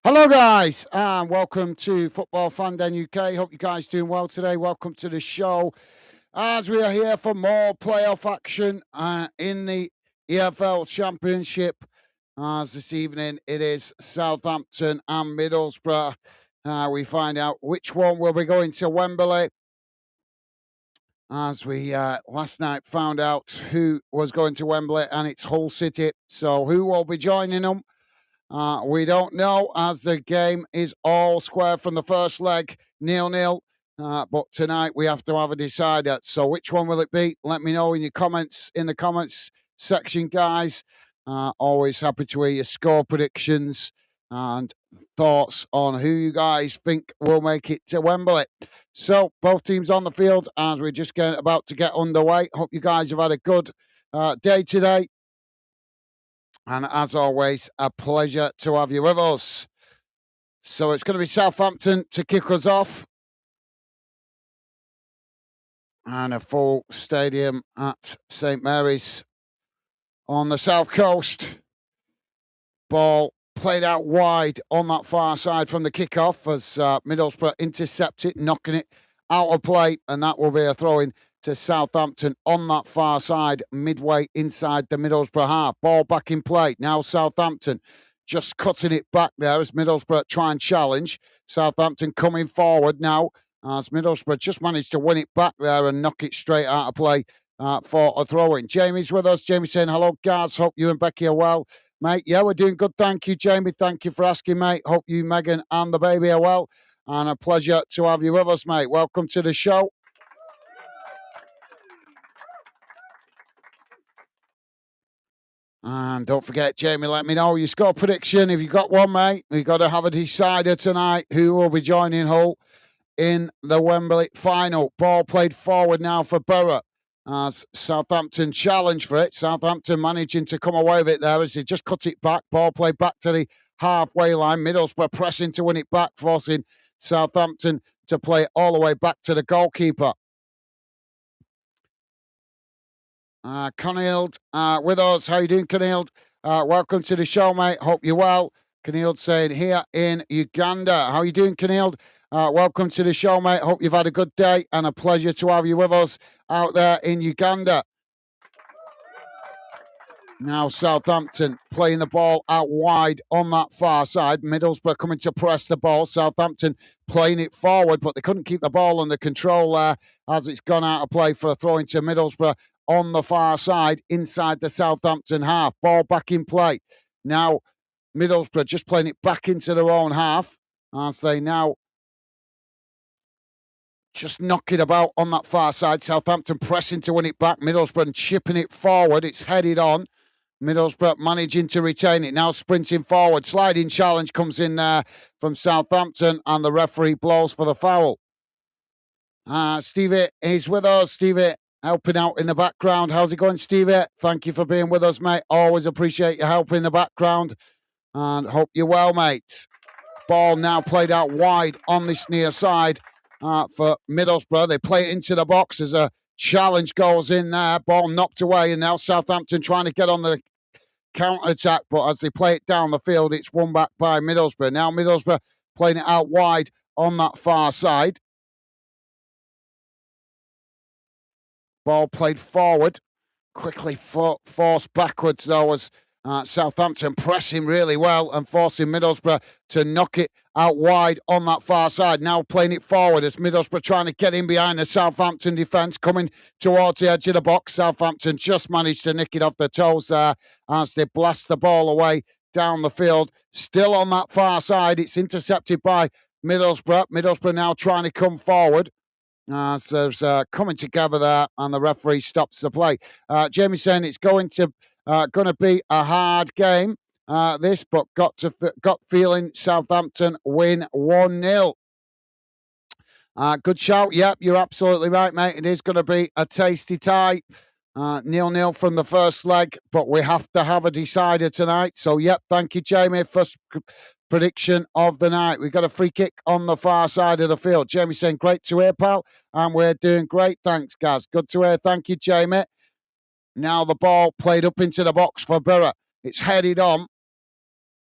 Hello, guys, and welcome to Football Fan Den UK. Hope you guys doing well today. Welcome to the show as we are here for more playoff action in the EFL Championship. As this evening it is Southampton and Middlesbrough. We find out which one will be going to Wembley. As we last night found out who was going to Wembley, and it's Hull City. So who will be joining them? We don't know, as the game is all square from the first leg, 0-0. But tonight we have to have a decider. So which one will it be? Let me know in the comments section, guys. Always happy to hear your score predictions and thoughts on who you guys think will make it to Wembley. So both teams on the field as we're just about to get underway. Hope you guys have had a good day today. And as always, a pleasure to have you with us. So it's going to be Southampton to kick us off. And a full stadium at St Mary's on the south coast. Ball played out wide on that far side from the kickoff as Middlesbrough intercept it, knocking it out of play. And that will be a throw-in to Southampton on that far side, midway inside the Middlesbrough half. Ball back in play. Now Southampton just cutting it back there as Middlesbrough try and challenge. Southampton coming forward now as Middlesbrough just managed to win it back there and knock it straight out of play for a throw-in. Jamie's with us. Jamie saying, hello, guys. Hope you and Becky are well. Mate, yeah, we're doing good. Thank you, Jamie. Thank you for asking, mate. Hope you, Megan, and the baby are well. And a pleasure to have you with us, mate. Welcome to the show. And don't forget, Jamie, let me know your score prediction. If you've got one, mate, we've got to have a decider tonight who will be joining Hull in the Wembley final. Ball played forward now for Borough as Southampton challenge for it. Southampton managing to come away with it there as they just cut it back. Ball played back to the halfway line. Middlesbrough pressing to win it back, forcing Southampton to play it all the way back to the goalkeeper. Conild with us. How you doing, Conild? Welcome to the show, mate. Hope you're well. Conild saying here in Uganda. How you doing, Conild? Welcome to the show, mate. Hope you've had a good day and a pleasure to have you with us out there in Uganda. Now Southampton playing the ball out wide on that far side. Middlesbrough coming to press the ball. Southampton playing it forward, but they couldn't keep the ball under control there as it's gone out of play for a throw into Middlesbrough on the far side inside the Southampton half. Ball back in play. Now Middlesbrough just playing it back into their own half as they now just knock it about on that far side. Southampton pressing to win it back. Middlesbrough chipping it forward. It's headed on. Middlesbrough managing to retain it. Now sprinting forward. Sliding challenge comes in there from Southampton and the referee blows for the foul. Stevie is with us. Stevie helping out in the background. How's it going, Stevie? Thank you for being with us, mate. Always appreciate your help in the background and hope you're well, mate. Ball now played out wide on this near side for Middlesbrough. They play it into the box as a challenge goes in there. Ball knocked away and now Southampton trying to get on the counter-attack, but as they play it down the field, it's won back by Middlesbrough. Now Middlesbrough playing it out wide on that far side. Ball played forward, quickly forced backwards though as Southampton pressing really well and forcing Middlesbrough to knock it out wide on that far side. Now playing it forward as Middlesbrough trying to get in behind the Southampton defence, coming towards the edge of the box. Southampton just managed to nick it off the toes there as they blast the ball away down the field. Still on that far side, it's intercepted by Middlesbrough. Middlesbrough now trying to come forward. So there's coming together there, and the referee stops the play. Jamie saying it's going to be a hard game, this, but got feeling Southampton win 1-0. Good shout. Yep, you're absolutely right, mate. It is going to be a tasty tie. 0-0 from the first leg, but we have to have a decider tonight. So, yep, thank you, Jamie. First prediction of the night. We've got a free kick on the far side of the field. Jamie saying, great to hear, pal. And we're doing great. Thanks, Gaz. Good to hear. Thank you, Jamie. Now the ball played up into the box for Borough. It's headed on.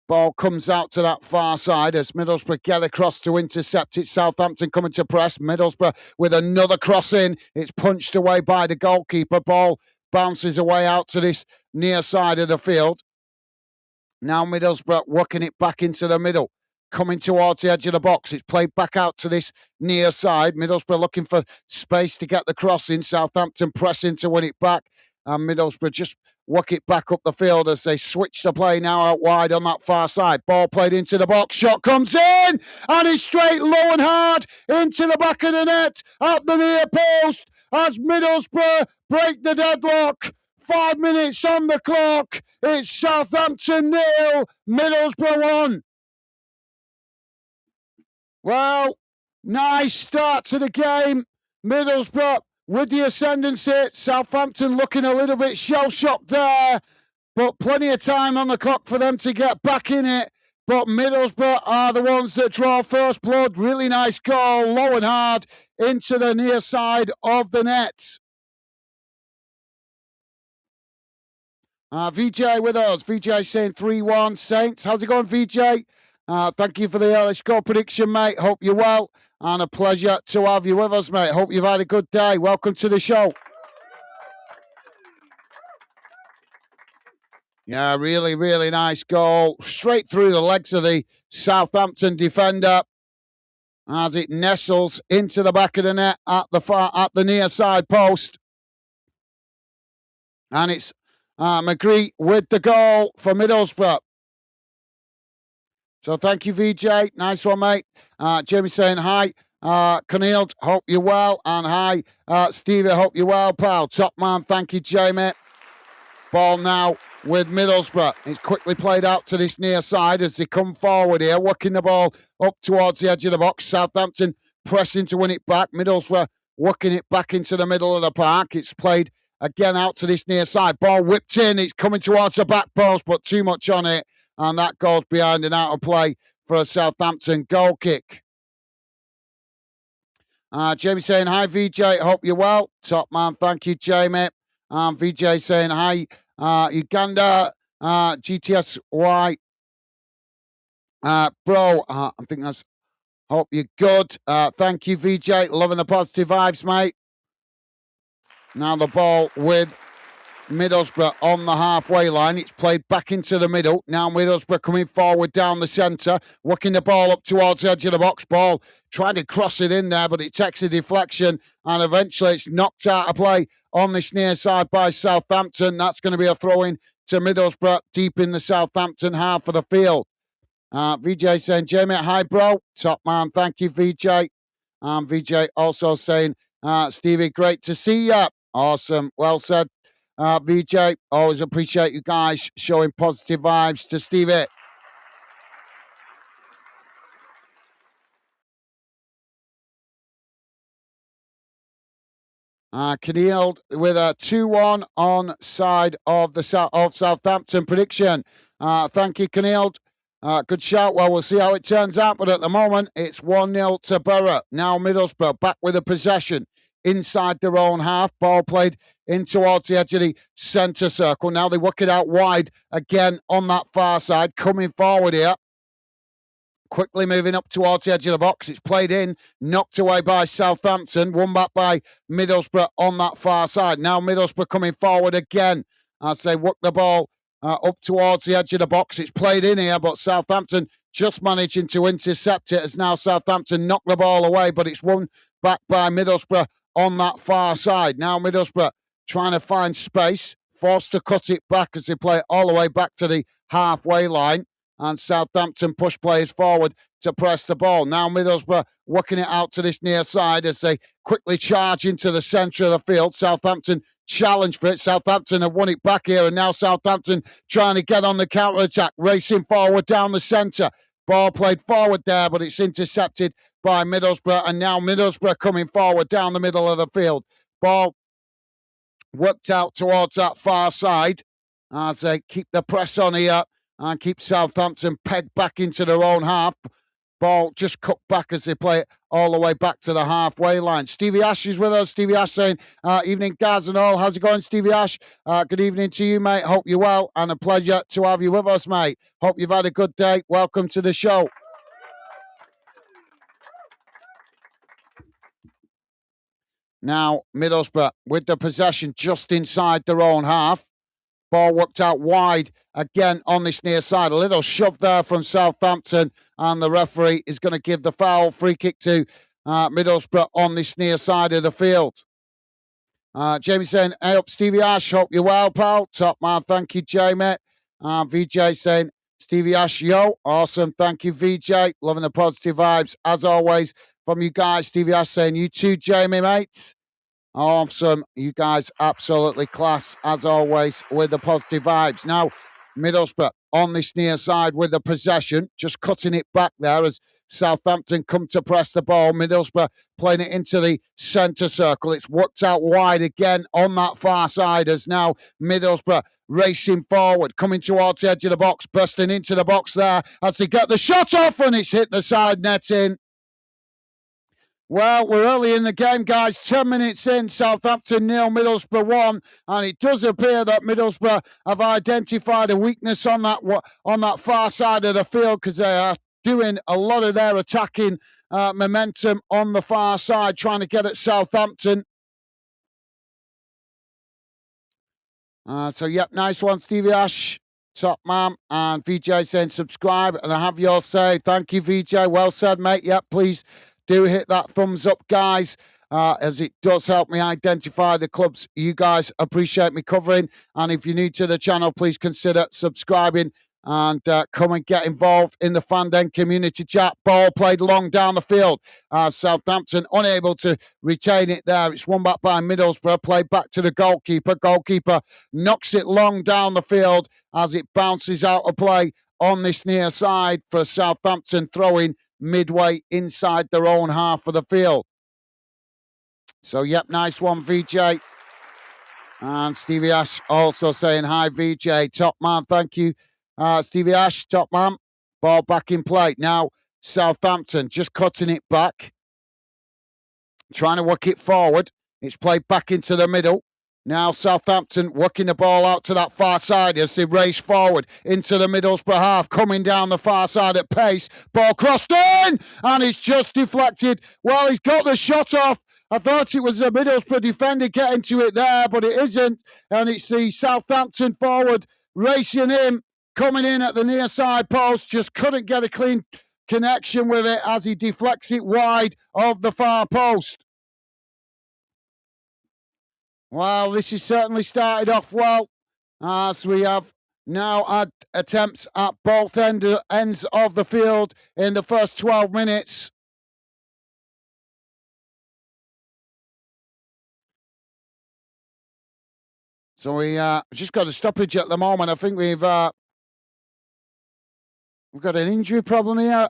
Ball comes out to that far side as Middlesbrough get across to intercept it. Southampton coming to press. Middlesbrough with another cross in. It's punched away by the goalkeeper. Ball bounces away out to this near side of the field. Now Middlesbrough working it back into the middle. Coming towards the edge of the box. It's played back out to this near side. Middlesbrough looking for space to get the cross in. Southampton pressing to win it back. And Middlesbrough just work it back up the field as they switch the play now out wide on that far side. Ball played into the box. Shot comes in. And it's straight low and hard into the back of the net. At the near post as Middlesbrough break the deadlock. 5 minutes on the clock. It's Southampton 0, Middlesbrough 1. Well, nice start to the game. Middlesbrough with the ascendancy. Southampton looking a little bit shell-shocked there, but plenty of time on the clock for them to get back in it. But Middlesbrough are the ones that draw first blood. Really nice goal, low and hard, into the near side of the net. VJ with us. VJ saying 3-1 Saints. How's it going, VJ? Thank you for the early score prediction, mate. Hope you're well. And a pleasure to have you with us, mate. Hope you've had a good day. Welcome to the show. Yeah, really, really nice goal. Straight through the legs of the Southampton defender as it nestles into the back of the net at the near side post. And it's McGree with the goal for Middlesbrough. So thank you, VJ. Nice one, mate. Jamie saying hi. Cornel, hope you're well. And hi, Stevie, hope you're well, pal. Top man, thank you, Jamie. Ball now with Middlesbrough. It's quickly played out to this near side as they come forward here, working the ball up towards the edge of the box. Southampton pressing to win it back. Middlesbrough working it back into the middle of the park. It's played again out to this near side. Ball whipped in. It's coming towards the back post, but too much on it. And that goes behind and out of play for a Southampton goal kick. Jamie saying, hi, VJ. Hope you're well. Top man. Thank you, Jamie. VJ saying, hi, Uganda, GTSY. Bro, I think that's, hope you're good. Thank you, VJ. Loving the positive vibes, mate. Now the ball with Middlesbrough on the halfway line. It's played back into the middle. Now Middlesbrough coming forward down the centre, working the ball up towards the edge of the box. Ball trying to cross it in there, but it takes a deflection and eventually it's knocked out of play on this near side by Southampton. That's going to be a throw-in to Middlesbrough deep in the Southampton half of the field. VJ saying, Jamie, hi, bro. Top man. Thank you, VJ. VJ also saying, Stevie, great to see you. Awesome. Well said. VJ, always appreciate you guys showing positive vibes to Stevie. Keneal with a 2-1 on side of the Southampton prediction. Thank you, Keneal. Good shout. Well, we'll see how it turns out, but at the moment, it's 1-0 to Borough. Now Middlesbrough back with a possession inside their own half. Ball played in towards the edge of the centre circle. Now they work it out wide again on that far side. Coming forward here. Quickly moving up towards the edge of the box. It's played in, knocked away by Southampton. Won back by Middlesbrough on that far side. Now Middlesbrough coming forward again as they work the ball up towards the edge of the box. It's played in here, but Southampton just managing to intercept it as now Southampton knock the ball away, but it's won back by Middlesbrough on that far side. Now Middlesbrough trying to find space, forced to cut it back as they play it all the way back to the halfway line. And Southampton push players forward to press the ball. Now Middlesbrough working it out to this near side as they quickly charge into the centre of the field. Southampton challenge for it. Southampton have won it back here, and now Southampton trying to get on the counter-attack, racing forward down the centre. Ball played forward there, but it's intercepted by Middlesbrough, and now Middlesbrough coming forward down the middle of the field. Ball worked out towards that far side as they keep the press on here and keep Southampton pegged back into their own half. Ball just cut back as they play it all the way back to the halfway line. Stevie Ash is with us. Stevie Ash saying, evening, Gaz and all. How's it going, Stevie Ash? Good evening to you, mate. Hope you're well, and a pleasure to have you with us, mate. Hope you've had a good day. Welcome to the show. Now, Middlesbrough with the possession just inside their own half. Ball worked out wide again on this near side. A little shove there from Southampton, and the referee is going to give the foul. Free kick to Middlesbrough on this near side of the field. Jamie saying, hey up, Stevie Ash. Hope you're well, pal. Top man. Thank you, Jamie. VJ saying, Stevie Ash, yo. Awesome. Thank you, VJ. Loving the positive vibes, as always, from you guys. Stevie Ash saying, you too, Jamie, mate. Awesome. You guys absolutely class, as always, with the positive vibes. Now, Middlesbrough on this near side with the possession, just cutting it back there as Southampton come to press the ball. Middlesbrough playing it into the centre circle. It's worked out wide again on that far side as now Middlesbrough racing forward, coming towards the edge of the box, bursting into the box there as they get the shot off, and it's hit the side netting. Well, we're early in the game, guys. 10 minutes in, Southampton 0, Middlesbrough 1, and it does appear that Middlesbrough have identified a weakness on that far side of the field, because they are doing a lot of their attacking momentum on the far side, trying to get at Southampton. Yep, nice one, Stevie Ash. Top man. And VJ saying subscribe, and I have your say. Thank you, VJ. Well said, mate. Yep, please do hit that thumbs up, guys, as it does help me identify the clubs you guys appreciate me covering. And if you're new to the channel, please consider subscribing and come and get involved in the Fanden community chat. Ball played long down the field. Southampton unable to retain it there. It's won back by Middlesbrough. Played back to the goalkeeper. Goalkeeper knocks it long down the field as it bounces out of play on this near side for Southampton, throwing midway inside their own half of the field. So, yep, nice one, VJ. And Stevie Ash also saying, hi, VJ. Top man, thank you. Stevie Ash, top man. Ball back in play. Now, Southampton just cutting it back. Trying to work it forward. It's played back into the middle. Now Southampton working the ball out to that far side as they race forward into the Middlesbrough half, coming down the far side at pace. Ball crossed in, and it's just deflected. Well, he's got the shot off. I thought it was a Middlesbrough defender getting to it there, but it isn't. And it's the Southampton forward racing in, coming in at the near side post. Just couldn't get a clean connection with it as he deflects it wide of the far post. Well, this has certainly started off well, as we have now had attempts at both ends of the field in the first 12 minutes. So we just got a stoppage at the moment. I think we've got an injury problem here.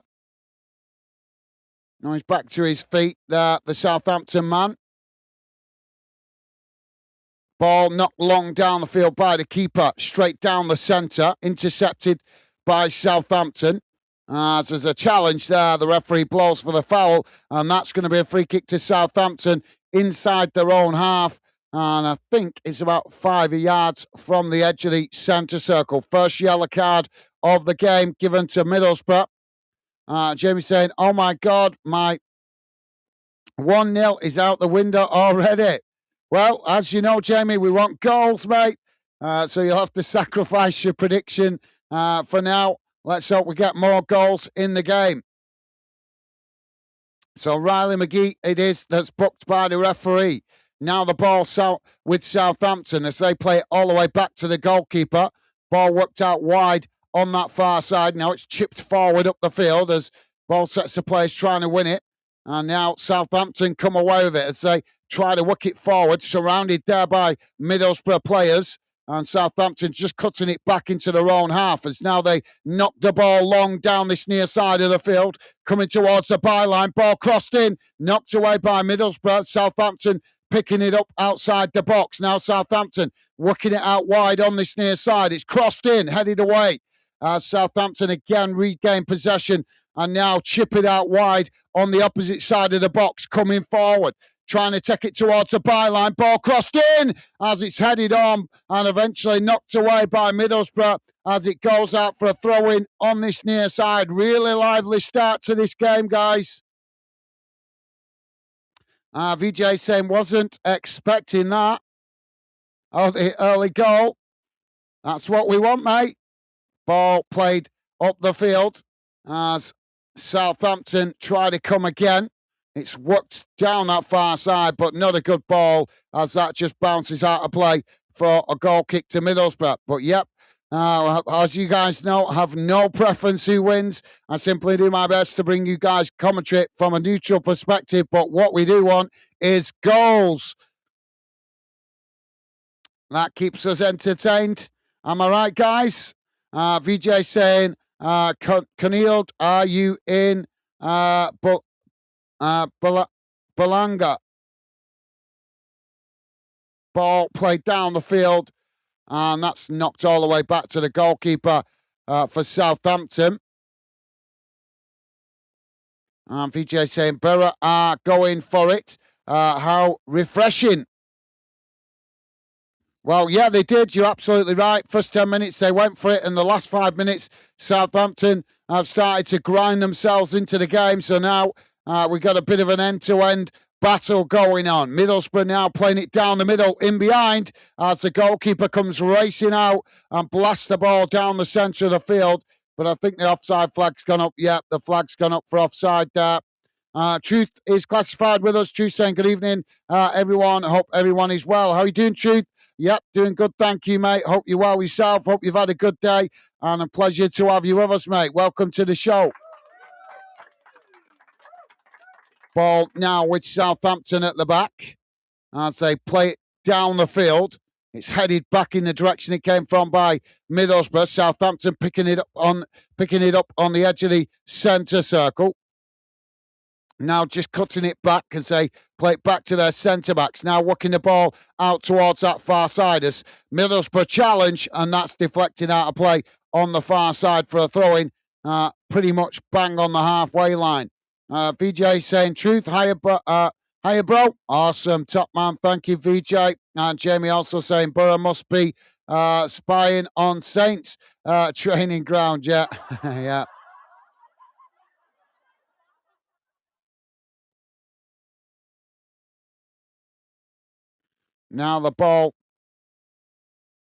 Now he's back to his feet, the Southampton man. Ball knocked long down the field by the keeper, straight down the centre, intercepted by Southampton. As there's a challenge there, the referee blows for the foul, and that's going to be a free kick to Southampton inside their own half. And I think it's about 5 yards from the edge of the centre circle. First yellow card of the game given to Middlesbrough. Jamie saying, oh my God, my 1-0 is out the window already. Well, as you know, Jamie, we want goals, mate. So you'll have to sacrifice your prediction for now. Let's hope we get more goals in the game. So Riley McGee, it is, that's booked by the referee. Now the ball with Southampton as they play it all the way back to the goalkeeper. Ball worked out wide on that far side. Now it's chipped forward up the field as ball sets the players trying to win it. And now Southampton come away with it as they try to work it forward, surrounded there by Middlesbrough players. And Southampton just cutting it back into their own half as now they knock the ball long down this near side of the field, coming towards the byline. Ball crossed in, knocked away by Middlesbrough. Southampton picking it up outside the box. Now Southampton working it out wide on this near side. It's crossed in, headed away. Southampton again regain possession and now chip it out wide on the opposite side of the box, coming forward, trying to take it towards the byline. Ball crossed in as it's headed on and eventually knocked away by Middlesbrough as it goes out for a throw-in on this near side. Really lively start to this game, guys. VJ saying wasn't expecting that. Oh, the early goal. That's what we want, mate. Ball played up the field as Southampton try to come again. It's worked down that far side, but not a good ball as that just bounces out of play for a goal kick to Middlesbrough. But yep, as you guys know, I have no preference who wins. I simply do my best to bring you guys commentary from a neutral perspective. But what we do want is goals. That keeps us entertained. Am I right, guys? VJ saying, Coniled, are you in Balanga? Ball played down the field, and that's knocked all the way back to the goalkeeper for Southampton. VJ saying, Borough are going for it. How refreshing. Well, yeah, they did. You're absolutely right. First 10 minutes, they went for it. And the last 5 minutes, Southampton have started to grind themselves into the game. So now we've got a bit of an end-to-end battle going on. Middlesbrough now playing it down the middle, in behind, as the goalkeeper comes racing out and blasts the ball down the centre of the field. But I think the offside flag's gone up. Yeah, the flag's gone up for offside there. Truth is classified with us. Truth saying, good evening, everyone. I hope everyone is well. How are you doing, Truth? Yep, doing good. Thank you, mate. Hope you're well yourself. Hope you've had a good day. And a pleasure to have you with us, mate. Welcome to the show. Ball now with Southampton at the back as they play it down the field. It's headed back in the direction it came from by Middlesbrough. Southampton picking it up on the edge of the centre circle. Now just cutting it back as they play it back to their centre-backs. Now working the ball out towards that far side as Middlesbrough challenge, and that's deflected out of play on the far side for a throw-in, pretty much bang on the halfway line. VJ saying, truth, hiya, bro. Awesome, top man. Thank you, VJ. And Jamie also saying, Borough must be spying on Saints training ground. Yeah, yeah. Now the ball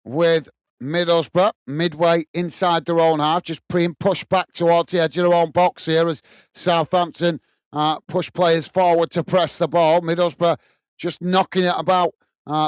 with Middlesbrough, midway inside their own half, just being pushed back towards the edge of their own box here as Southampton push players forward to press the ball. Middlesbrough just knocking it about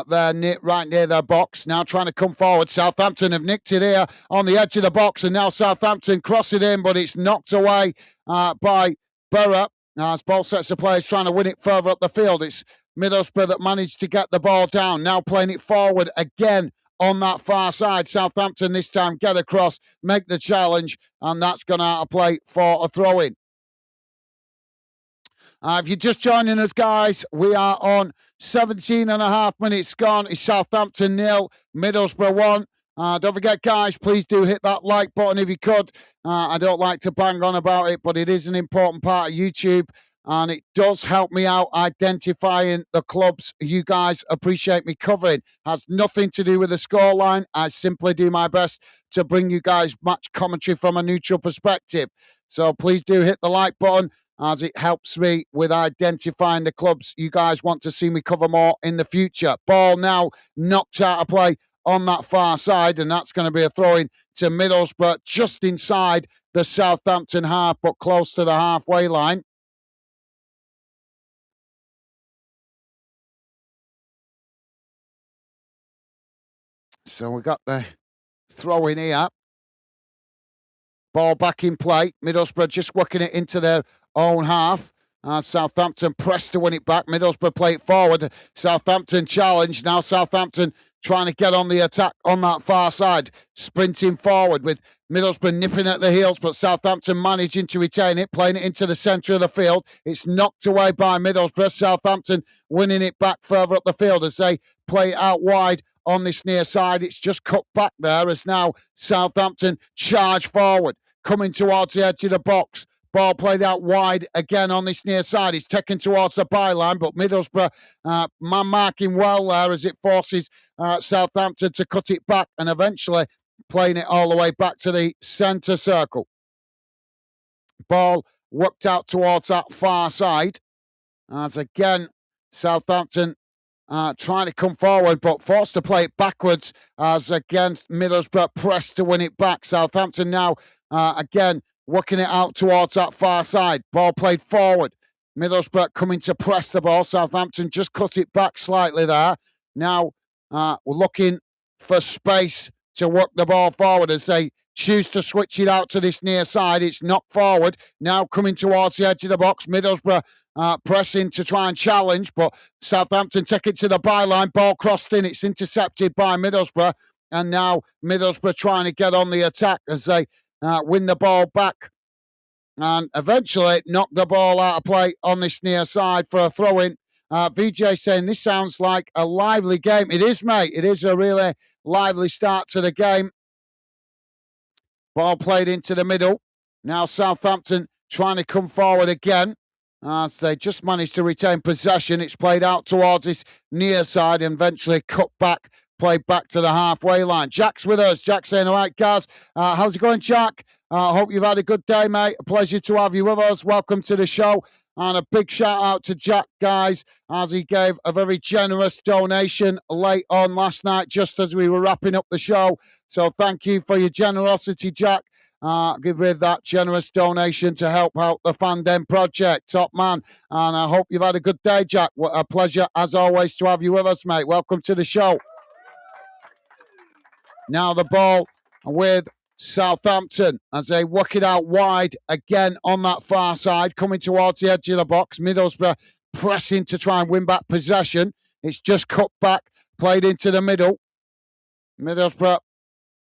there right near their box. Now trying to come forward. Southampton have nicked it here on the edge of the box, and now Southampton cross it in, but it's knocked away by Borough. As ball sets the players trying to win it further up the field. It's Middlesbrough that managed to get the ball down. Now playing it forward again on that far side. Southampton this time get across, make the challenge, and that's gone out of play for a throw-in. If you're just joining us, guys, we are on 17 and a half minutes gone. It's Southampton 0, Middlesbrough 1. Don't forget, guys, please do hit that like button if you could. I don't like to bang on about it, but it is an important part of YouTube. And it does help me out identifying the clubs you guys appreciate me covering. Has nothing to do with the scoreline. I simply do my best to bring you guys match commentary from a neutral perspective. So please do hit the like button as it helps me with identifying the clubs you guys want to see me cover more in the future. Ball now knocked out of play on that far side, and that's going to be a throw-in to Middlesbrough just inside the Southampton half, but close to the halfway line. So we got the throw in here. Ball back in play. Middlesbrough just working it into their own half. Southampton pressed to win it back. Middlesbrough play it forward. Southampton challenge. Now Southampton trying to get on the attack on that far side. Sprinting forward with Middlesbrough nipping at the heels, but Southampton managing to retain it, playing it into the centre of the field. It's knocked away by Middlesbrough. Southampton winning it back further up the field as they play it out wide on this near side. It's just cut back there as now Southampton charge forward, coming towards the edge of the box. Ball played out wide again on this near side. It's taken towards the byline, but Middlesbrough man marking well there as it forces Southampton to cut it back and eventually playing it all the way back to the centre circle. Ball worked out towards that far side as again Southampton trying to come forward, but forced to play it backwards as against Middlesbrough pressed to win it back. Southampton now again working it out towards that far side. Ball played forward. Middlesbrough coming to press the ball. Southampton just cut it back slightly there. Now we're looking for space to work the ball forward as they choose to switch it out to this near side. It's knocked forward. Now coming towards the edge of the box. Middlesbrough pressing to try and challenge, but Southampton take it to the byline. Ball crossed in. It's intercepted by Middlesbrough. And now Middlesbrough trying to get on the attack as they win the ball back. And eventually knock the ball out of play on this near side for a throw-in. VJ saying this sounds like a lively game. It is, mate. It is a really lively start to the game. Ball played into the middle. Now Southampton trying to come forward again. As they just managed to retain possession. It's played out towards this near side and eventually cut back, played back to the halfway line. Jack's with us. Jack saying, all right, guys, how's it going, Jack? Hope you've had a good day, mate. A pleasure to have you with us. Welcome to the show. And a big shout out to Jack, guys, as he gave a very generous donation late on last night, just as we were wrapping up the show. So thank you for your generosity, Jack. Give with that generous donation to help out the Fandom project. Top man. And I hope you've had a good day, Jack. What a pleasure, as always, to have you with us, mate. Welcome to the show. Now the ball with Southampton as they work it out wide again on that far side, coming towards the edge of the box. Middlesbrough pressing to try and win back possession. It's just cut back, played into the middle. Middlesbrough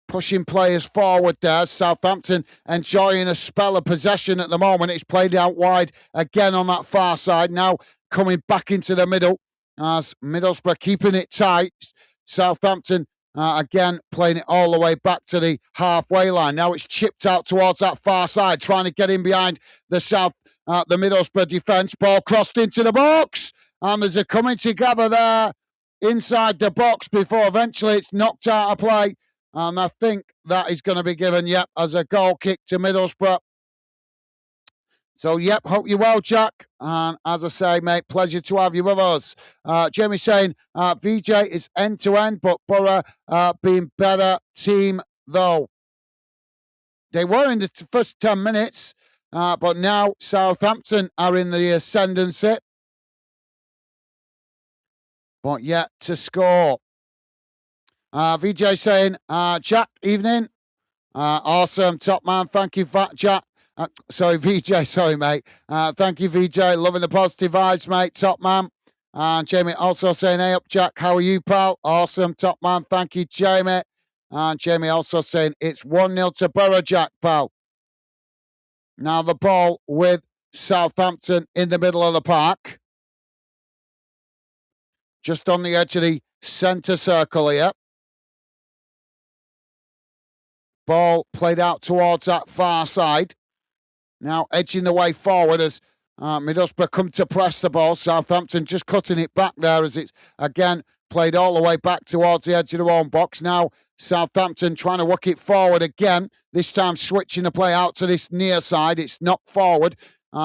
pushing players forward there. Southampton enjoying a spell of possession at the moment. It's played out wide again on that far side. Now coming back into the middle as Middlesbrough keeping it tight. Southampton again playing it all the way back to the halfway line. Now it's chipped out towards that far side, trying to get in behind the Middlesbrough defence. Ball crossed into the box. And there's a coming together there inside the box before eventually it's knocked out of play. And I think that is going to be given, yep, as a goal kick to Middlesbrough. So, yep, hope you're well, Jack. And as I say, mate, pleasure to have you with us. Jamie saying, VJ is end-to-end, but Borough being better team, though. They were in the first 10 minutes, but now Southampton are in the ascendancy. But yet to score. VJ saying, Jack, evening. Awesome, top man. Thank you, Jack. Sorry, VJ. Sorry, mate. Thank you, VJ. Loving the positive vibes, mate. Top man. And Jamie also saying, hey up, Jack. How are you, pal? Awesome, top man. Thank you, Jamie. And Jamie also saying, it's 1-0 to Borough, Jack, pal. Now the ball with Southampton in the middle of the park. Just on the edge of the centre circle here. Ball played out towards that far side. Now edging the way forward as Middlesbrough come to press the ball. Southampton just cutting it back there as it's again played all the way back towards the edge of their own box. Now Southampton trying to work it forward again. This time switching the play out to this near side. It's knocked forward.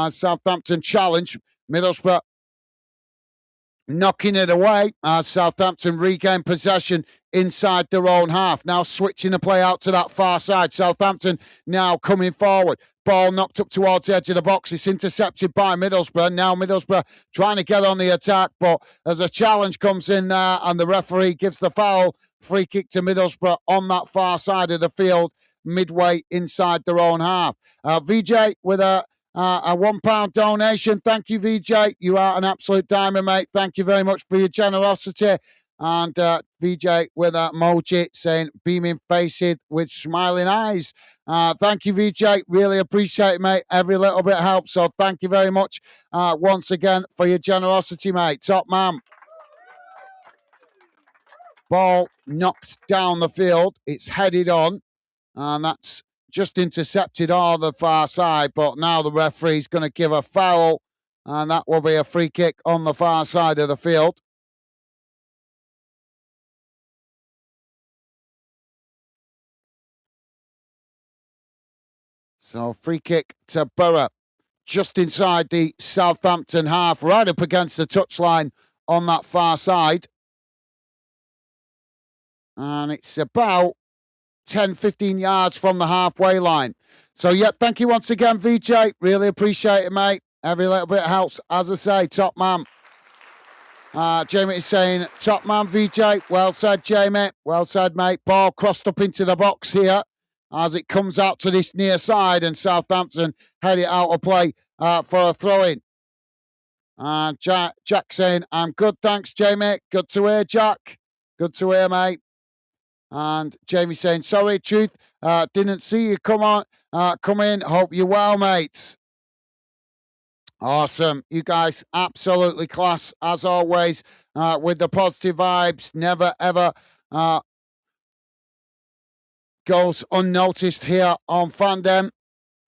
Southampton challenge. Middlesbrough knocking it away. Southampton regain possession inside their own half. Now switching the play out to that far side. Southampton now coming forward. Ball knocked up towards the edge of the box. It's intercepted by Middlesbrough. Now Middlesbrough trying to get on the attack, but as a challenge comes in there and the referee gives the foul, free kick to Middlesbrough on that far side of the field, midway inside their own half. VJ with a £1 donation. Thank you, VJ. You are an absolute diamond, mate. Thank you very much for your generosity. And VJ with that emoji saying beaming faces with smiling eyes. Thank you, VJ. Really appreciate it, mate. Every little bit helps. So thank you very much once again for your generosity, mate. Top man. Ball knocked down the field. It's headed on. And that's just intercepted on the far side, but now the referee's going to give a foul, and that will be a free kick on the far side of the field. So free kick to Borough, just inside the Southampton half, right up against the touchline on that far side. And it's about 10, 15 yards from the halfway line. So, yeah, thank you once again, VJ. Really appreciate it, mate. Every little bit helps. As I say, top man. Jamie is saying, top man, VJ. Well said, Jamie. Well said, mate. Ball crossed up into the box here as it comes out to this near side, and Southampton head it out of play for a throw-in. Jack saying, I'm good, thanks, Jamie. Good to hear, Jack. Good to hear, mate. And Jamie saying, sorry, Truth, didn't see you come in. Hope you're well, mates. Awesome. You guys, absolutely class, as always, with the positive vibes. Never, ever goes unnoticed here on Fandom.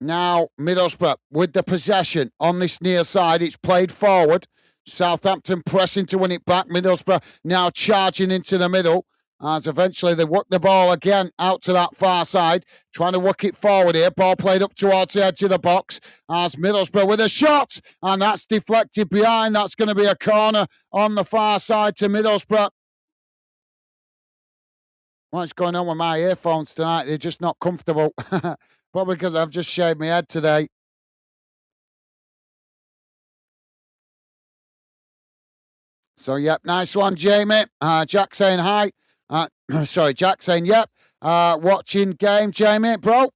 Now, Middlesbrough with the possession on this near side. It's played forward. Southampton pressing to win it back. Middlesbrough now charging into the middle. As eventually they work the ball again out to that far side, trying to work it forward here. Ball played up towards the edge of the box as Middlesbrough with a shot, and that's deflected behind. That's going to be a corner on the far side to Middlesbrough. What's going on with my earphones tonight? They're just not comfortable. Probably because I've just shaved my head today. So, yep, nice one, Jamie. Jack saying hi. Jack saying, yep. Watching game, Jamie, bro.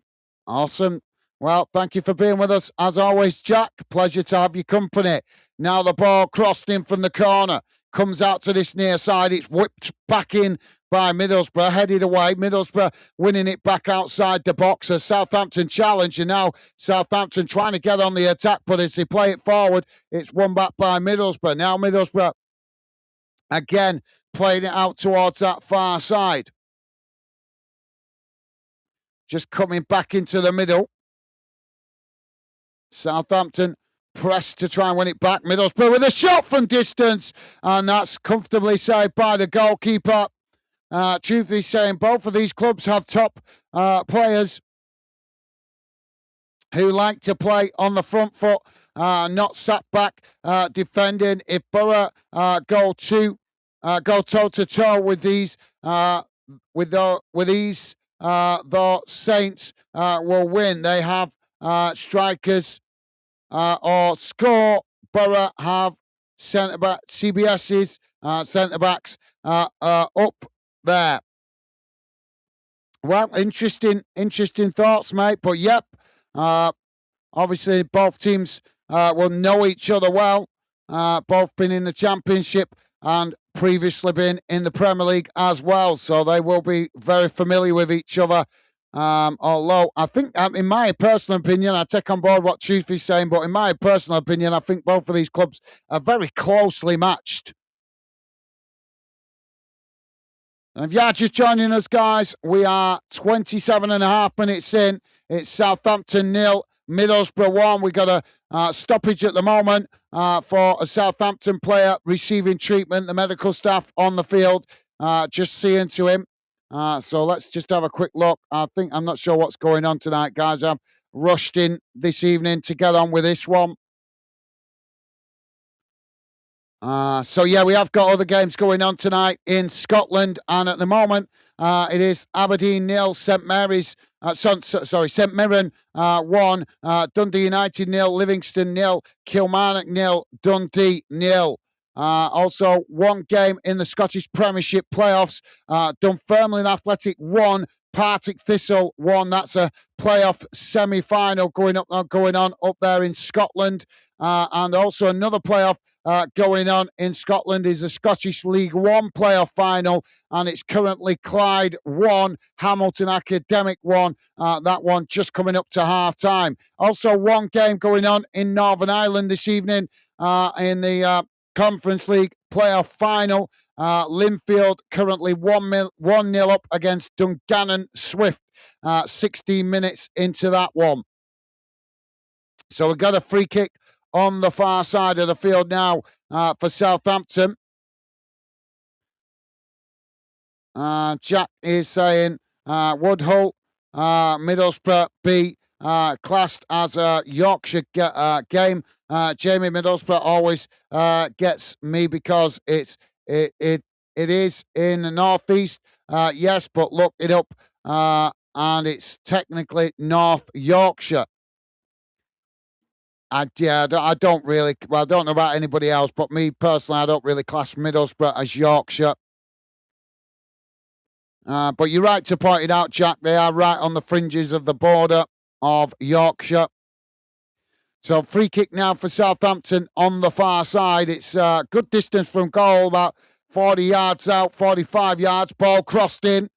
Awesome. Well, thank you for being with us. As always, Jack, pleasure to have your company. Now the ball crossed in from the corner. Comes out to this near side. It's whipped back in by Middlesbrough, headed away. Middlesbrough winning it back outside the box. A Southampton challenge, and now Southampton trying to get on the attack, but as they play it forward, it's won back by Middlesbrough. Now Middlesbrough again playing it out towards that far side. Just coming back into the middle. Southampton pressed to try and win it back. Middlesbrough with a shot from distance, and that's comfortably saved by the goalkeeper. Truth is saying both of these clubs have top players who like to play on the front foot, not sat back defending. If Borough go toe to toe with these, the Saints will win. They have strikers or score. Borough have centre back CBS's centre backs up there. Well, interesting thoughts, mate. But yep, obviously both teams will know each other well. Both been in the Championship and previously been in the Premier League as well, so they will be very familiar with each other. Although I think, in my personal opinion, I take on board what Truth is saying, but in my personal opinion, I think both of these clubs are very closely matched. And if you're just joining us, guys, we are 27 and a half minutes in. It's Southampton 0, Middlesbrough 1. We got a stoppage at the moment for a Southampton player receiving treatment. The medical staff on the field just seeing to him. So let's just have a quick look. I'm not sure what's going on tonight, guys. I've rushed in this evening to get on with this one. So yeah, we have got other games going on tonight in Scotland, and at the moment it is Aberdeen 0, St Mirren 1, Dundee United 0, Livingston 0, Kilmarnock 0, Dundee 0. Also, one game in the Scottish Premiership playoffs. Dunfermline Athletic 1, Partick Thistle 1. That's a playoff semi-final going on up there in Scotland. And also another playoff going on in Scotland is the Scottish League One playoff final, and it's currently Clyde 1, Hamilton Academic 1. That one just coming up to half-time. Also, one game going on in Northern Ireland this evening in the Conference League playoff final. Linfield currently 1-0 up against Dungannon Swift 16 minutes into that one. So we've got a free kick on the far side of the field now for Southampton. Jack is saying Woodhull, Middlesbrough be classed as a Yorkshire game. Jamie, Middlesbrough always gets me because it is in the northeast. Yes, but look it up, and it's technically North Yorkshire. I don't really. Well, I don't know about anybody else, but me personally, I don't really class Middlesbrough as Yorkshire. But you're right to point it out, Jack. They are right on the fringes of the border of Yorkshire. So free kick now for Southampton on the far side. It's a good distance from goal, about 40 yards out, 45 yards. Ball crossed in.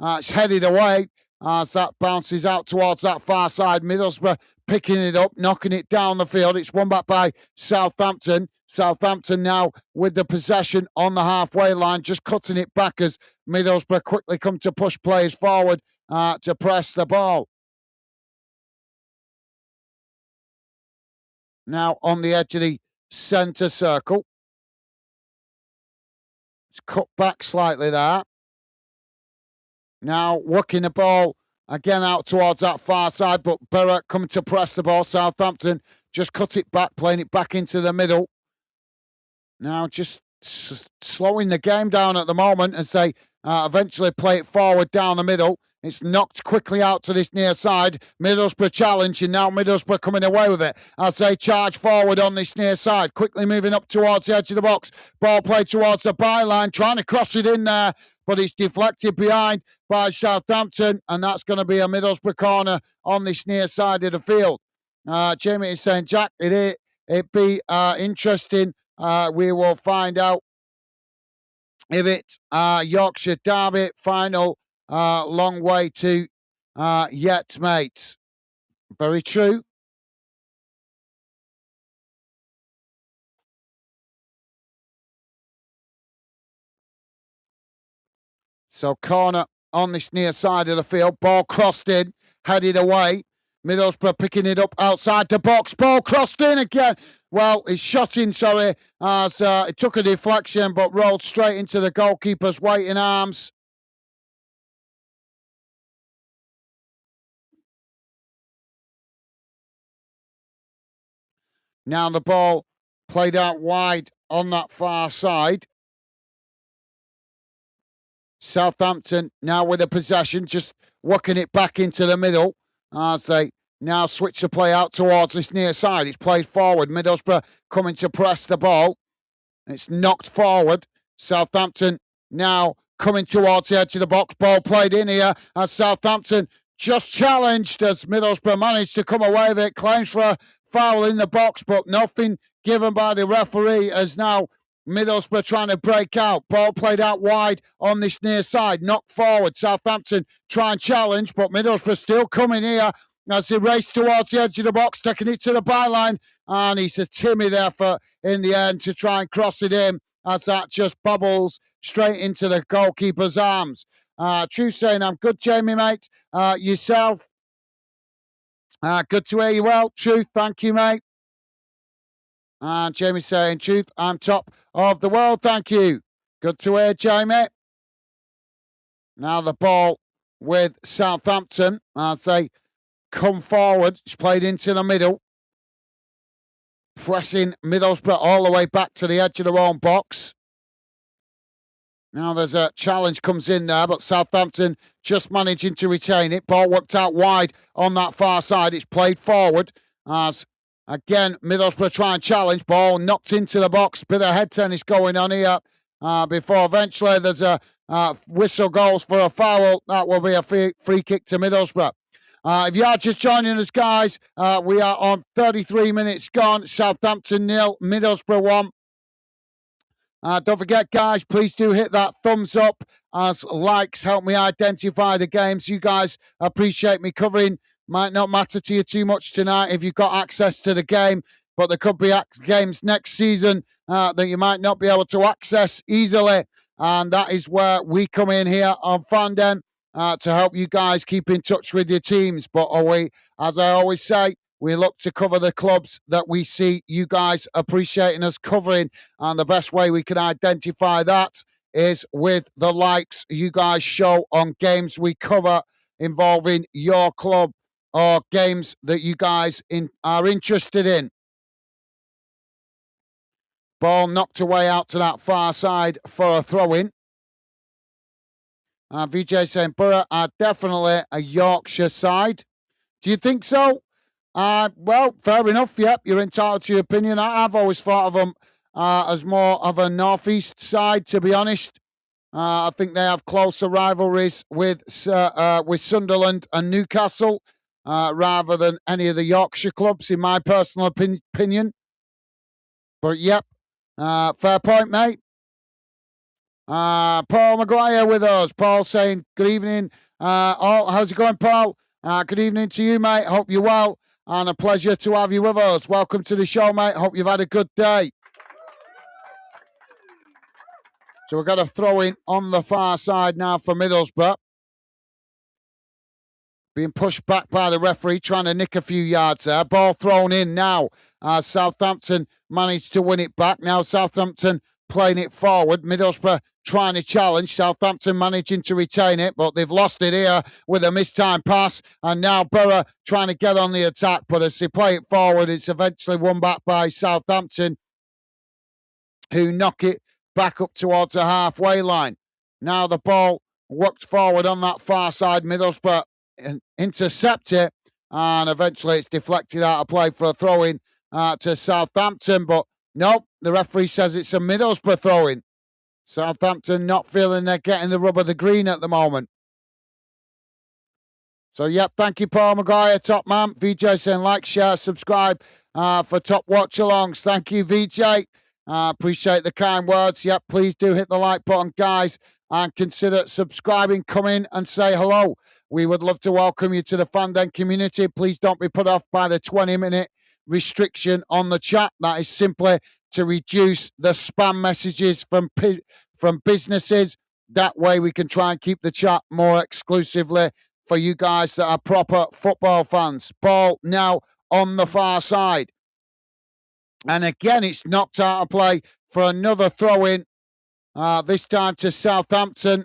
It's headed away as that bounces out towards that far side. Middlesbrough picking it up, knocking it down the field. It's won back by Southampton. Southampton now with the possession on the halfway line, just cutting it back as Middlesbrough quickly come to push players forward to press the ball. Now on the edge of the centre circle. It's cut back slightly there. Now working the ball again out towards that far side, but Borough coming to press the ball. Southampton just cut it back, playing it back into the middle. Now just slowing the game down at the moment as they eventually play it forward down the middle. It's knocked quickly out to this near side. Middlesbrough challenge, and now Middlesbrough coming away with it as they charge forward on this near side. Quickly moving up towards the edge of the box. Ball played towards the byline, trying to cross it in there, but it's deflected behind by Southampton, and that's going to be a Middlesbrough corner on this near side of the field. Jamie is saying, Jack, it'd be interesting. We will find out if it's Yorkshire Derby final. Long way to yet, mates. Very true. So corner on this near side of the field. Ball crossed in, headed away. Middlesbrough picking it up outside the box. Ball crossed in again. Well, it's shot in, sorry, as it took a deflection, but rolled straight into the goalkeeper's waiting arms. Now the ball played out wide on that far side. Southampton now with the possession, just working it back into the middle as they now switch the play out towards this near side. It's played forward. Middlesbrough coming to press the ball. It's knocked forward. Southampton now coming towards the edge of the box. Ball played in here as Southampton just challenged as Middlesbrough managed to come away with it. Claims for a foul in the box, but nothing given by the referee as now Middlesbrough trying to break out. Ball played out wide on this near side. Knocked forward. Southampton try and challenge, but Middlesbrough still coming here as they race towards the edge of the box, taking it to the byline. And he's a timid effort in the end to try and cross it in as that just bubbles straight into the goalkeeper's arms. True saying, I'm good, Jamie, mate. Yourself? Good to hear you well. Truth, thank you, mate. And Jamie saying, Truth, I'm top of the world, thank you. Good to hear, Jamie. Now the ball with Southampton as they come forward. It's played into the middle. Pressing Middlesbrough all the way back to the edge of their own box. Now there's a challenge comes in there, but Southampton just managing to retain it. Ball worked out wide on that far side. It's played forward as, again, Middlesbrough try and challenge. Ball knocked into the box. Bit of head tennis going on here before eventually there's a whistle goes for a foul. That will be a free kick to Middlesbrough. If you are just joining us, guys, we are on 33 minutes gone. Southampton 0, Middlesbrough 1. Don't forget, guys, please do hit that thumbs up as likes help me identify the games you guys appreciate me covering. Might not matter to you too much tonight if you've got access to the game, but there could be games next season that you might not be able to access easily. And that is where we come in here on Fandom. to help you guys keep in touch with your teams. But as I always say, we look to cover the clubs that we see you guys appreciating us covering. And the best way we can identify that is with the likes you guys show on games we cover involving your club or games that you guys are interested in. Ball knocked away out to that far side for a throw-in. VJ saying Borough are definitely a Yorkshire side. Do you think so? Well, fair enough. Yep, you're entitled to your opinion. I've always thought of them as more of a northeast side, to be honest. I think they have closer rivalries with Sunderland and Newcastle rather than any of the Yorkshire clubs, in my personal opinion. But yep, fair point, mate. Paul Maguire with us. Paul saying, good evening. How's it going, Paul? Good evening to you, mate. Hope you're well. And a pleasure to have you with us. Welcome to the show, mate. Hope you've had a good day. So we've got a throw in on the far side now for Middlesbrough. Being pushed back by the referee, trying to nick a few yards there. Ball thrown in now. Southampton managed to win it back. Now Southampton playing it forward. Middlesbrough trying to challenge. Southampton managing to retain it, but they've lost it here with a mistimed pass. And now Borough trying to get on the attack. But as they play it forward, it's eventually won back by Southampton, who knock it back up towards the halfway line. Now the ball worked forward on that far side. Middlesbrough intercept it, and eventually it's deflected out of play for a throw-in to Southampton. But nope, the referee says it's a Middlesbrough throw-in. Southampton not feeling they're getting the rub of the green at the moment. So, yep, thank you, Paul Maguire, top man. VJ saying like, share, subscribe for top watch-alongs. Thank you, VJ. Appreciate the kind words. Yep, please do hit the like button, guys, and consider subscribing. Come in and say hello. We would love to welcome you to the Fanden community. Please don't be put off by the 20-minute restriction on the chat. That is simply to reduce the spam messages from businesses. That way we can try and keep the chat more exclusively for you guys that are proper football fans. Ball now on the far side. And again, it's knocked out of play for another throw-in, this time to Southampton.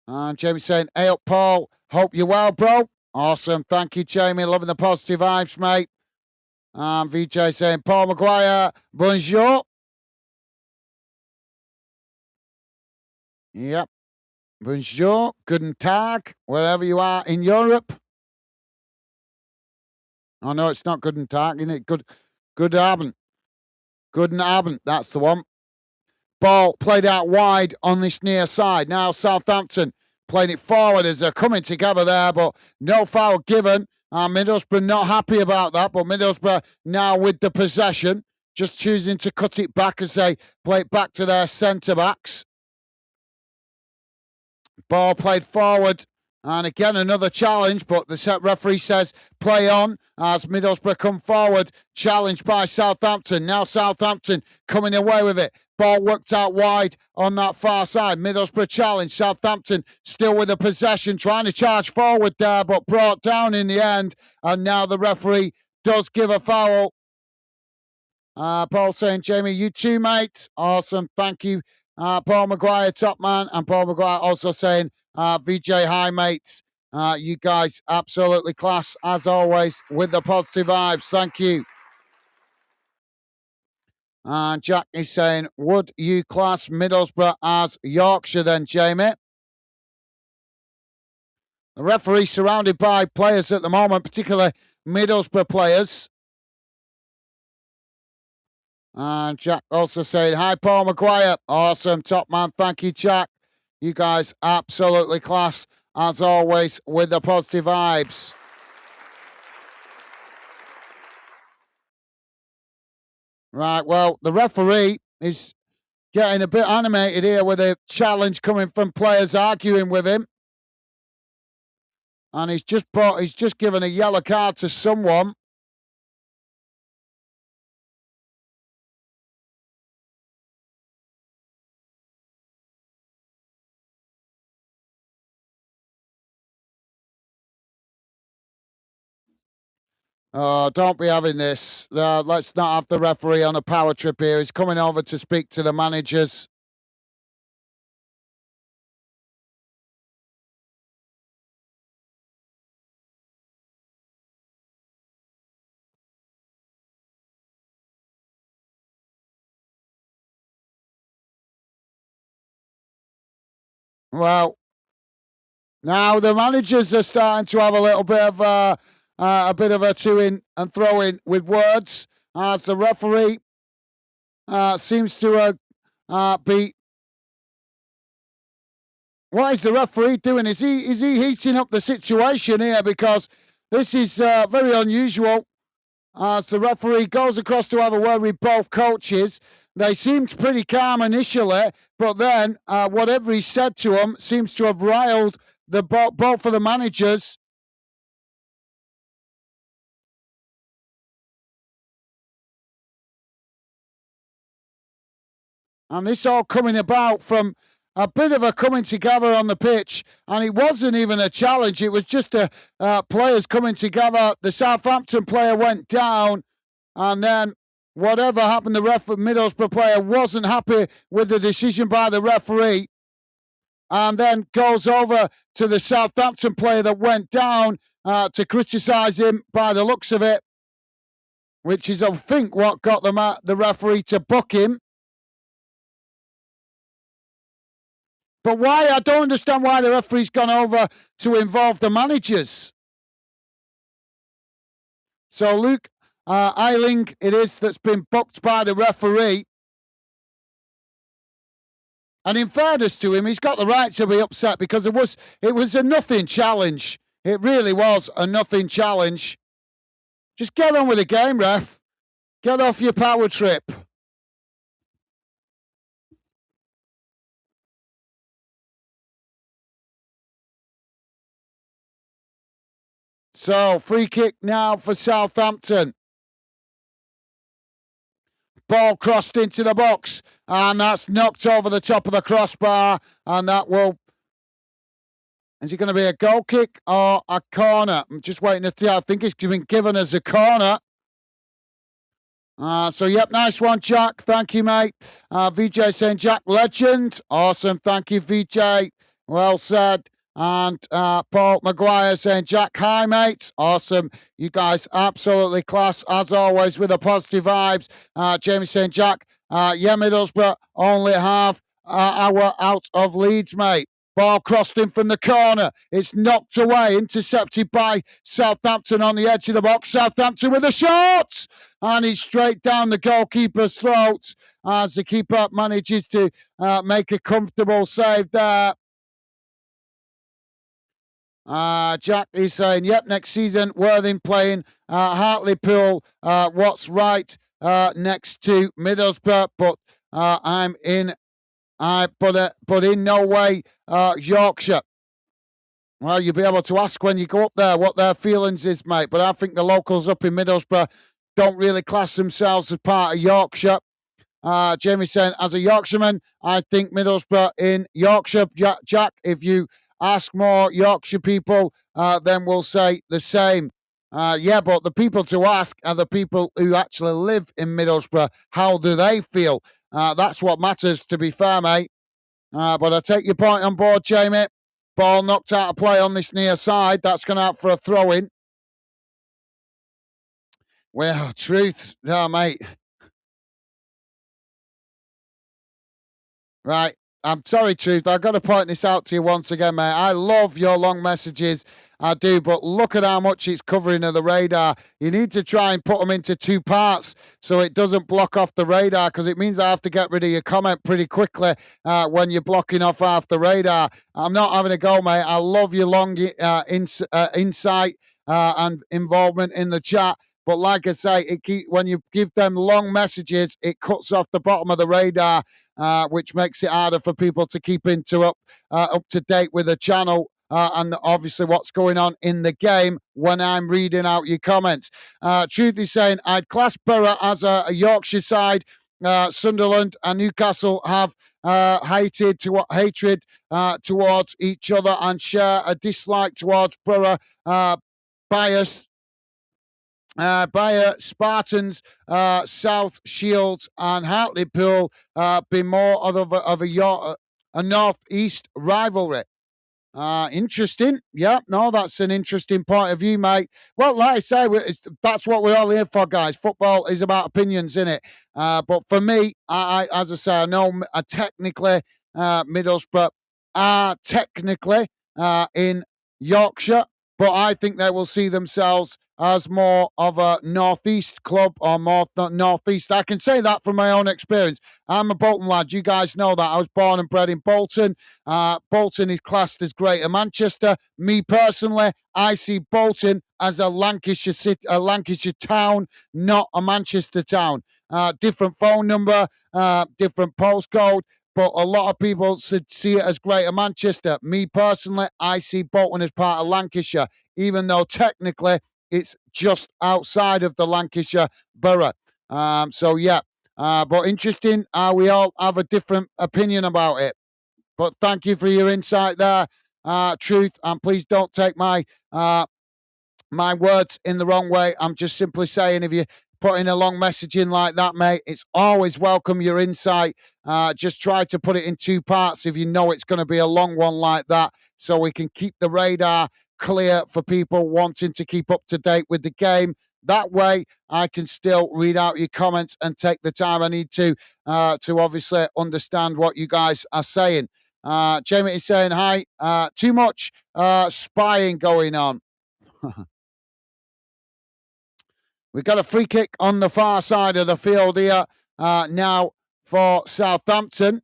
And Jamie saying, hey up, Paul. Hope you're well, bro. Awesome. Thank you, Jamie. Loving the positive vibes, mate. And VJ saying, Paul Maguire, bonjour. Yep. Bonjour. Guten Tag, wherever you are in Europe. Oh, no, it's not Guten Tag, isn't it? Good Abend. Guten Abend, that's the one. Ball played out wide on this near side. Now Southampton playing it forward as they're coming together there, but no foul given. Middlesbrough not happy about that, but Middlesbrough now with the possession, just choosing to cut it back as they play it back to their centre-backs. Ball played forward, and again another challenge, but the set referee says play on as Middlesbrough come forward, challenged by Southampton. Now Southampton coming away with it. Ball worked out wide on that far side. Middlesbrough challenge. Southampton still with the possession, trying to charge forward there, but brought down in the end. And now the referee does give a foul. Paul saying, Jamie, you too, mate. Awesome. Thank you. Paul Maguire, top man. And Paul Maguire also saying, VJ, hi, mates. You guys absolutely class, as always, with the positive vibes. Thank you. And Jack is saying, would you class Middlesbrough as Yorkshire then, Jamie? The referee surrounded by players at the moment, particularly Middlesbrough players. And Jack also saying, hi, Paul Maguire. Awesome, top man. Thank you, Jack. You guys absolutely class, as always, with the positive vibes. Right, well, the referee is getting a bit animated here with a challenge coming from players arguing with him. And he's just given a yellow card to someone. Oh, don't be having this. Let's not have the referee on a power trip here. He's coming over to speak to the managers. Well, now the managers are starting to have a little bit of a to in and throw in with words as the referee seems to be. What is the referee doing? Is he heating up the situation here? Because this is very unusual. As the referee goes across to have a word with both coaches, they seemed pretty calm initially, but then whatever he said to them seems to have riled the both of the managers. And this all coming about from a bit of a coming together on the pitch, and it wasn't even a challenge. It was just players coming together. The Southampton player went down, and then whatever happened, the Middlesbrough player wasn't happy with the decision by the referee, and then goes over to the Southampton player that went down to criticise him by the looks of it, which is, I think, what got the referee to book him. But why? I don't understand why the referee's gone over to involve the managers. So Luke Eiling, it is, that's been booked by the referee. And in fairness to him, he's got the right to be upset because it was a nothing challenge. It really was a nothing challenge. Just get on with the game, ref. Get off your power trip. So, free kick now for Southampton. Ball crossed into the box, and that's knocked over the top of the crossbar, and that will... Is it going to be a goal kick or a corner? I'm just waiting to see. I think it's been given as a corner. So, yep, nice one, Jack. Thank you, mate. VJ saying, Jack, legend. Awesome. Thank you, VJ. Well said. And Paul Maguire saying, Jack, hi, mates. Awesome. You guys absolutely class, as always, with the positive vibes. Jamie saying, Jack, yeah, Middlesbrough only half hour out of Leeds, mate. Ball crossed in from the corner. It's knocked away, intercepted by Southampton on the edge of the box. Southampton with a shot! And he's straight down the goalkeeper's throat as the keeper manages to make a comfortable save there. Jack is saying, yep, next season, Worthing playing Hartlepool. What's right next to Middlesbrough, but I'm in... but in no way Yorkshire. Well, you'll be able to ask when you go up there what their feelings is, mate. But I think the locals up in Middlesbrough don't really class themselves as part of Yorkshire. Jamie saying, as a Yorkshireman, I think Middlesbrough in Yorkshire. Jack, if you ask more Yorkshire people, then we'll say the same. Yeah, but the people to ask are the people who actually live in Middlesbrough. How do they feel? That's what matters, to be fair, mate. But I take your point on board, Jamie. Ball knocked out of play on this near side. That's gone out for a throw-in. Well, truth, no, mate. Right. I'm sorry, Truth. I've got to point this out to you once again, mate. I love your long messages. I do, but look at how much it's covering of the radar. You need to try and put them into two parts so it doesn't block off the radar, because it means I have to get rid of your comment pretty quickly when you're blocking off half the radar. I'm not having a go, mate. I love your long insight and involvement in the chat. But like I say, when you give them long messages, it cuts off the bottom of the radar, which makes it harder for people to keep up to date with the channel and obviously what's going on in the game when I'm reading out your comments. Truth is saying, I'd class Borough as a Yorkshire side. Sunderland and Newcastle have hatred towards each other and share a dislike towards Borough bias. by Spartans, South Shields, and Hartlepool be more a northeast rivalry. Interesting. Yeah, no, that's an interesting point of view, mate. Well, like I say, that's what we're all here for, guys. Football is about opinions, isn't it? But for me, as I say, I know technically Middlesbrough are technically in Yorkshire, but I think they will see themselves as more of a northeast club or more northeast. I can say that from my own experience. I'm a Bolton lad. You guys know that. I was born and bred in Bolton. Bolton is classed as Greater Manchester. Me personally, I see Bolton as a Lancashire city, a Lancashire town, not a Manchester town. Different phone number, different postcode, but a lot of people see it as Greater Manchester. Me personally, I see Bolton as part of Lancashire, even though technically it's just outside of the Lancashire borough. So yeah, but interesting. We all have a different opinion about it. But thank you for your insight there, Truth. And please don't take my words in the wrong way. I'm just simply saying, if you put in a long message in like that, mate, it's always welcome your insight. Just try to put it in two parts if you know it's going to be a long one like that, so we can keep the radar clear for people wanting to keep up to date with the game. That way, I can still read out your comments and take the time I need to obviously understand what you guys are saying. Jamie is saying, hi, too much spying going on. We've got a free kick on the far side of the field here now for Southampton.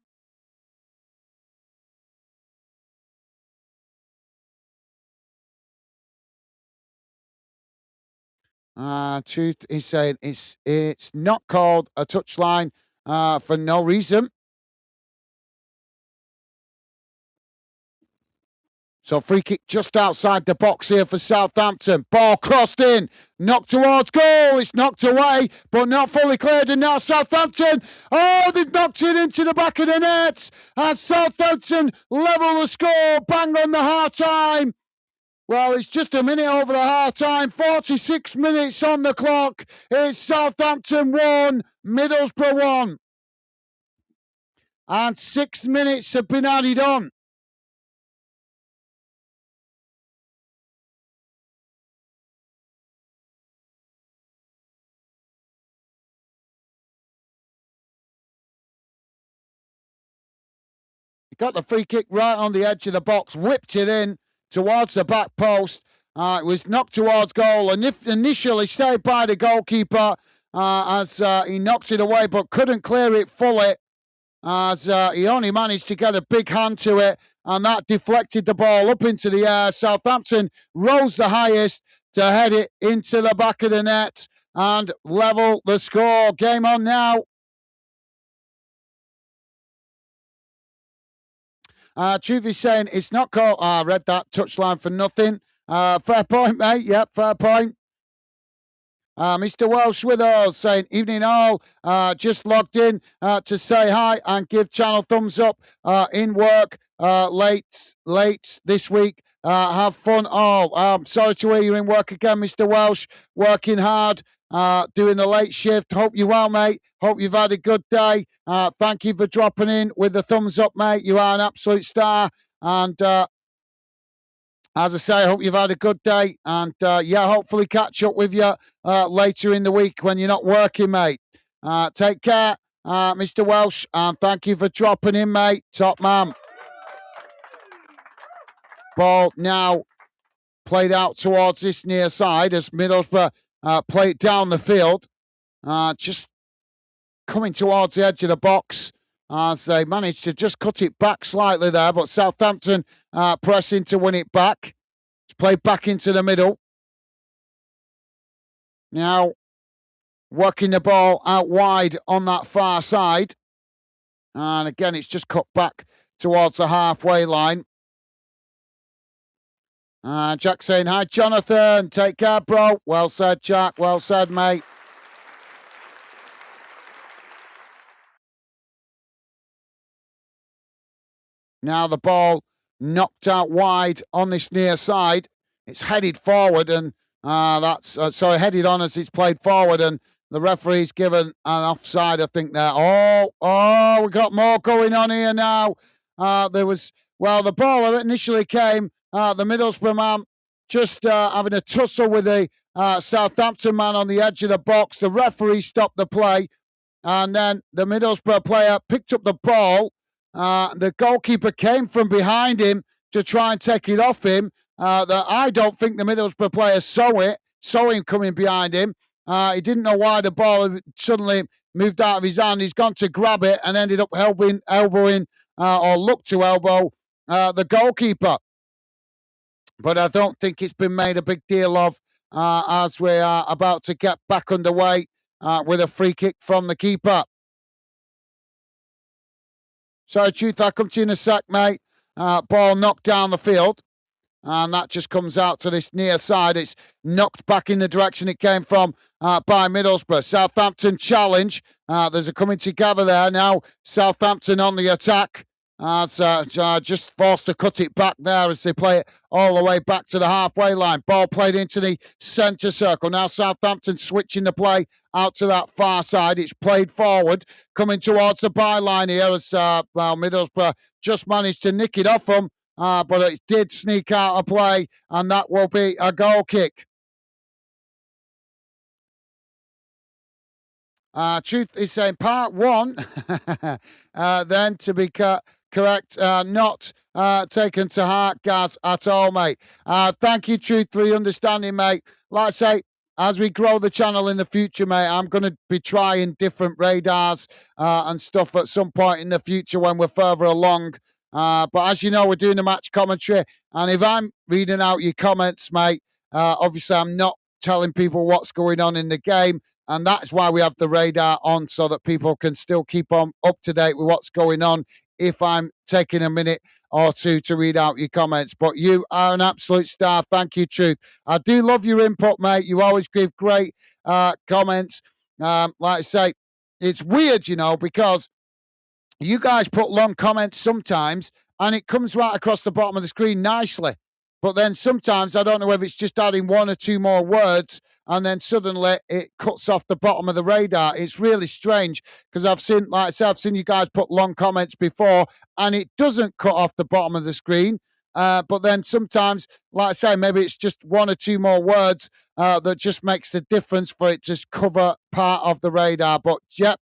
Truth is saying it's not called a touchline for no reason. So free kick just outside the box here for Southampton. Ball crossed in, knocked towards goal. It's knocked away, but not fully cleared. And now Southampton, oh, they've knocked it into the back of the net. As Southampton level the score, bang on the half time. Well, it's just a minute over the half time. 46 minutes on the clock. It's Southampton 1, Middlesbrough 1. And 6 minutes have been added on. Got the free kick right on the edge of the box, whipped it in towards the back post. It was knocked towards goal, and initially stayed by the goalkeeper as he knocked it away, but couldn't clear it fully, as he only managed to get a big hand to it, and that deflected the ball up into the air. Southampton rose the highest to head it into the back of the net and level the score. Game on now. Truth is saying it's not called. I read that touchline for nothing. Fair point, mate. Yep, fair point. Mr. Welsh with us saying, evening all, just logged in to say hi and give channel thumbs up in work late this week. Have fun all. Sorry to hear you're in work again, Mr. Welsh. Working hard, doing the late shift. Hope you're well, mate. Hope you've had a good day. Thank you for dropping in with the thumbs up, mate. You are an absolute star. And as I say, I hope you've had a good day, and hopefully catch up with you later in the week when you're not working, mate. Take care, Mr. Welsh, and thank you for dropping in, mate. Top man. Ball now played out towards this near side as Middlesbrough play it down the field, just coming towards the edge of the box as they managed to just cut it back slightly there, but Southampton pressing to win it back. It's played back into the middle. Now working the ball out wide on that far side. And again, it's just cut back towards the halfway line. Jack saying, hi, Jonathan. Take care, bro. Well said, Jack. Well said, mate. Now the ball knocked out wide on this near side. It's headed forward, and So headed on as it's played forward, and the referee's given an offside, I think, there. We got more going on here now. The ball initially came, the Middlesbrough man just having a tussle with the Southampton man on the edge of the box. The referee stopped the play, and then the Middlesbrough player picked up the ball. The goalkeeper came from behind him to try and take it off him. I don't think the Middlesbrough player saw him coming behind him. He didn't know why the ball suddenly moved out of his hand. He's gone to grab it and ended up elbowing or looked to elbow the goalkeeper. But I don't think it's been made a big deal of as we are about to get back underway with a free kick from the keeper. So, Truth, I'll come to you in a sec, mate. Ball knocked down the field. And that just comes out to this near side. It's knocked back in the direction it came from by Middlesbrough. Southampton challenge. There's a coming together there now. Southampton on the attack. Just forced to cut it back there as they play it all the way back to the halfway line. Ball played into the centre circle. Now Southampton switching the play out to that far side. It's played forward, coming towards the byline here as Middlesbrough just managed to nick it off them. But it did sneak out a play, and that will be a goal kick. Truth is saying part one, then to be correct, not taken to heart, Gaz, at all, mate. Thank you, Truth, for your understanding, mate. Like I say, as we grow the channel in the future, mate, I'm going to be trying different radars and stuff at some point in the future when we're further along. But as you know, we're doing the match commentary, and if I'm reading out your comments, mate, obviously I'm not telling people what's going on in the game, and that's why we have the radar on, so that people can still keep on up to date with what's going on if I'm taking a minute or two to read out your comments. But you are an absolute star. Thank you, Truth. I do love your input, mate. You always give great comments. Like I say, it's weird, because you guys put long comments sometimes, and it comes right across the bottom of the screen nicely. But then sometimes, I don't know if it's just adding one or two more words, and then suddenly it cuts off the bottom of the radar. It's really strange, because I've seen you guys put long comments before, and it doesn't cut off the bottom of the screen. But then sometimes, like I say, maybe it's just one or two more words that just makes the difference for it to cover part of the radar. But, yep,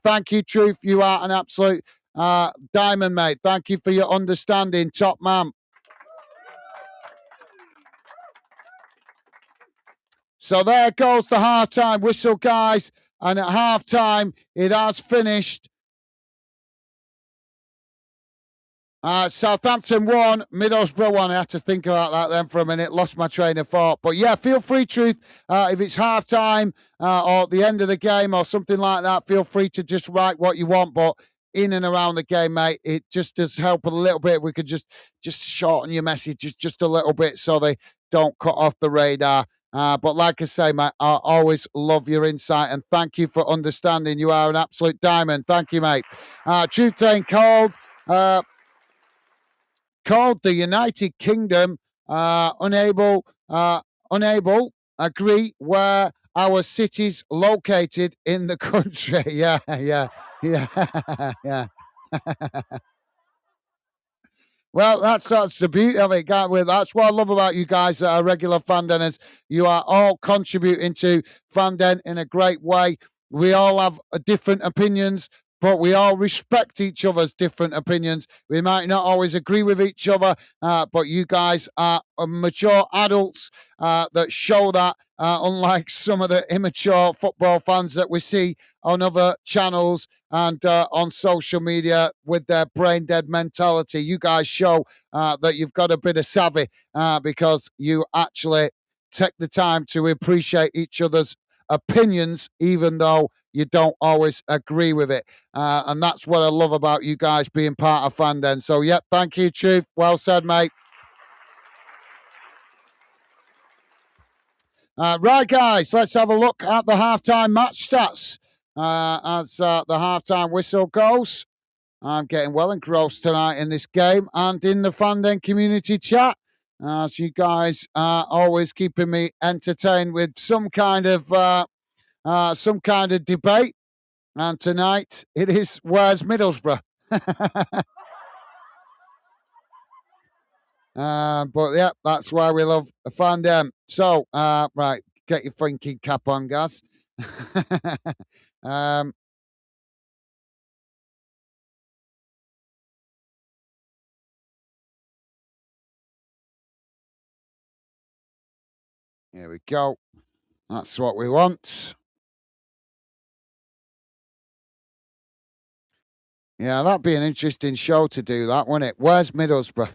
thank you, Truth. You are an absolute diamond, mate. Thank you for your understanding, top man. So there goes the halftime whistle, guys. And at halftime, it has finished. Southampton 1, Middlesbrough 1. I had to think about that then for a minute. Lost my train of thought. But yeah, feel free, Truth. If it's halftime or the end of the game or something like that, feel free to just write what you want. But in and around the game, mate, it just does help a little bit. We could just shorten your messages just a little bit so they don't cut off the radar. But like I say, mate, I always love your insight, and thank you for understanding. You are an absolute diamond. Thank you, mate. Truth saying called the United Kingdom unable agree where our city's located in the country. Yeah. Well, that's the beauty of it, can't we? That's what I love about you guys that are regular Fandenners. You are all contributing to Fanden in a great way. We all have different opinions, but we all respect each other's different opinions. We might not always agree with each other, but you guys are mature adults that show that, unlike some of the immature football fans that we see on other channels and on social media with their brain dead mentality. You guys show that you've got a bit of savvy because you actually take the time to appreciate each other's opinions, even though you don't always agree with it. And that's what I love about you guys being part of Fanden. So, yep, thank you, Truth. Well said, mate. Right, guys, let's have a look at the halftime match stats as the halftime whistle goes. I'm getting well engrossed tonight in this game and in the Fanden community chat. as you guys are always keeping me entertained with some kind of debate. And tonight it is where's Middlesbrough? But yeah, that's why we love fandom. So, right, get your thinking cap on, guys. um, Here we go. That's what we want. Yeah, that'd be an interesting show to do, that, wouldn't it? Where's Middlesbrough?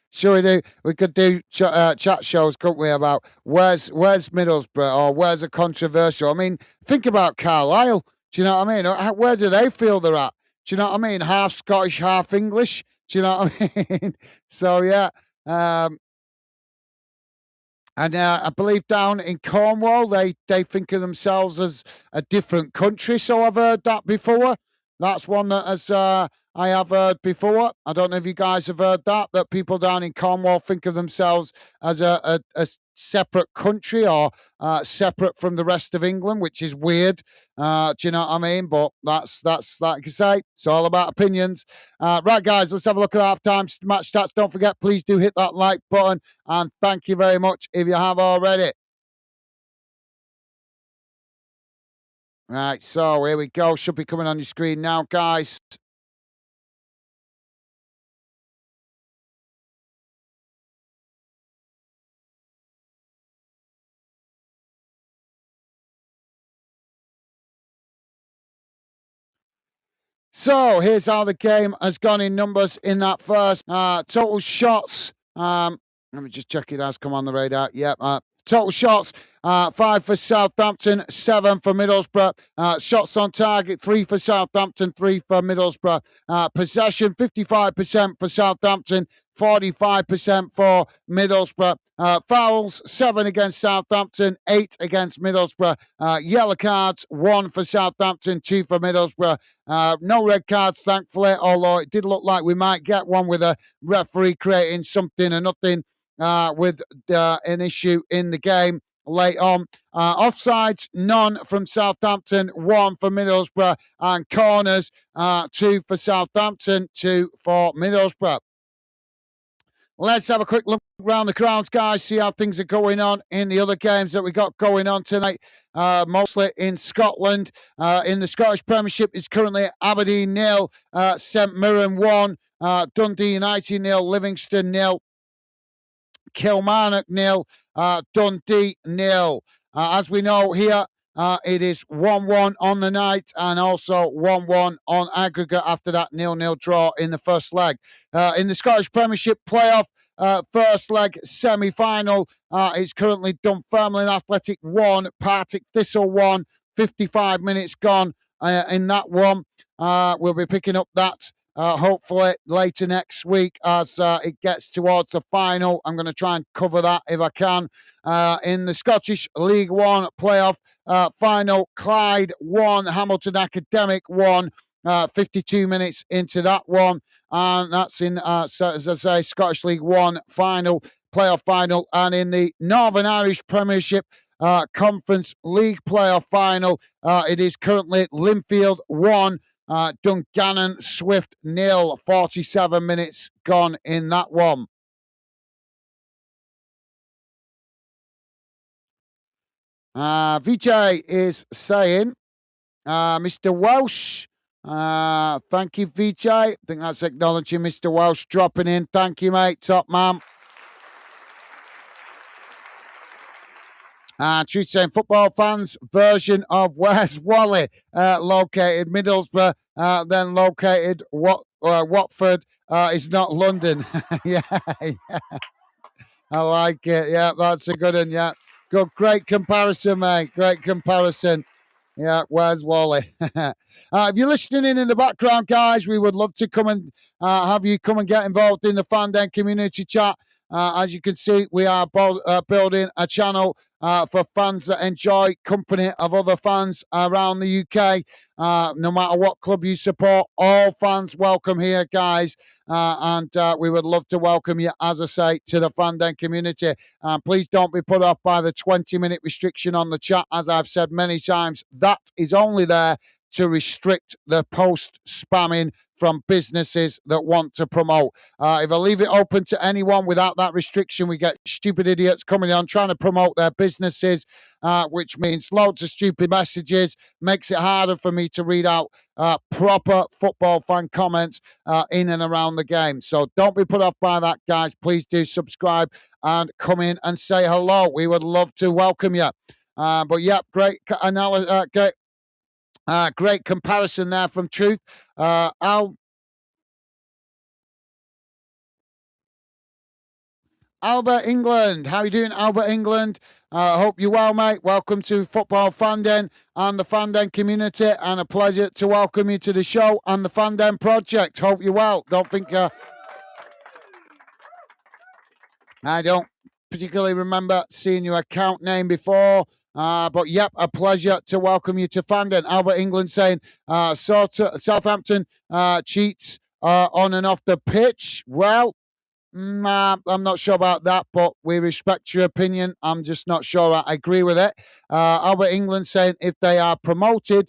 Sure, we do. We could do chat shows, couldn't we? About where's Middlesbrough or where's a controversial. I mean, think about Carlisle. Do you know what I mean? Where do they feel they're at? Do you know what I mean? Half Scottish, half English. Do you know what I mean? So yeah. Um, and I believe down in Cornwall, they think of themselves as a different country. So I've heard that before. That's one that has I have heard before. I don't know if you guys have heard that. That people down in Cornwall think of themselves as a separate country or separate from the rest of England, which is weird. Do you know what I mean? But that's like I say, it's all about opinions. Right, guys, let's have a look at halftime match stats. Don't forget, please do hit that like button. And thank you very much if you have already. Right, so here we go. Should be coming on your screen now, guys. So here's how the game has gone in numbers in that first. Total shots. Let me just check it has come on the radar. Yep. Total shots. 5 for Southampton, 7 for Middlesbrough. Shots on target, 3 for Southampton, 3 for Middlesbrough. Possession, 55% for Southampton, 45% for Middlesbrough. Fouls, 7 against Southampton, 8 against Middlesbrough. Yellow cards, 1 for Southampton, 2 for Middlesbrough. No red cards, thankfully, although it did look like we might get one with a referee creating something or nothing with an issue in the game late on. Offsides, none from Southampton, 1 for Middlesbrough, and corners, 2 for Southampton, 2 for Middlesbrough. Let's have a quick look around the grounds, guys, see how things are going on in the other games that we got going on tonight, mostly in Scotland. In the Scottish Premiership, it's currently Aberdeen 0, St Mirren 1, Dundee United 0, Livingston 0, Kilmarnock 0, Dundee 0. As we know here, it is 1-1 on the night and also 1-1 on aggregate after that 0-0 draw in the first leg. In the Scottish Premiership playoff, first leg semi-final, it's currently Dunfermline Athletic 1, Partick Thistle 1, 55 minutes gone in that one. We'll be picking up that hopefully later next week as it gets towards the final. I'm going to try and cover that if I can. In the Scottish League One playoff final, Clyde 1, Hamilton Academic 1, 52 minutes into that one. And that's in, as I say, Scottish League One final, playoff final. And in the Northern Irish Premiership Conference League playoff final, it is currently Linfield 1, Dungannon Swift 0, 47 minutes gone in that one. VJ is saying, Mr. Welsh, thank you, VJ. I think that's acknowledging Mr. Welsh dropping in. Thank you, mate. Top man. Truth saying, football fans' version of where's Wally located? Middlesbrough, then located Watford is not London. Yeah, I like it. Yeah, that's a good one. Yeah, good, great comparison, mate. Great comparison. Yeah, where's Wally? If you're listening in the background, guys, we would love to come and have you come and get involved in the Fandom community chat. As you can see, we are building a channel for fans that enjoy company of other fans around the UK. No matter what club you support, all fans welcome here, guys. And we would love to welcome you, as I say, to the Fanden community. Please don't be put off by the 20-minute restriction on the chat. As I've said many times, that is only there to restrict the post spamming from businesses that want to promote. If I leave it open to anyone without that restriction, we get stupid idiots coming on trying to promote their businesses, which means loads of stupid messages, makes it harder for me to read out proper football fan comments in and around the game. So don't be put off by that, guys. Please do subscribe and come in and say hello. We would love to welcome you. But yeah, great analysis, great comparison there from Truth. Albert England. How you doing, Albert England? Hope you're well, mate. Welcome to Football Fanden and the Fanden community, and a pleasure to welcome you to the show and the Fanden project. Hope you're well. Don't think I don't particularly remember seeing your account name before. But yep, a pleasure to welcome you to Fanden. Albert England saying Southampton cheats on and off the pitch. Well, I'm not sure about that, but we respect your opinion. I'm just not sure I agree with it. Albert England saying if they are promoted,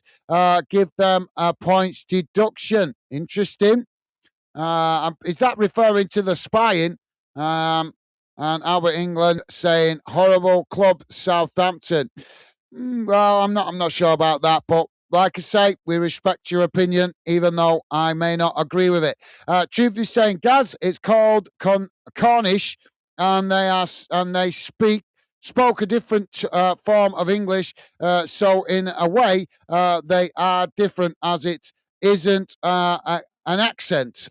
give them a points deduction. Interesting. Is that referring to the spying? And Albert England saying horrible club Southampton. Well, I'm not sure about that, but like I say, we respect your opinion, even though I may not agree with it. Truth is saying, Gaz, it's called Cornish, and they spoke a different form of English. So in a way, they are different, as it isn't an accent.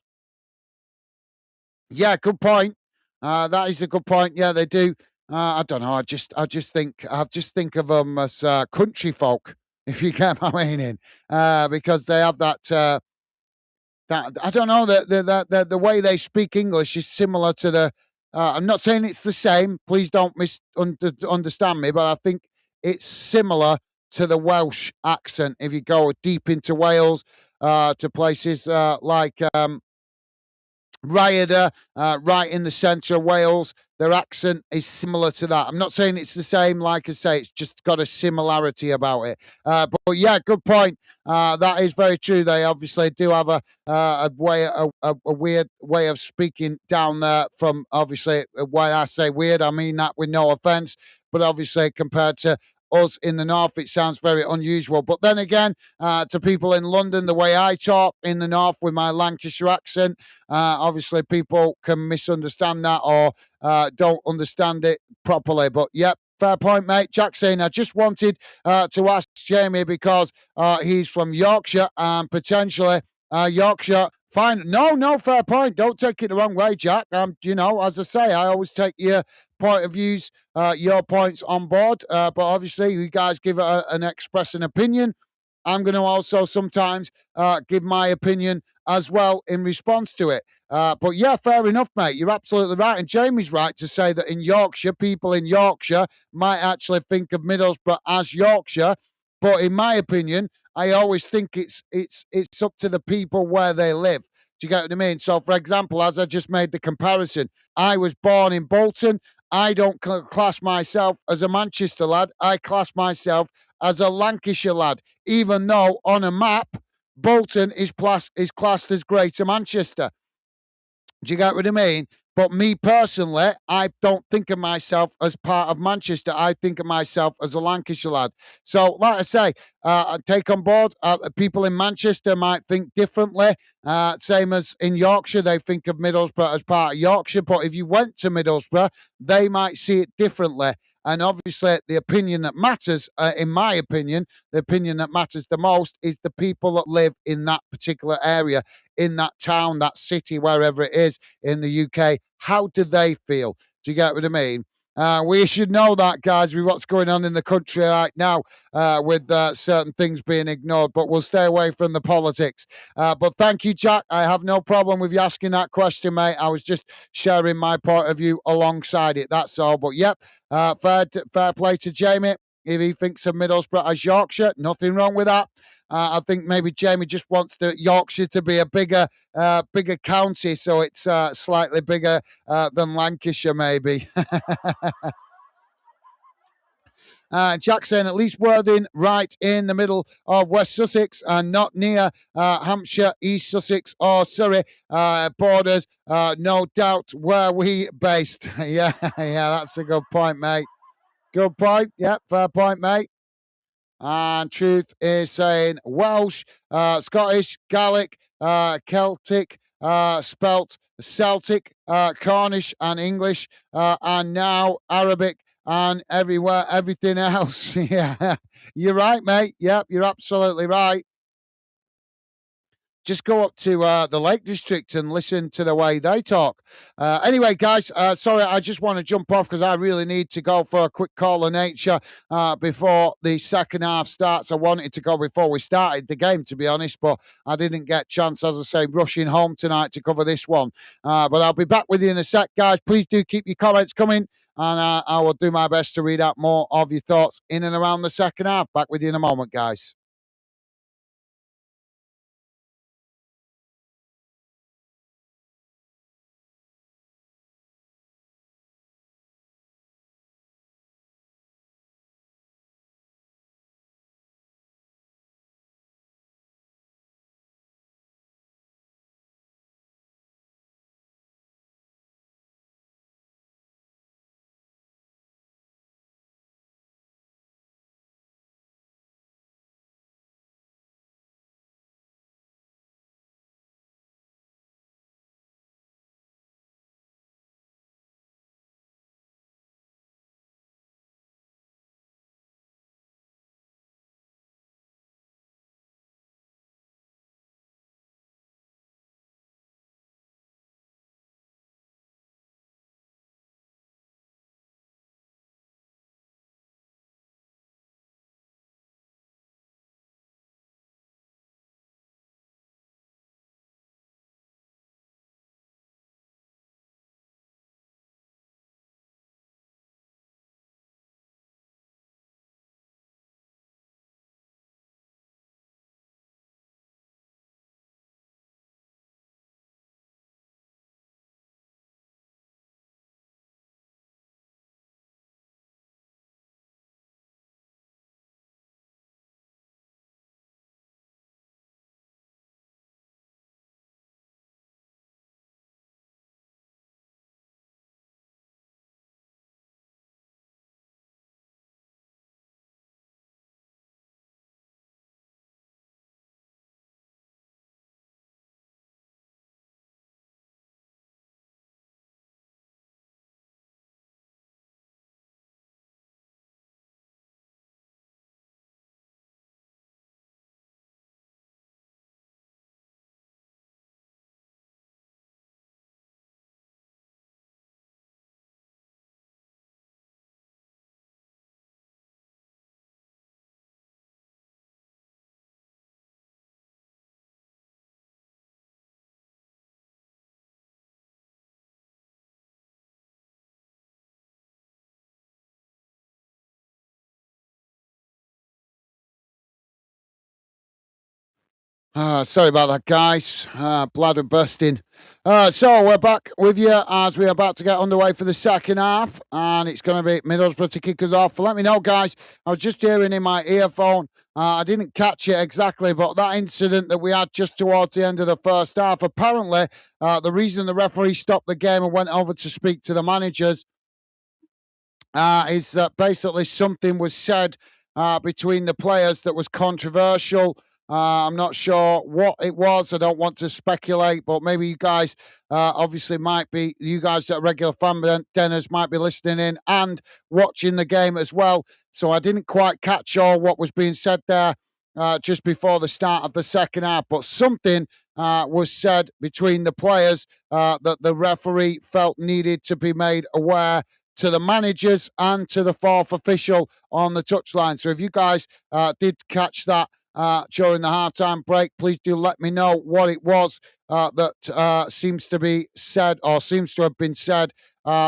Yeah, good point. That is a good point. Yeah, they do. I don't know. I just think of them as country folk, if you get my meaning, because they have that. That I don't know. The way they speak English is similar to the. I'm not saying it's the same. Please don't misunderstand me, but I think it's similar to the Welsh accent. If you go deep into Wales, to places like. Rhyadr, right in the centre of Wales. Their accent is similar to that. I'm not saying it's the same, like I say, it's just got a similarity about it. But yeah, good point. That is very true. They obviously do have a weird way of speaking down there. From obviously, when I say weird, I mean that with no offence. But obviously, compared to us in the north, it sounds very unusual. But then again, to people in London, the way I talk in the north with my Lancashire accent, obviously people can misunderstand that or don't understand it properly. But yep, fair point, mate. Jack saying, I just wanted to ask Jamie because he's from Yorkshire and potentially Yorkshire. Fine. No, fair point. Don't take it the wrong way, Jack. As I say, I always take your point of views, your points on board. But obviously, you guys give it an express an opinion. I'm going to also sometimes give my opinion as well in response to it. But yeah, fair enough, mate. You're absolutely right. And Jamie's right to say that in Yorkshire, people in Yorkshire might actually think of Middlesbrough as Yorkshire. But in my opinion, I always think it's up to the people where they live. Do you get what I mean? So, for example, as I just made the comparison, I was born in Bolton. I don't class myself as a Manchester lad. I class myself as a Lancashire lad, even though on a map, Bolton is classed as Greater Manchester. Do you get what I mean? But me personally, I don't think of myself as part of Manchester. I think of myself as a Lancashire lad. So, like I say, I take on board. People in Manchester might think differently. Same as in Yorkshire, they think of Middlesbrough as part of Yorkshire. But if you went to Middlesbrough, they might see it differently. And obviously, the opinion that matters, in my opinion, the opinion that matters the most is the people that live in that particular area, in that town, that city, wherever it is in the UK. How do they feel? Do you get what I mean? We should know that, guys, with what's going on in the country right now, with certain things being ignored. But we'll stay away from the politics. But thank you, Jack. I have no problem with you asking that question, mate. I was just sharing my point of view alongside it. That's all. But yep, fair play to Jamie. If he thinks of Middlesbrough as Yorkshire, nothing wrong with that. I think maybe Jamie just wants Yorkshire to be a bigger county, so it's slightly bigger than Lancashire, maybe. Jack saying at least Worthing right in the middle of West Sussex and not near Hampshire, East Sussex or Surrey borders. No doubt where we based. Yeah, that's a good point, mate. Good point. Yeah, fair point, mate. And Truth is saying Welsh, Scottish, Gaelic, Celtic, spelt Celtic, Cornish, and English, and now Arabic and everything else. Yeah, you're right, mate. Yep, you're absolutely right. Just go up to the Lake District and listen to the way they talk. Anyway, guys, sorry, I just want to jump off because I really need to go for a quick call of nature before the second half starts. I wanted to go before we started the game, to be honest, but I didn't get a chance, as I say, rushing home tonight to cover this one. But I'll be back with you in a sec, guys. Please do keep your comments coming, and I will do my best to read out more of your thoughts in and around the second half. Back with you in a moment, guys. Sorry about that, guys. Bladder bursting. So we're back with you as we're about to get underway for the second half, and it's going to be Middlesbrough to kick us off. Let me know, guys. I was just hearing in my earphone. I didn't catch it exactly, but that incident that we had just towards the end of the first half, apparently, the reason the referee stopped the game and went over to speak to the managers is that basically something was said between the players that was controversial. I'm not sure what it was. I don't want to speculate, but maybe you guys obviously might be, you guys that are regular fan denners might be listening in and watching the game as well. So I didn't quite catch all what was being said there just before the start of the second half, but something was said between the players that the referee felt needed to be made aware to the managers and to the fourth official on the touchline. So if you guys did catch that during the halftime break, please do let me know what it was that seems to be said or seems to have been said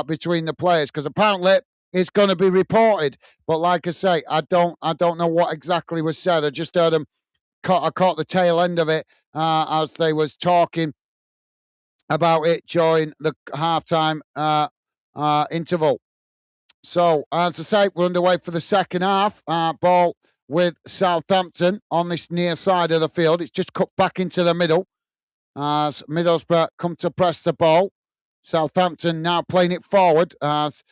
between the players, because apparently it's going to be reported. But like I say, I don't know what exactly was said. I just heard them. I caught the tail end of it as they was talking about it during the halftime interval. So, as I say, we're underway for the second half. Ball with Southampton on this near side of the field. It's just cut back into the middle as Middlesbrough come to press the ball. Southampton now playing it forward as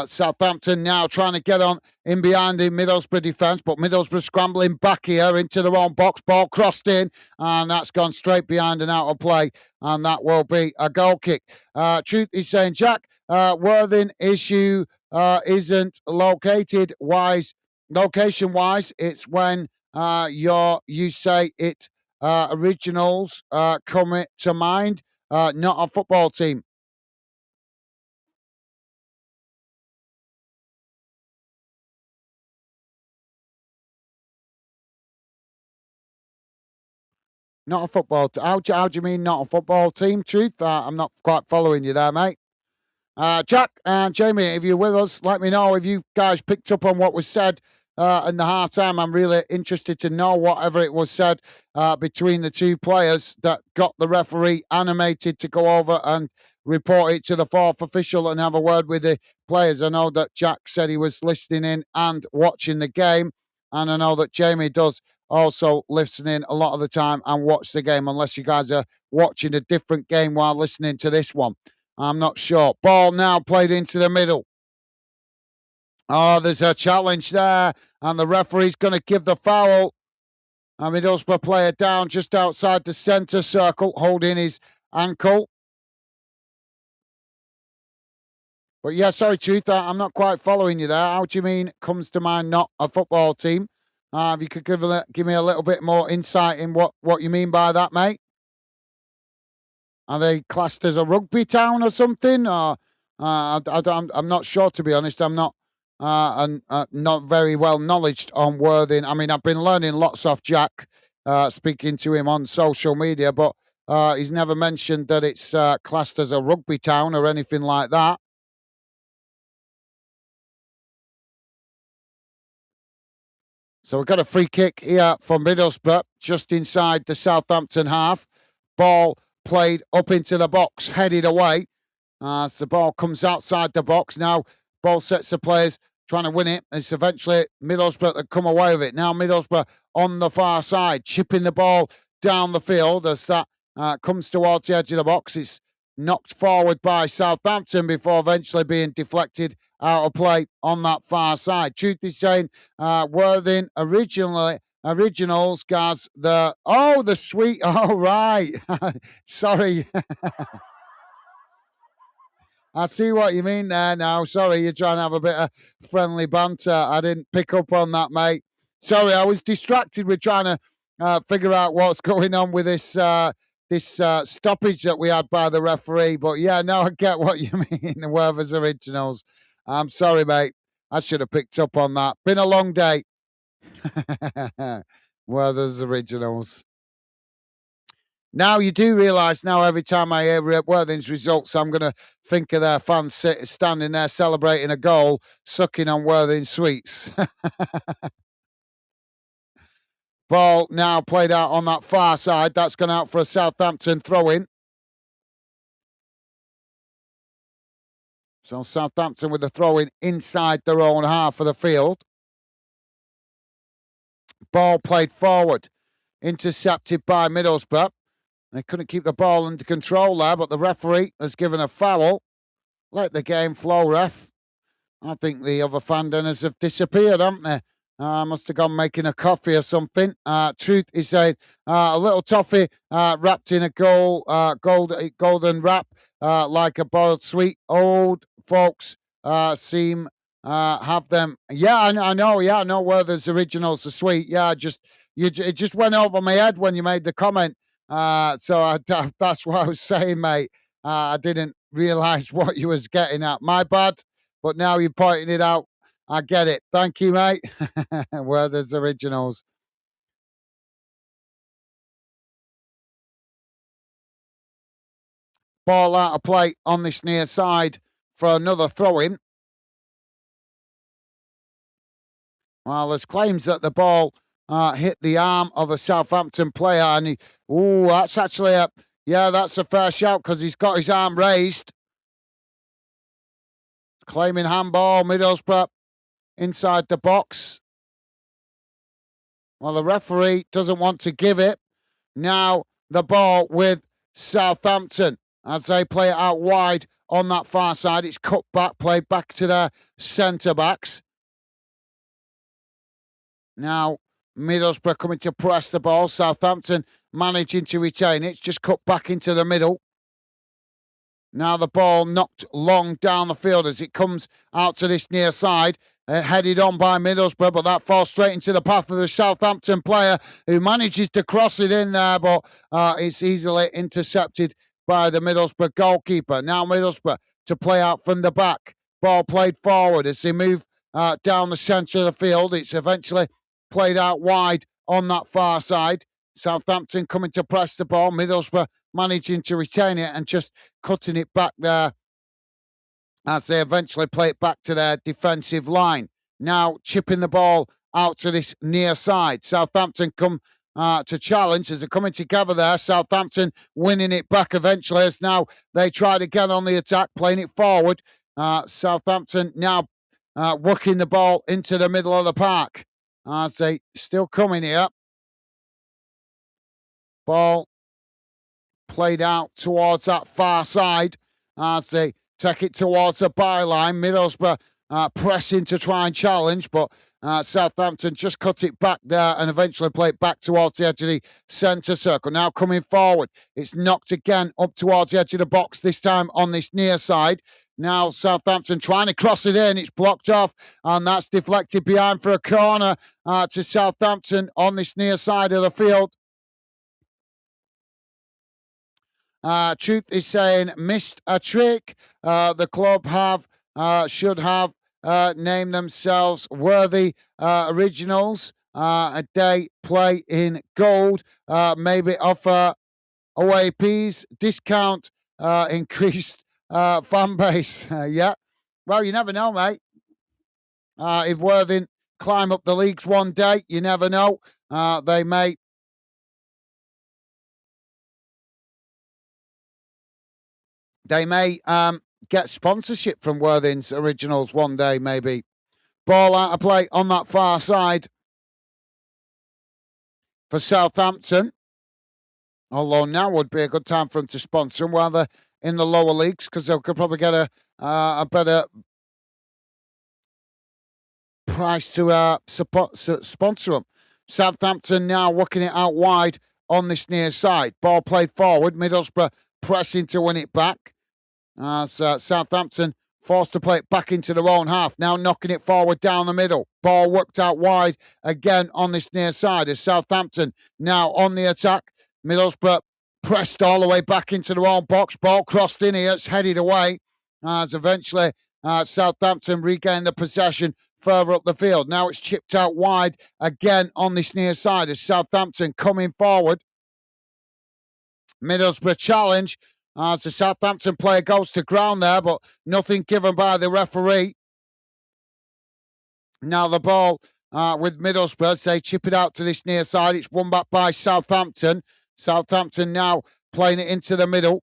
Southampton now trying to get on in behind the Middlesbrough defence, but Middlesbrough scrambling back here into their own box. Ball crossed in, and that's gone straight behind and out of play, and that will be a goal kick. Truth is saying, Jack, Worthing issue isn't location-wise. It's when you say it originals come to mind, not a football team. Not a football. How do you mean not a football team? Truth, I'm not quite following you there, mate. Jack and Jamie, if you're with us, let me know if you guys picked up on what was said in the half time. I'm really interested to know whatever it was said between the two players that got the referee animated to go over and report it to the fourth official and have a word with the players. I know that Jack said he was listening in and watching the game, and I know that Jamie does also listen in a lot of the time and watch the game, unless you guys are watching a different game while listening to this one. I'm not sure. Ball now played into the middle. Oh, there's a challenge there, and the referee's going to give the foul. A Middlesbrough player down just outside the centre circle, holding his ankle. But yeah, sorry, Truth, I'm not quite following you there. How do you mean comes to mind not a football team? If you could give me a little bit more insight in what you mean by that, mate. Are they classed as a rugby town or something? Or I'm not sure, to be honest. I'm not not very well knowledged on Worthing. I mean, I've been learning lots off Jack, speaking to him on social media, but he's never mentioned that it's classed as a rugby town or anything like that. So we've got a free kick here for Middlesbrough, just inside the Southampton half. Ball played up into the box, headed away. As the ball comes outside the box. Now, ball sets the players trying to win it. It's eventually Middlesbrough that come away with it. Now, Middlesbrough on the far side, chipping the ball down the field as that comes towards the edge of the box. It's knocked forward by Southampton before eventually being deflected out of play on that far side. Truth is saying, Worthing originals, guys, the sweet, oh, right. Sorry. I see what you mean there now. Sorry, you're trying to have a bit of friendly banter. I didn't pick up on that, mate. Sorry, I was distracted with trying to figure out what's going on with this stoppage that we had by the referee. But yeah, no, I get what you mean. The Werther's originals. I'm sorry, mate. I should have picked up on that. Been a long day. Werther's originals. Now you do realise now every time I hear Worthing's results, I'm going to think of their fans standing there celebrating a goal, sucking on Worthing's sweets. Ball now played out on that far side. That's gone out for a Southampton throw-in. So Southampton with the throw-in inside their own half of the field. Ball played forward, intercepted by Middlesbrough. They couldn't keep the ball under control there, but the referee has given a foul. Let the game flow, ref. I think the other fan dinners have disappeared, haven't they? Must have gone making a coffee or something. Truth is saying a little toffee wrapped in a golden wrap like a boiled sweet. Old folks seem have them. Yeah, I know. Yeah, I know where there's originals are sweet. Yeah, it just went over my head when you made the comment. So that's what I was saying, mate. I didn't realise what you was getting at. My bad. but now you're pointing it out. I get it. Thank you, mate. Werther's originals. Ball out of play on this near side for another throw-in. Well, there's claims that the ball hit the arm of a Southampton player, and that's actually that's a fair shout because he's got his arm raised. Claiming handball, Middlesbrough inside the box. Well, the referee doesn't want to give it. Now the ball with Southampton as they play it out wide on that far side. It's cut back, played back to their centre-backs. Now Middlesbrough coming to press the ball. Southampton managing to retain it. It's just cut back into the middle. Now the ball knocked long down the field as it comes out to this near side. Headed on by Middlesbrough, but that falls straight into the path of the Southampton player who manages to cross it in there, but it's easily intercepted by the Middlesbrough goalkeeper. Now Middlesbrough to play out from the back. Ball played forward as they move down the centre of the field. It's eventually played out wide on that far side. Southampton coming to press the ball. Middlesbrough managing to retain it and just cutting it back there as they eventually play it back to their defensive line. Now chipping the ball out to this near side. Southampton come to challenge as they're coming together there. Southampton winning it back eventually as now they tried again on the attack, playing it forward. Southampton now working the ball into the middle of the park as they still coming here. Ball played out towards that far side as they take it towards the byline. Middlesbrough pressing to try and challenge, but Southampton just cut it back there and eventually play it back towards the edge of the centre circle. Now coming forward, it's knocked again up towards the edge of the box, this time on this near side. Now Southampton trying to cross it in. It's blocked off, and that's deflected behind for a corner to Southampton on this near side of the field. Truth is saying missed a trick. The club should have named themselves Worthy Originals. They play in gold. Maybe offer away peas, discount, increased fan base. Yeah. Well, you never know, mate. If Worthing climb up the leagues one day, you never know. They may get sponsorship from Worthing's Originals one day, maybe. Ball out of play on that far side for Southampton. Although now would be a good time for them to sponsor them while they're in the lower leagues, because they could probably get a better price to sponsor them. Southampton now working it out wide on this near side. Ball played forward. Middlesbrough pressing to win it back. Southampton forced to play it back into their own half. Now knocking it forward down the middle. Ball worked out wide again on this near side as Southampton now on the attack. Middlesbrough pressed all the way back into their own box. Ball crossed in here. It's headed away as eventually Southampton regained the possession further up the field. Now it's chipped out wide again on this near side as Southampton coming forward. Middlesbrough challenge as the Southampton player goes to ground there, but nothing given by the referee. Now the ball with Middlesbrough as they chip it out to this near side. It's won back by Southampton. Southampton now playing it into the middle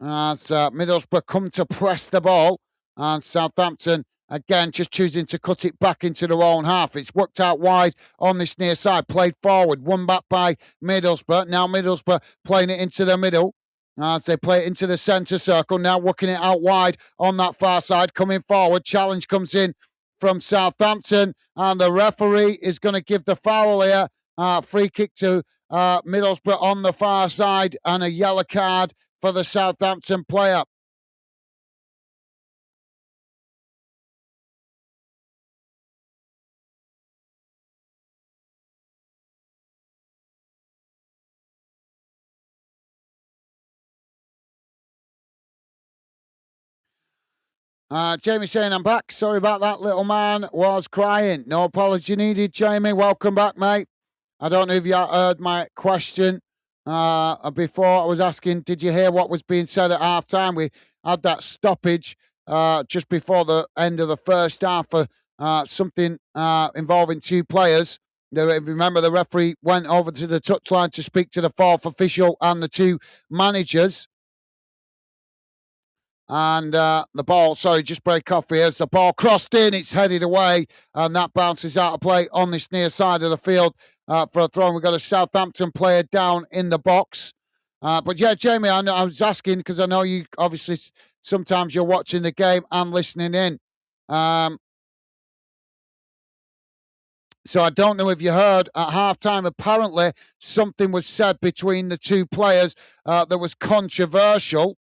as Middlesbrough come to press the ball, and Southampton again just choosing to cut it back into their own half. It's worked out wide on this near side, played forward, won back by Middlesbrough. Now Middlesbrough playing it into the middle as they play it into the centre circle. Now working it out wide on that far side, coming forward. Challenge comes in from Southampton, and the referee is going to give the foul here. Free kick to Middlesbrough on the far side, and a yellow card for the Southampton player. Jamie saying, I'm back. Sorry about that. Little man was crying. No apology needed, Jamie. Welcome back, mate. I don't know if you heard my question before. I was asking, did you hear what was being said at half time? We had that stoppage just before the end of the first half for something involving two players. Remember, the referee went over to the touchline to speak to the fourth official and the two managers. And the ball, sorry, just break off here. As the ball crossed in, it's headed away, and that bounces out of play on this near side of the field for a throw. We've got a Southampton player down in the box. But yeah, Jamie, I was asking because I know you obviously sometimes you're watching the game and listening in. So I don't know if you heard at halftime. Apparently, something was said between the two players that was controversial.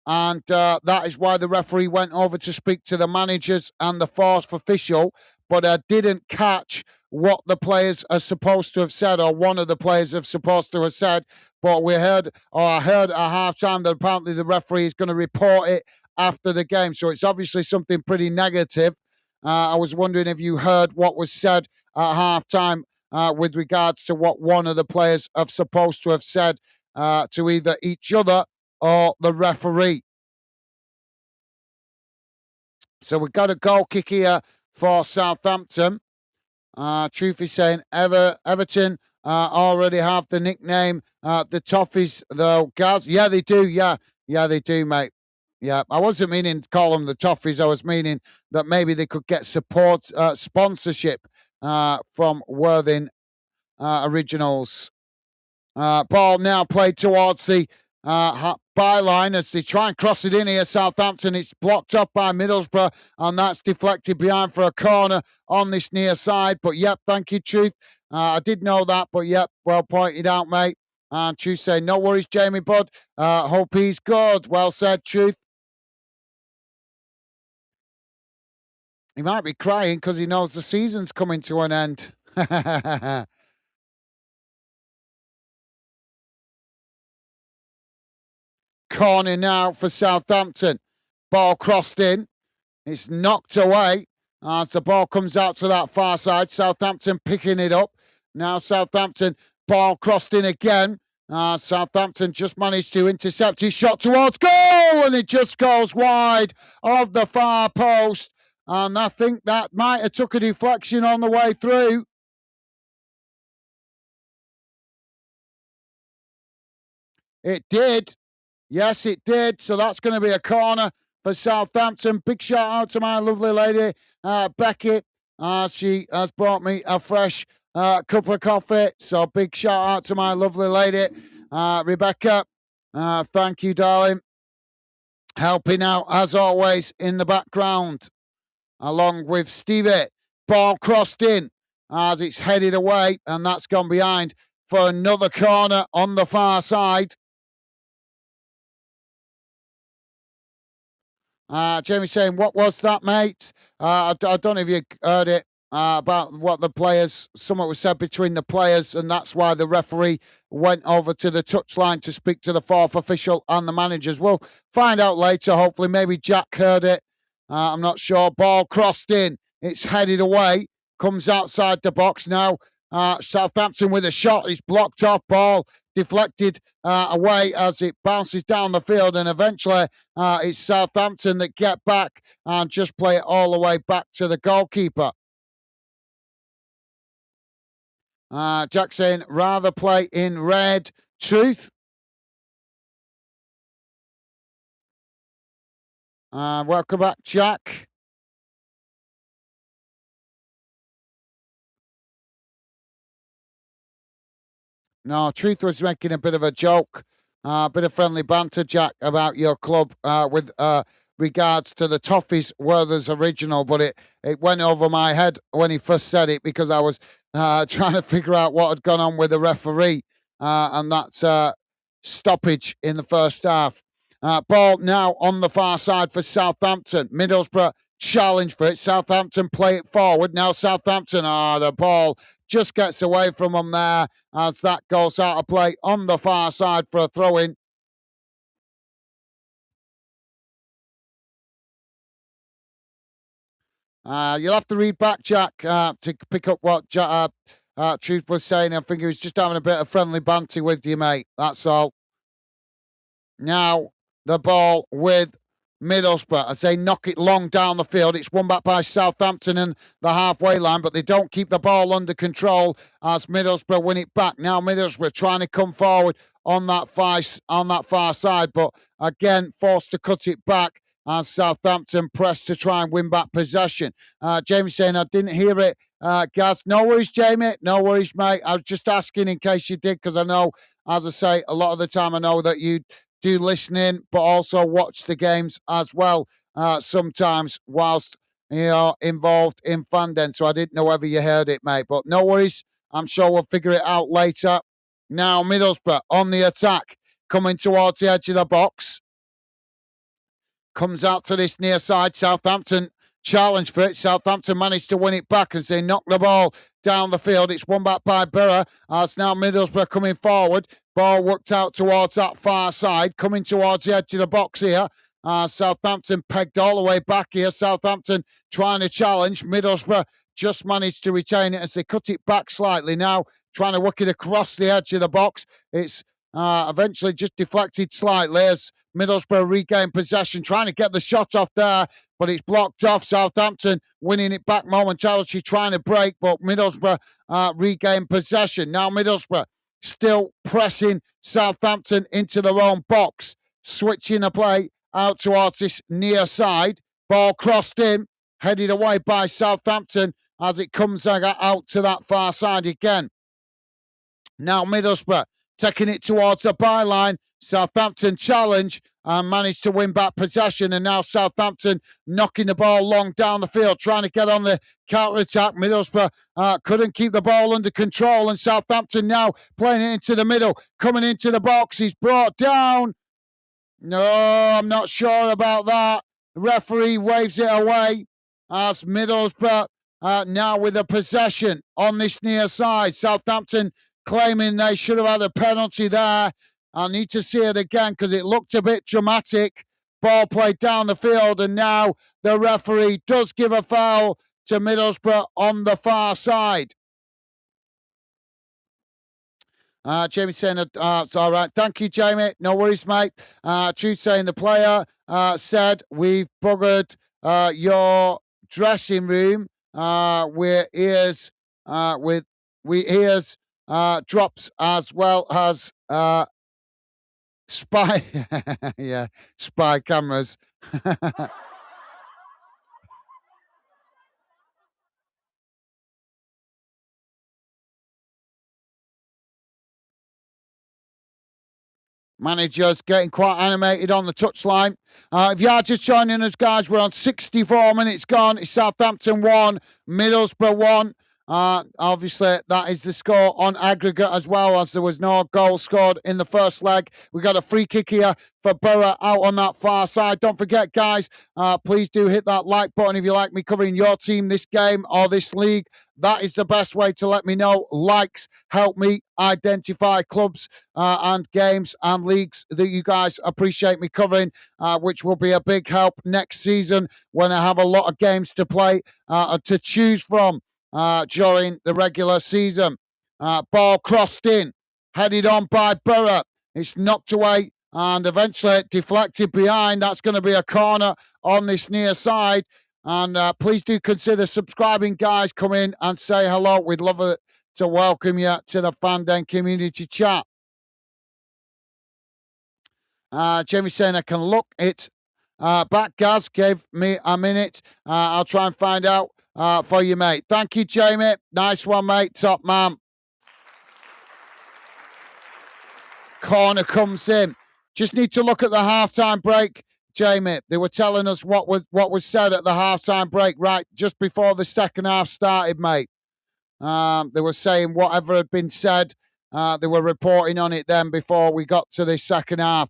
And that is why the referee went over to speak to the managers and the fourth official. But I didn't catch what the players are supposed to have said, or one of the players are supposed to have said. But I heard at halftime that apparently the referee is going to report it after the game. So it's obviously something pretty negative. I was wondering if you heard what was said at halftime with regards to what one of the players are supposed to have said to either each other or the referee. So we've got a goal kick here for Southampton. Truth is saying Everton already have the nickname the Toffees, though, Gaz. Yeah, they do. Yeah, they do, mate. Yeah, I wasn't meaning to call them the Toffees. I was meaning that maybe they could get sponsorship from Worthing Originals. Ball now played towards the byline as they try and cross it in here. Southampton, it's blocked up by Middlesbrough, and that's deflected behind for a corner on this near side. But yep, thank you, Truth. I did know that, but yep, well pointed out, mate. And Truth saying, no worries, Jamie Bud. Hope he's good. Well said, Truth. He might be crying because he knows the season's coming to an end. Corner now for Southampton. Ball crossed in. It's knocked away as the ball comes out to that far side. Southampton picking it up. Now Southampton, ball crossed in again. Southampton just managed to intercept his shot towards goal, and it just goes wide of the far post. And I think that might have took a deflection on the way through. It did. Yes, it did. So that's going to be a corner for Southampton. Big shout out to my lovely lady, Beckett. She has brought me a fresh cup of coffee. So big shout out to my lovely lady, Rebecca. Thank you, darling. Helping out, as always, in the background, along with Stevie. Ball crossed in as it's headed away, and that's gone behind for another corner on the far side. Jamie saying, what was that, mate? I don't know if you heard it about what the players, somewhat was said between the players, and that's why the referee went over to the touchline to speak to the fourth official and the managers. We'll find out later, hopefully. Maybe Jack heard it. I'm not sure. Ball crossed in. It's headed away. Comes outside the box now. Southampton with a shot. It's blocked off. Ball deflected away as it bounces down the field, and eventually it's Southampton that get back and just play it all the way back to the goalkeeper. Jack saying, rather play in red. Truth. Welcome back, Jack. No, Truth was making a bit of a joke, a bit of friendly banter, Jack, about your club with regards to the Toffees Werther's original, but it went over my head when he first said it because I was trying to figure out what had gone on with the referee, and that's stoppage in the first half. Ball now on the far side for Southampton. Middlesbrough challenge for it. Southampton play it forward. Now Southampton, the ball just gets away from them there as that goes out of play on the far side for a throw-in. You'll have to read back, Jack, to pick up what Truth was saying. I think he was just having a bit of friendly banter with you, mate. That's all. Now, the ball with Middlesbrough as they knock it long down the field. It's won back by Southampton in the halfway line, but they don't keep the ball under control as Middlesbrough win it back. Now Middlesbrough trying to come forward on that far side, but again forced to cut it back as Southampton press to try and win back possession. Jamie saying, I didn't hear it, Gaz. No worries, Jamie. No worries, mate. I was just asking in case you did, because I know, as I say, a lot of the time I know that you do listen in, but also watch the games as well sometimes whilst involved in fandom. So I didn't know whether you heard it, mate. But no worries. I'm sure we'll figure it out later. Now Middlesbrough on the attack, coming towards the edge of the box. Comes out to this near side. Southampton challenge for it. Southampton managed to win it back as they knock the ball down the field. It's won back by Borough. As now Middlesbrough coming forward. Ball worked out towards that far side. Coming towards the edge of the box here. Southampton pegged all the way back here. Southampton trying to challenge. Middlesbrough just managed to retain it as they cut it back slightly. Now trying to work it across the edge of the box. It's eventually just deflected slightly as Middlesbrough regained possession, trying to get the shot off there, but it's blocked off. Southampton winning it back momentarily, trying to break, but Middlesbrough regained possession. Now Middlesbrough still pressing Southampton into their own box, switching the play out towards this near side. Ball crossed in, headed away by Southampton as it comes out to that far side again. Now Middlesbrough taking it towards the byline. Southampton challenge and managed to win back possession. And now Southampton knocking the ball long down the field, trying to get on the counter-attack. Middlesbrough couldn't keep the ball under control. And Southampton now playing it into the middle, coming into the box. He's brought down. No, I'm not sure about that. The referee waves it away as Middlesbrough now with a possession on this near side. Southampton claiming they should have had a penalty there. I need to see it again because it looked a bit dramatic. Ball played down the field, and now the referee does give a foul to Middlesbrough on the far side. Jamie saying it's all right. Thank you, Jamie. No worries, mate. Truth saying the player said we've buggered your dressing room with ears drops as well as spy spy cameras. Managers getting quite animated on the touchline. If you are just joining us, guys, we're on 64 minutes gone. It's Southampton 1, Middlesbrough 1. Obviously, that is the score on aggregate as well, as there was no goal scored in the first leg. We got a free kick here for Borough out on that far side. Don't forget, guys, please do hit that like button if you like me covering your team this game or this league. That is the best way to let me know. Likes help me identify clubs and games and leagues that you guys appreciate me covering, which will be a big help next season when I have a lot of games to play to choose from during the regular season. Ball crossed in, headed on by Borough. It's knocked away and eventually deflected behind. That's going to be a corner on this near side. And please do consider subscribing, guys. Come in and say hello. We'd love it to welcome you to the Fandom community chat. Jamie saying I can look it back. Gaz, give me a minute. I'll try and find out for you, mate. Thank you, Jamie. Nice one, mate. Top man. Corner comes in. Just need to look at the halftime break, Jamie. They were telling us what was said at the halftime break right just before the second half started, mate. They were saying whatever had been said. They were reporting on it then before we got to the second half.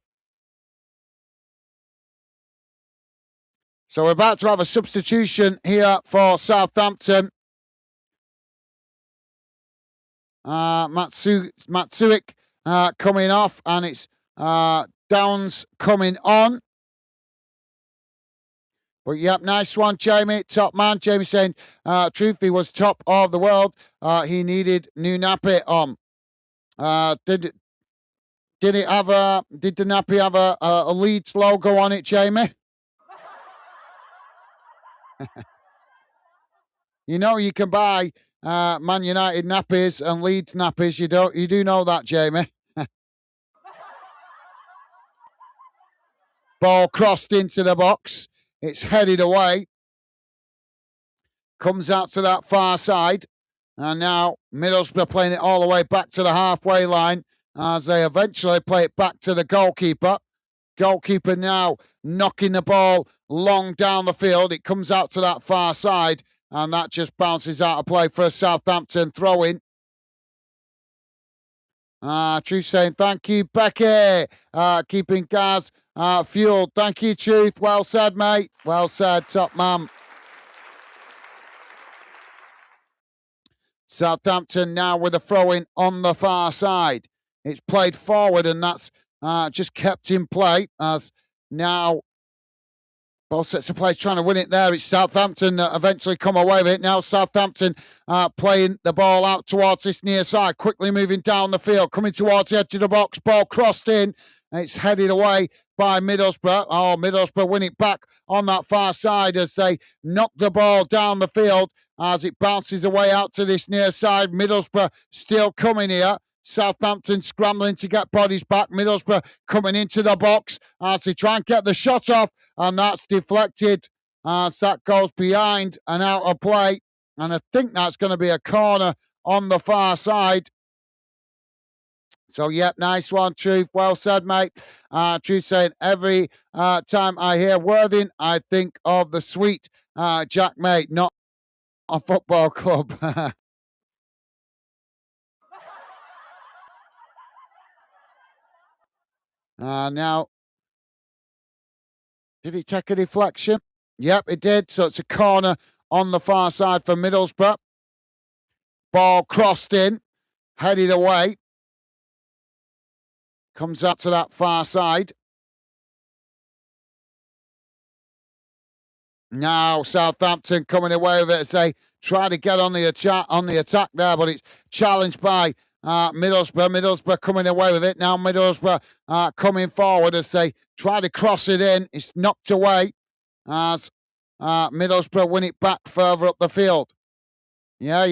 So we're about to have a substitution here for Southampton. Matsuik coming off, and it's Downs coming on. But yep, nice one, Jamie. Top man. Jamie saying, truth, he was top of the world. He needed new nappy on. Did the nappy have a Leeds logo on it, Jamie? You know you can buy Man United nappies and Leeds nappies. You do know that, Jamie. Ball crossed into the box. It's headed away. Comes out to that far side. And now Middlesbrough playing it all the way back to the halfway line as they eventually play it back to the goalkeeper. Goalkeeper now knocking the ball long down the field. It comes out to that far side and that just bounces out of play for a Southampton throw-in. Truth saying thank you, Becky. Keeping Gaz fueled. Thank you, Truth. Well said, mate. Well said, top man. Southampton now with a throw-in on the far side. It's played forward and that's just kept in play as now both sets of players trying to win it there. It's Southampton that eventually come away with it. Now Southampton playing the ball out towards this near side, quickly moving down the field, coming towards the edge of the box. Ball crossed in. And it's headed away by Middlesbrough. Oh, Middlesbrough win it back on that far side as they knock the ball down the field as it bounces away out to this near side. Middlesbrough still coming here. Southampton scrambling to get bodies back. Middlesbrough coming into the box as they try and get the shot off, and that's deflected as that goes behind and out of play. And I think that's going to be a corner on the far side. So, yep, nice one, Truth. Well said, mate. Truth saying, every time I hear Worthing, I think of the sweet Jack, mate, not a football club. Now, did it take a deflection? Yep, it did. So it's a corner on the far side for Middlesbrough. Ball crossed in, headed away. Comes out to that far side. Now Southampton coming away with it as they try to get on the attack there, but it's challenged by Middlesbrough. Middlesbrough coming away with it. Now Middlesbrough coming forward as they try to cross it in. It's knocked away as Middlesbrough win it back further up the field. Yeah,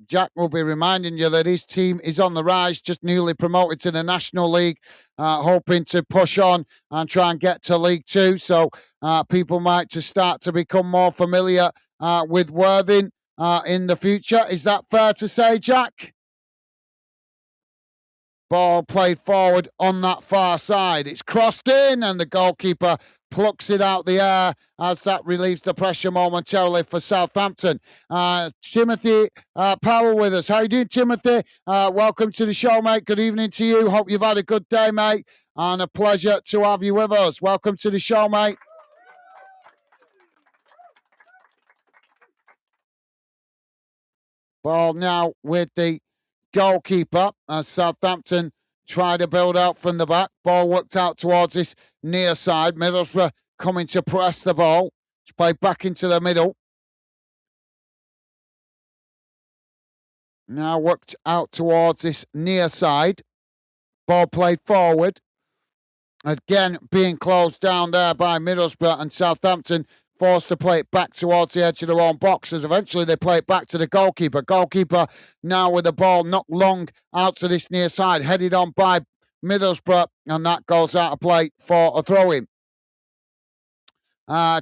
Jack will be reminding you that his team is on the rise, just newly promoted to the National League, hoping to push on and try and get to League Two. So people might just start to become more familiar with Worthing in the future. Is that fair to say, Jack? Ball played forward on that far side. It's crossed in and the goalkeeper plucks it out the air as that relieves the pressure momentarily for Southampton. Timothy Powell with us. How you doing, Timothy? Welcome to the show, mate. Good evening to you. Hope you've had a good day, mate. And a pleasure to have you with us. Welcome to the show, mate. Ball now with the goalkeeper as Southampton try to build out from the back. Ball worked out towards this near side. Middlesbrough coming to press the ball. It's played back into the middle. Now worked out towards this near side. Ball played forward. Again, being closed down there by Middlesbrough, and Southampton forced to play it back towards the edge of their own box as eventually they play it back to the goalkeeper. Goalkeeper now with the ball knocked long out to this near side, headed on by Middlesbrough, and that goes out of play for a throw-in.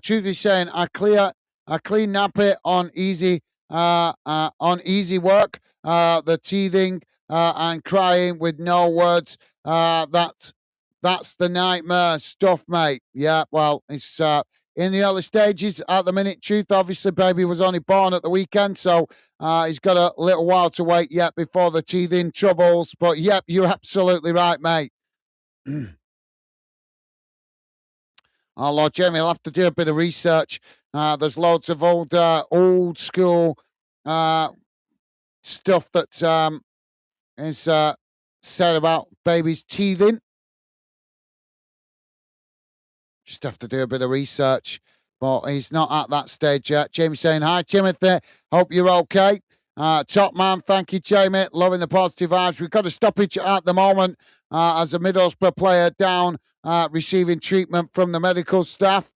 Truth is saying, I clean nappy on easy work. The teething and crying with no words. That's the nightmare stuff, mate. Yeah, well, it's in the early stages at the minute. Truth, obviously, baby was only born at the weekend, so he's got a little while to wait yet before the teething troubles. But yep, you're absolutely right, mate. Oh, Lord Jamie, I'll have to do a bit of research. There's loads of old school stuff that is said about babies teething. Just have to do a bit of research but he's not at that stage yet. Jamie saying, hi, Timothy. Hope you're okay. Top man, thank you, Jamie. Loving the positive vibes. We've got a stoppage at the moment as a Middlesbrough player down, receiving treatment from the medical staff.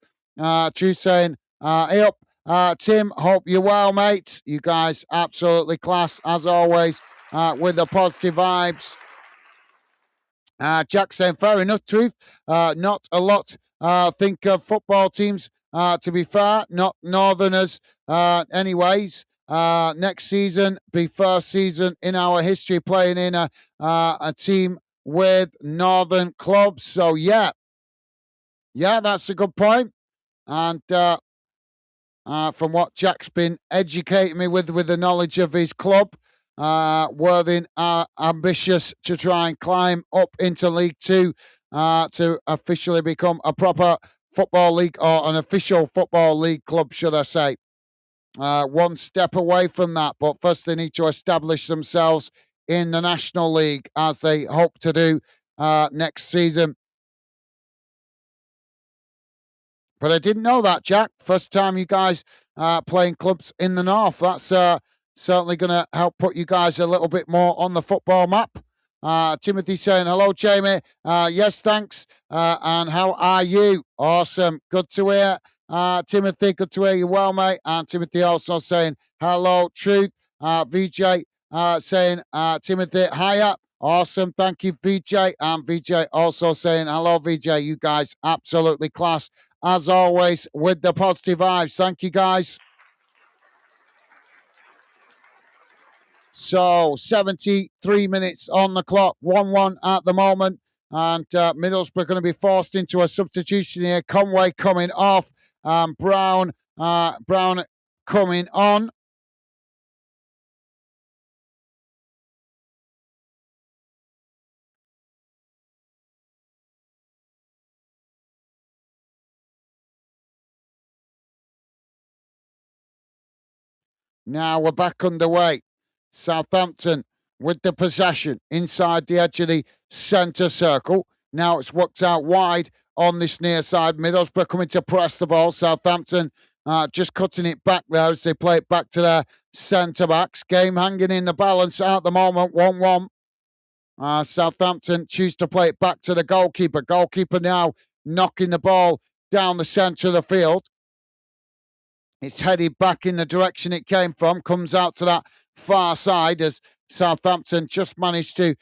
True saying, hey up, Tim. Hope you're well, mate. You guys absolutely class as always with the positive vibes. Jack saying, fair enough, Truth. Not a lot think of football teams, to be fair, not Northerners. Anyways, next season be first season in our history playing in a team with Northern clubs. So, yeah, that's a good point. And from what Jack's been educating me with the knowledge of his club, Worthing are ambitious to try and climb up into League Two to officially become a proper football league or an official football league club, should I say. One step away from that, but first they need to establish themselves in the National League as they hope to do next season. But I didn't know that, Jack. First time you guys playing clubs in the north. That's certainly going to help put you guys a little bit more on the football map. Timothy saying, hello, Jamie. Yes, thanks. And how are you? Awesome. Good to hear. Timothy, good to hear you well, mate. And Timothy also saying, hello, Truth. VJ saying, Timothy, hiya. Awesome. Thank you, VJ. And VJ also saying, hello, VJ. You guys absolutely class as always, with the positive vibes. Thank you, guys. So, 73 minutes on the clock, 1-1 at the moment. And Middlesbrough going to be forced into a substitution here. Conway coming off. Brown coming on. Now we're back underway. Southampton with the possession inside the edge of the centre circle. Now it's worked out wide on this near side. Middlesbrough coming to press the ball. Southampton just cutting it back there as they play it back to their centre backs. Game hanging in the balance at the moment, 1-1. Southampton choose to play it back to the goalkeeper. Goalkeeper now knocking the ball down the centre of the field. It's headed back in the direction it came from, comes out to that far side as Southampton just managed to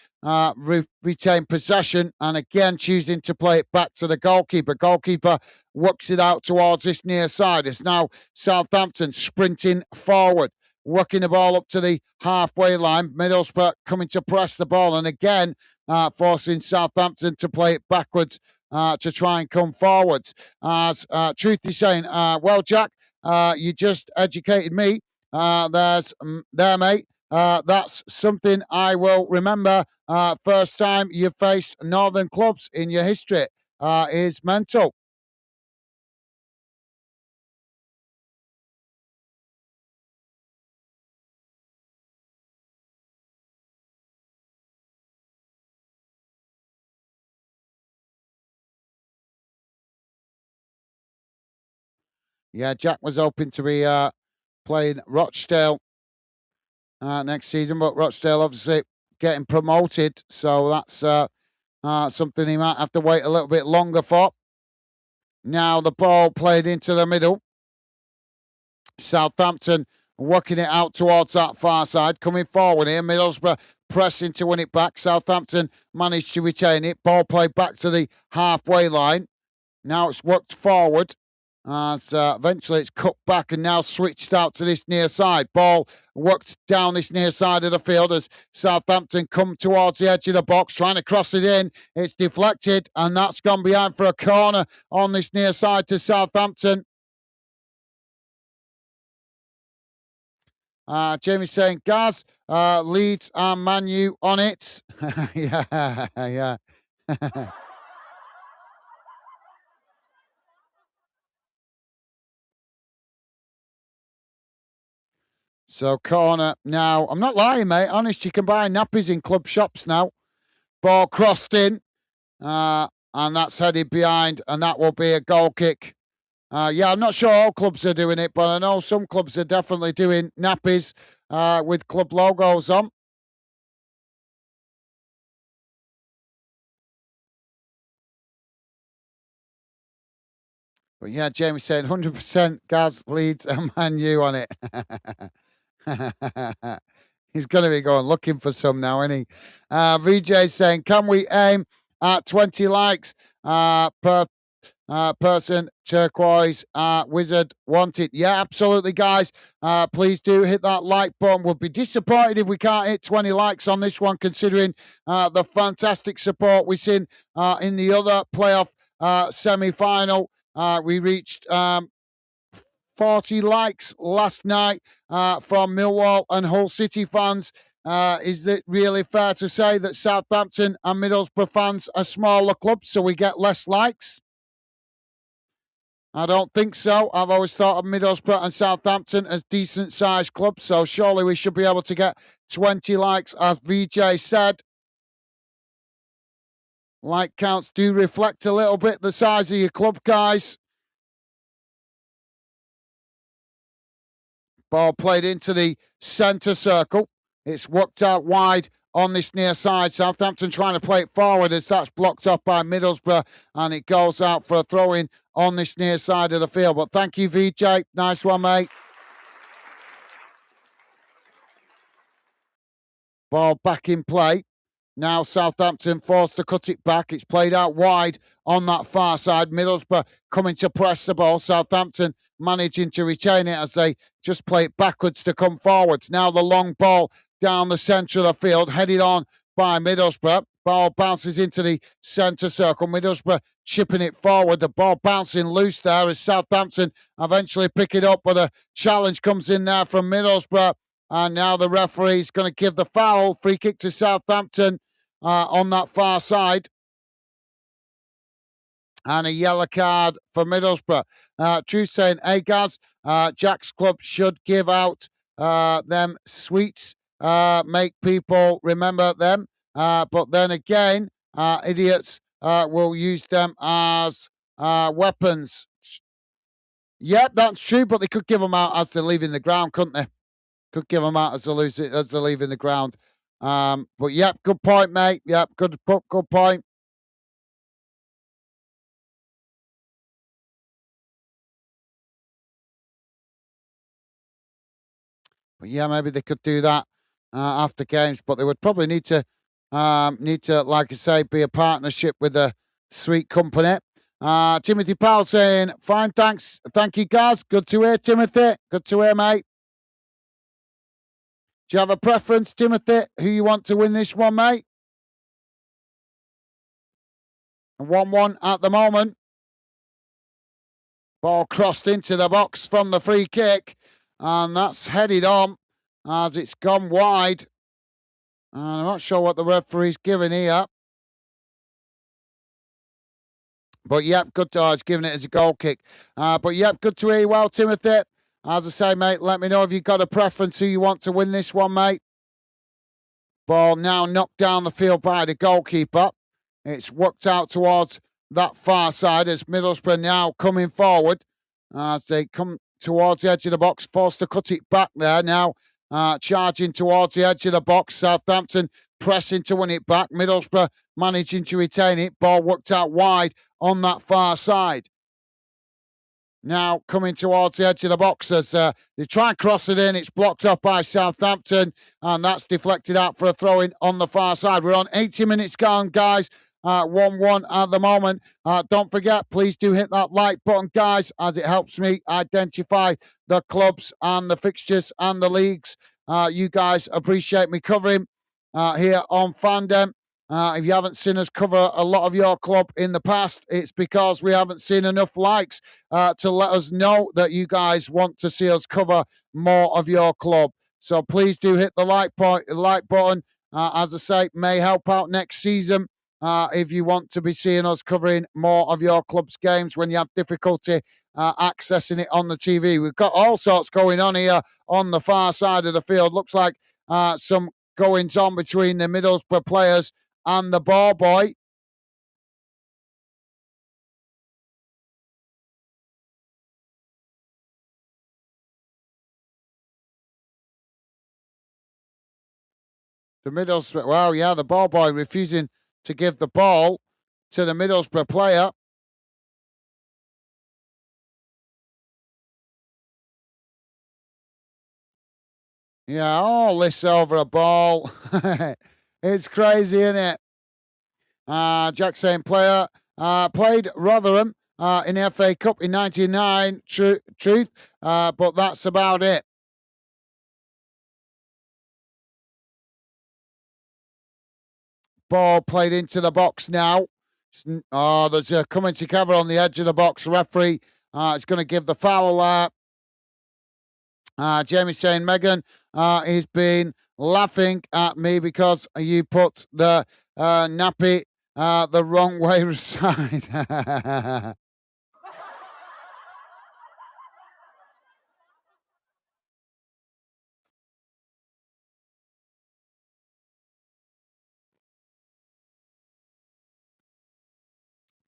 retain possession and again choosing to play it back to the goalkeeper. Goalkeeper works it out towards this near side. It's now Southampton sprinting forward, working the ball up to the halfway line. Middlesbrough coming to press the ball and again forcing Southampton to play it backwards to try and come forwards. As Truth is saying, well, Jack, you just educated me. There, mate. That's something I will remember. First time you faced Northern clubs in your history is mental. Yeah, Jack was hoping to be playing Rochdale next season, but Rochdale obviously getting promoted, so that's something he might have to wait a little bit longer for. Now the ball played into the middle. Southampton working it out towards that far side, coming forward here. Middlesbrough pressing to win it back. Southampton managed to retain it. Ball played back to the halfway line. Now it's worked forward. So eventually it's cut back and now switched out to this near side. Ball worked down this near side of the field as Southampton come towards the edge of the box, trying to cross it in. It's deflected and that's gone behind for a corner on this near side to Southampton. Jamie's saying, Gaz, Leeds and Man U on it. yeah. So corner now. I'm not lying, mate. Honest, you can buy nappies in club shops now. Ball crossed in, and that's headed behind, and that will be a goal kick Yeah, I'm not sure all clubs are doing it, but I know some clubs are definitely doing nappies with club logos on. But yeah, Jamie saying 100% Gaz leads and Man U on it. He's going to be going looking for some now, isn't he? VJ saying, can we aim at 20 likes per person? Turquoise Wizard wanted. Yeah, absolutely, guys. Please do hit that like button. We'll be disappointed if we can't hit 20 likes on this one, considering the fantastic support we've seen in the other playoff semi-final. We reached 40 likes last night from Millwall and Hull City fans. Is it really fair to say that Southampton and Middlesbrough fans are smaller clubs, so we get less likes? I don't think so. I've always thought of Middlesbrough and Southampton as decent sized clubs, so surely we should be able to get 20 likes, as VJ said. Like counts do reflect a little bit the size of your club, guys. Ball played into the centre circle. It's worked out wide on this near side. Southampton trying to play it forward as that's blocked off by Middlesbrough, and it goes out for a throw-in on this near side of the field. But thank you, VJ. Nice one, mate. Ball back in play. Now Southampton forced to cut it back. It's played out wide on that far side. Middlesbrough coming to press the ball. Southampton managing to retain it as they just play it backwards to come forwards. Now the long ball down the centre of the field, headed on by Middlesbrough. Ball bounces into the centre circle. Middlesbrough chipping it forward. The ball bouncing loose there as Southampton eventually pick it up, but a challenge comes in there from Middlesbrough. And now the referee is going to give the foul. Free kick to Southampton on that far side. And a yellow card for Middlesbrough. True saying, hey, Gaz, Jack's club should give out them sweets, make people remember them. But then again, idiots will use them as weapons. Yep, that's true, but they could give them out as they're leaving the ground, couldn't they? Could give them out as they're leaving the ground. But yep, good point, mate. Yep, good point. But yeah, maybe they could do that after games, but they would probably need to, like I say, be a partnership with a sweet company. Timothy Powell saying, fine, thanks. Thank you, guys. Good to hear, Timothy. Good to hear, mate. Do you have a preference, Timothy, who you want to win this one, mate? 1-1 at the moment. Ball crossed into the box from the free kick, and that's headed on as it's gone wide. I'm not sure what the referee's giving here. But yep, good to he's giving it as a goal kick. But yep, good to hear you well, Timothy. As I say, mate, let me know if you've got a preference who you want to win this one, mate. Ball now knocked down the field by the goalkeeper. It's worked out towards that far side as Middlesbrough now coming forward as they come towards the edge of the box, forced to cut it back there now, charging towards the edge of the box. Southampton pressing to win it back. Middlesbrough managing to retain it. Ball worked out wide on that far side. Now coming towards the edge of the box as they try and cross it in. It's blocked off by Southampton, and that's deflected out for a throw-in on the far side. We're on 80 minutes gone, guys. 1-1 at the moment. Don't forget, please do hit that like button, guys, as it helps me identify the clubs and the fixtures and the leagues you guys appreciate me covering here on Fandom. If you haven't seen us cover a lot of your club in the past, it's because we haven't seen enough likes to let us know that you guys want to see us cover more of your club. So please do hit the like button. As I say, may help out next season if you want to be seeing us covering more of your club's games when you have difficulty accessing it on the TV. We've got all sorts going on here on the far side of the field. Looks like some goings on between the Middlesbrough players and the ball boy. The Middlesbrough, well, yeah, the ball boy refusing to give the ball to the Middlesbrough player. Yeah, all this over a ball. It's crazy, isn't it? Jack saying player played Rotherham in the FA Cup in '99. Truth, but that's about it. Ball played into the box now. Oh, there's a coming together on the edge of the box. Referee is going to give the foul. Jamie saying Megan he's been laughing at me because you put the nappy the wrong way side.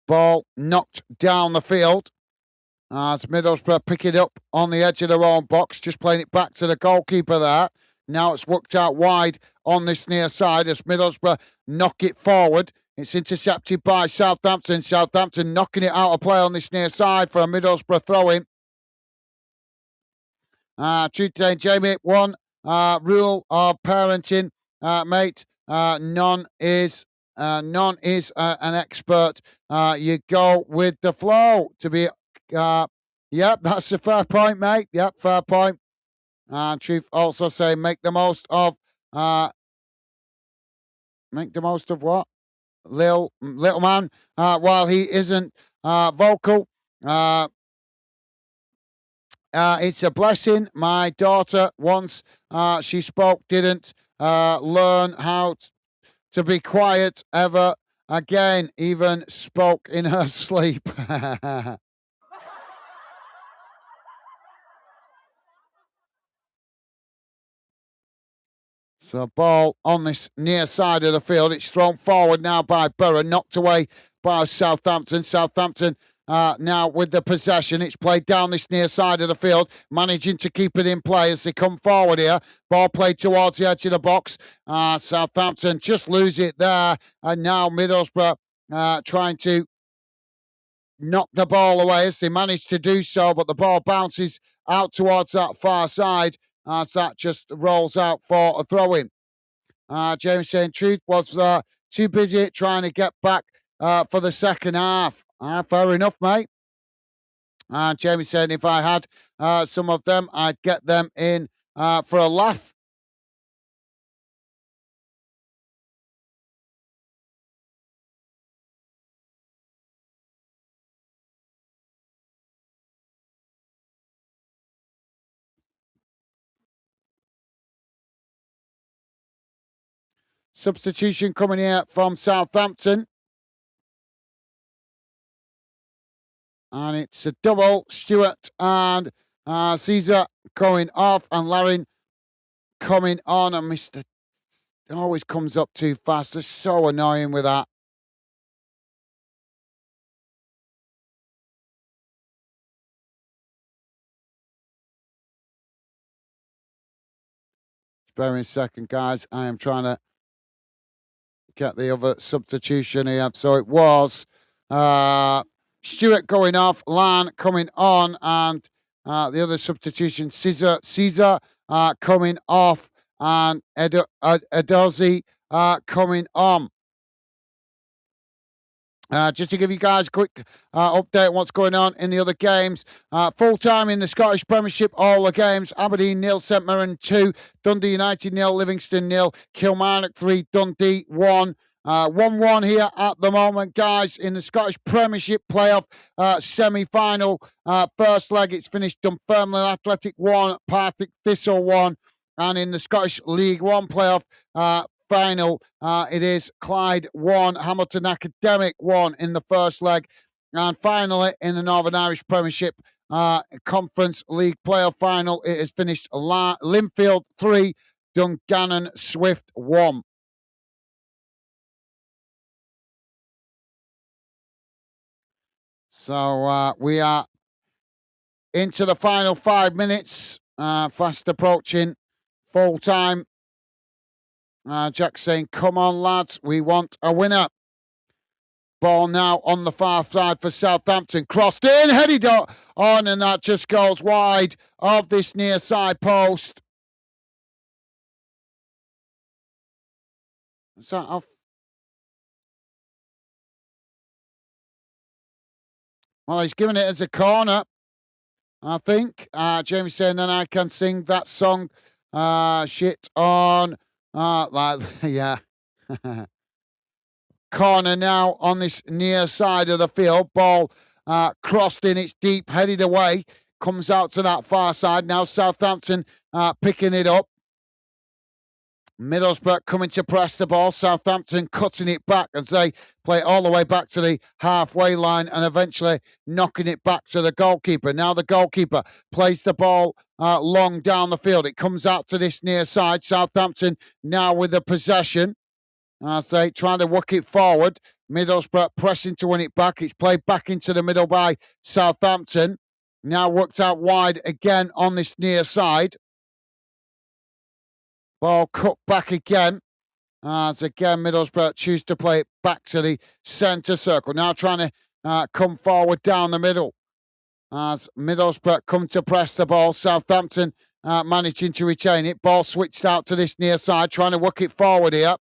Ball knocked down the field. As Middlesbrough pick it up on the edge of their own box, just playing it back to the goalkeeper there. Now it's worked out wide on this near side as Middlesbrough knock it forward. It's intercepted by Southampton. Southampton knocking it out of play on this near side for a Middlesbrough throw-in. Truth saying, Jamie, one rule of parenting, mate. None is an expert. You go with the flow. To be, yep, that's a fair point, mate. Yep, fair point. Truth also saying, make the most of what? Little man, while he isn't vocal. It's a blessing. My daughter, once she spoke, didn't learn how to be quiet ever again, even spoke in her sleep. So, ball on this near side of the field. It's thrown forward now by Borough, knocked away by Southampton. Southampton now with the possession. It's played down this near side of the field, managing to keep it in play as they come forward here. Ball played towards the edge of the box. Southampton just lose it there. And now Middlesbrough trying to knock the ball away as they manage to do so, but the ball bounces out towards that far side as that just rolls out for a throw-in. James saying truth was too busy trying to get back for the second half. Fair enough, mate. And Jamie saying if I had some of them, I'd get them in for a laugh. Substitution coming here from Southampton. And it's a double. Stewart and Caesar going off, and Larin coming on. And Mr. always comes up too fast. They're so annoying with that. Spare me a second, guys. I am trying to get the other substitution here. So it was Stewart going off, Lan coming on, and the other substitution, Caesar coming off, and Edozi coming on. Just to give you guys a quick update on what's going on in the other games. Full time in the Scottish Premiership, all the games. Aberdeen 0, St Mirren 2, Dundee United 0, Livingston 0, Kilmarnock 3, Dundee 1. 1-1 here at the moment, guys, in the Scottish Premiership playoff semi-final. First leg, it's finished Dunfermline Athletic 1, Partick Thistle 1. And in the Scottish League 1 playoff final, it is Clyde 1, Hamilton Academic 1 in the first leg. And finally, in the Northern Irish Premiership Conference League playoff final, it is finished Linfield 3, Dungannon Swift 1. So we are into the final 5 minutes, fast approaching full time. Jack saying, come on, lads, we want a winner. Ball now on the far side for Southampton. Crossed in, headed on, and that just goes wide of this near side post. Is that off? Well, he's given it as a corner, I think. Jamie saying, then I can sing that song. Shit on. Yeah. Corner now on this near side of the field. Ball crossed in, it's deep, headed away. Comes out to that far side. Now Southampton picking it up. Middlesbrough coming to press the ball. Southampton cutting it back as they play all the way back to the halfway line and eventually knocking it back to the goalkeeper. Now the goalkeeper plays the ball long down the field. It comes out to this near side. Southampton now with the possession. As they trying to work it forward. Middlesbrough pressing to win it back. It's played back into the middle by Southampton. Now worked out wide again on this near side. Ball cut back again. As again, Middlesbrough choose to play it back to the centre circle. Now trying to come forward down the middle. As Middlesbrough come to press the ball. Southampton managing to retain it. Ball switched out to this near side. Trying to work it forward here.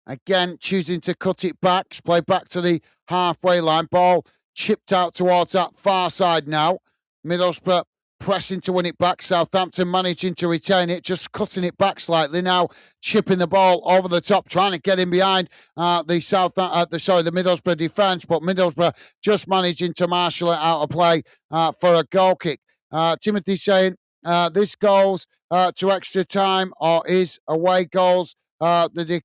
Again, choosing to cut it back. Play back to the halfway line. Ball chipped out towards that far side now. Middlesbrough pressing to win it back. Southampton managing to retain it, just cutting it back slightly now, chipping the ball over the top, trying to get in behind the Middlesbrough defence, but Middlesbrough just managing to marshal it out of play for a goal kick. Timothy saying this goes to extra time, or is away goals the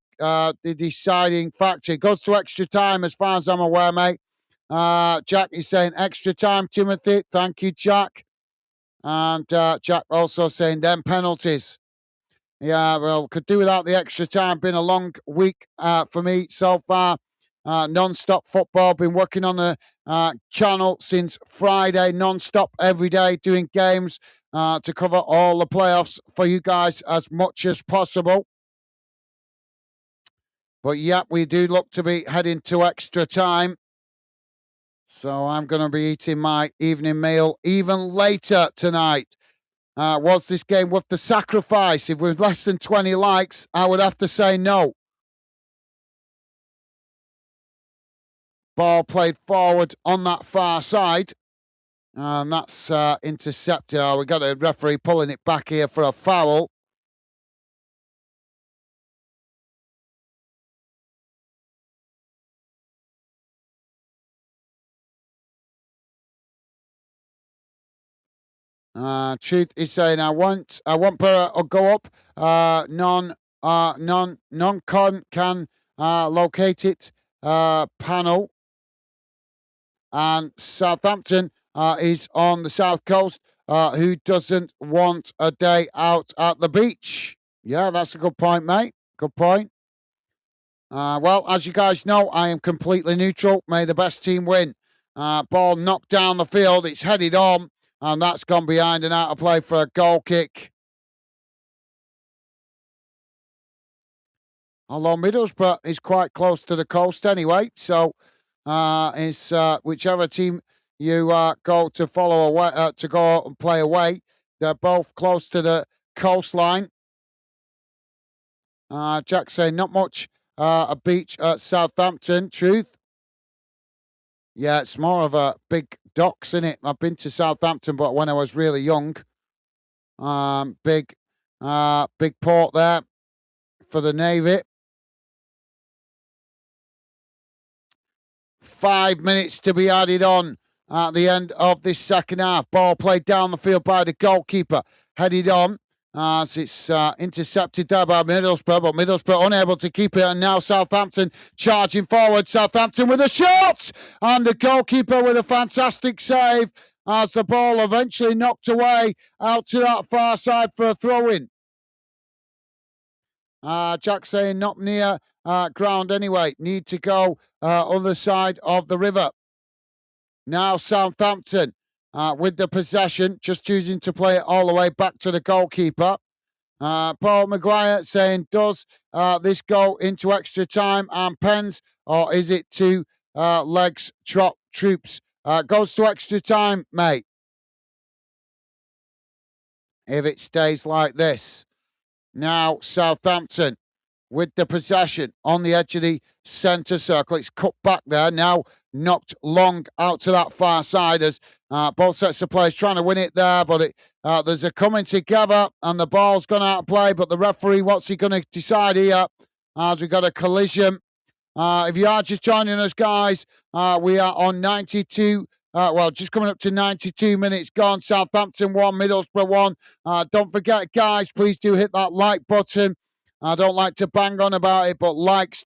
deciding factor? It goes to extra time as far as I'm aware, mate. Jack is saying extra time, Timothy. Thank you, Jack. And Jack also saying them penalties. Yeah, well, could do without the extra time. Been a long week for me so far. Non-stop football. Been working on the channel since Friday. Non-stop every day doing games to cover all the playoffs for you guys as much as possible. But yeah, we do look to be heading to extra time. So I'm going to be eating my evening meal even later tonight. Was this game worth the sacrifice? If with less than 20 likes, I would have to say no. Ball played forward on that far side. And that's intercepted. Oh, we got a referee pulling it back here for a foul. Truth is saying I want Borough to go up. Non con can locate it. Panel. And Southampton is on the south coast. Who doesn't want a day out at the beach? Yeah, that's a good point, mate. Good point. Well, as you guys know, I am completely neutral. May the best team win. Ball knocked down the field. It's headed on. And that's gone behind and out of play for a goal kick. Although Middlesbrough is quite close to the coast anyway. So it's whichever team you go to follow away, to go and play away, they're both close to the coastline. Jack saying not much a beach at Southampton. Truth. Yeah, it's more of a big docks, isn't it? I've been to Southampton, but when I was really young. Big port there for the Navy. 5 minutes to be added on at the end of this second half. Ball played down the field by the goalkeeper. Headed on. As it's intercepted there by Middlesbrough, but Middlesbrough unable to keep it, and now Southampton charging forward. Southampton with a shot, and the goalkeeper with a fantastic save as the ball eventually knocked away out to that far side for a throw-in. Jack saying not near ground anyway. Need to go other side of the river. Now Southampton with the possession, just choosing to play it all the way back to the goalkeeper. Paul Maguire saying, does this go into extra time and pens, or is it two legs trot troops? Goes to extra time, mate. If it stays like this. Now, Southampton with the possession on the edge of the centre circle. It's cut back there. Now knocked long out to that far side as both sets of players trying to win it there. But there's a coming together and the ball's gone out of play. But the referee, what's he going to decide here? As we've got a collision. If you are just joining us, guys, we are on 92. Just coming up to 92 minutes gone. Southampton 1, Middlesbrough 1. Don't forget, guys, please do hit that like button. I don't like to bang on about it, but likes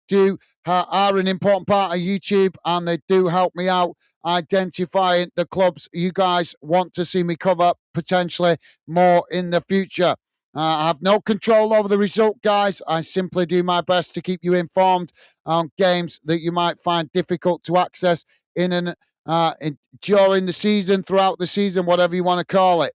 are an important part of YouTube, and they do help me out identifying the clubs you guys want to see me cover potentially more in the future. I have no control over the result, guys. I simply do my best to keep you informed on games that you might find difficult to access during the season, throughout the season, whatever you want to call it.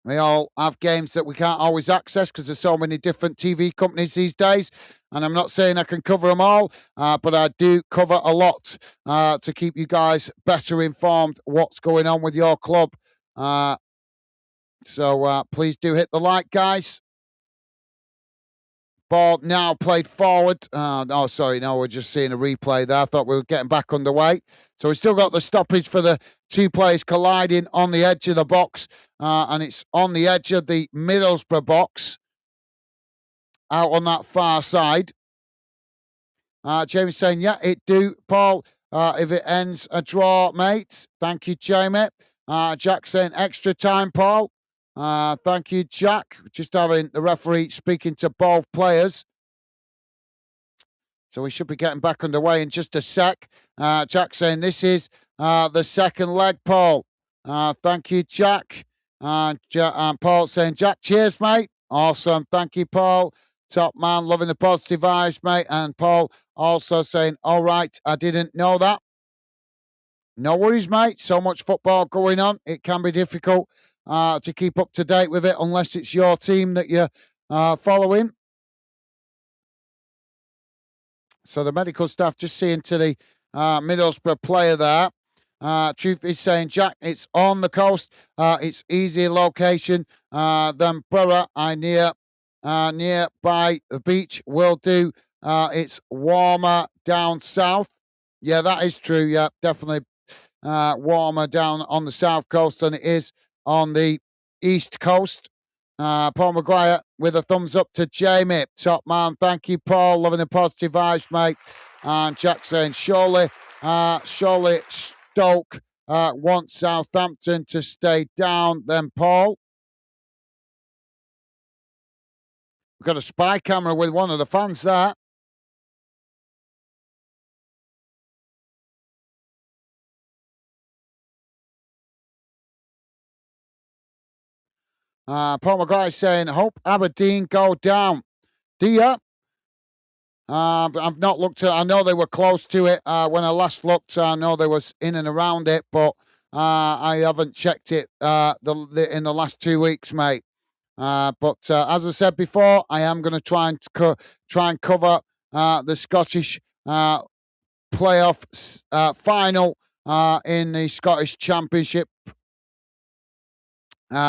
We all have games that we can't always access because there's so many different TV companies these days. And I'm not saying I can cover them all, but I do cover a lot to keep you guys better informed what's going on with your club. So please do hit the like, guys. Ball now played forward. We're just seeing a replay there. I thought we were getting back underway. So we've still got the stoppage for the two players colliding on the edge of the box. And it's on the edge of the Middlesbrough box. Out on that far side. Jamie saying, yeah, it do, Paul. If it ends a draw, mate. Thank you, Jamie. Jack saying, extra time, Paul. Thank you, Jack. Just having the referee speaking to both players. So we should be getting back underway in just a sec. Jack saying this is the second leg, Paul. Thank you, Jack. And Paul saying, Jack, cheers, mate. Awesome. Thank you, Paul. Top man, loving the positive vibes, mate. And Paul also saying, all right, I didn't know that. No worries, mate. So much football going on. It can be difficult to keep up to date with it unless it's your team that you're following. So the medical staff just seeing to the Middlesbrough player there. Truth is saying, Jack, it's on the coast. It's easier location than Borough. Near by the beach will do. It's warmer down south. Yeah, that is true. Yeah, definitely warmer down on the south coast than it is on the east coast. Paul Maguire with a thumbs up to Jamie. Top man. Thank you, Paul. Loving the positive vibes, mate. And Jack saying, surely Stoke wants Southampton to stay down. Then Paul. We've got a spy camera with one of the fans there. Paul Maguire saying, hope Aberdeen go down. Do you? I've not looked at. I know they were close to it when I last looked. I know they was in and around it, but I haven't checked it in the last 2 weeks, mate. But as I said before, I am going to try and cover the Scottish playoff final in the Scottish Championship,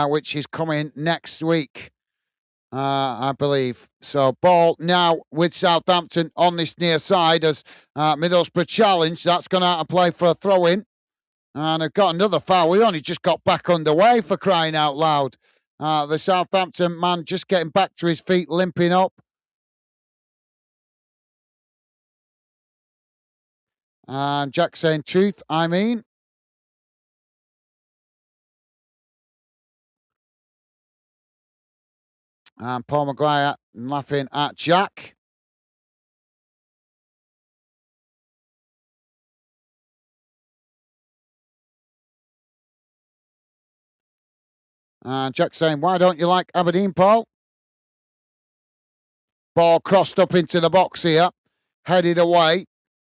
which is coming next week. I believe. So ball now with Southampton on this near side as Middlesbrough challenge. That's gone out of play for a throw-in. And I've got another foul. We only just got back underway, for crying out loud. The Southampton man just getting back to his feet, limping up. And Jack saying, truth, I mean. And Paul Maguire laughing at Jack. And Jack saying, why don't you like Aberdeen, Paul? Ball crossed up into the box here. Headed away.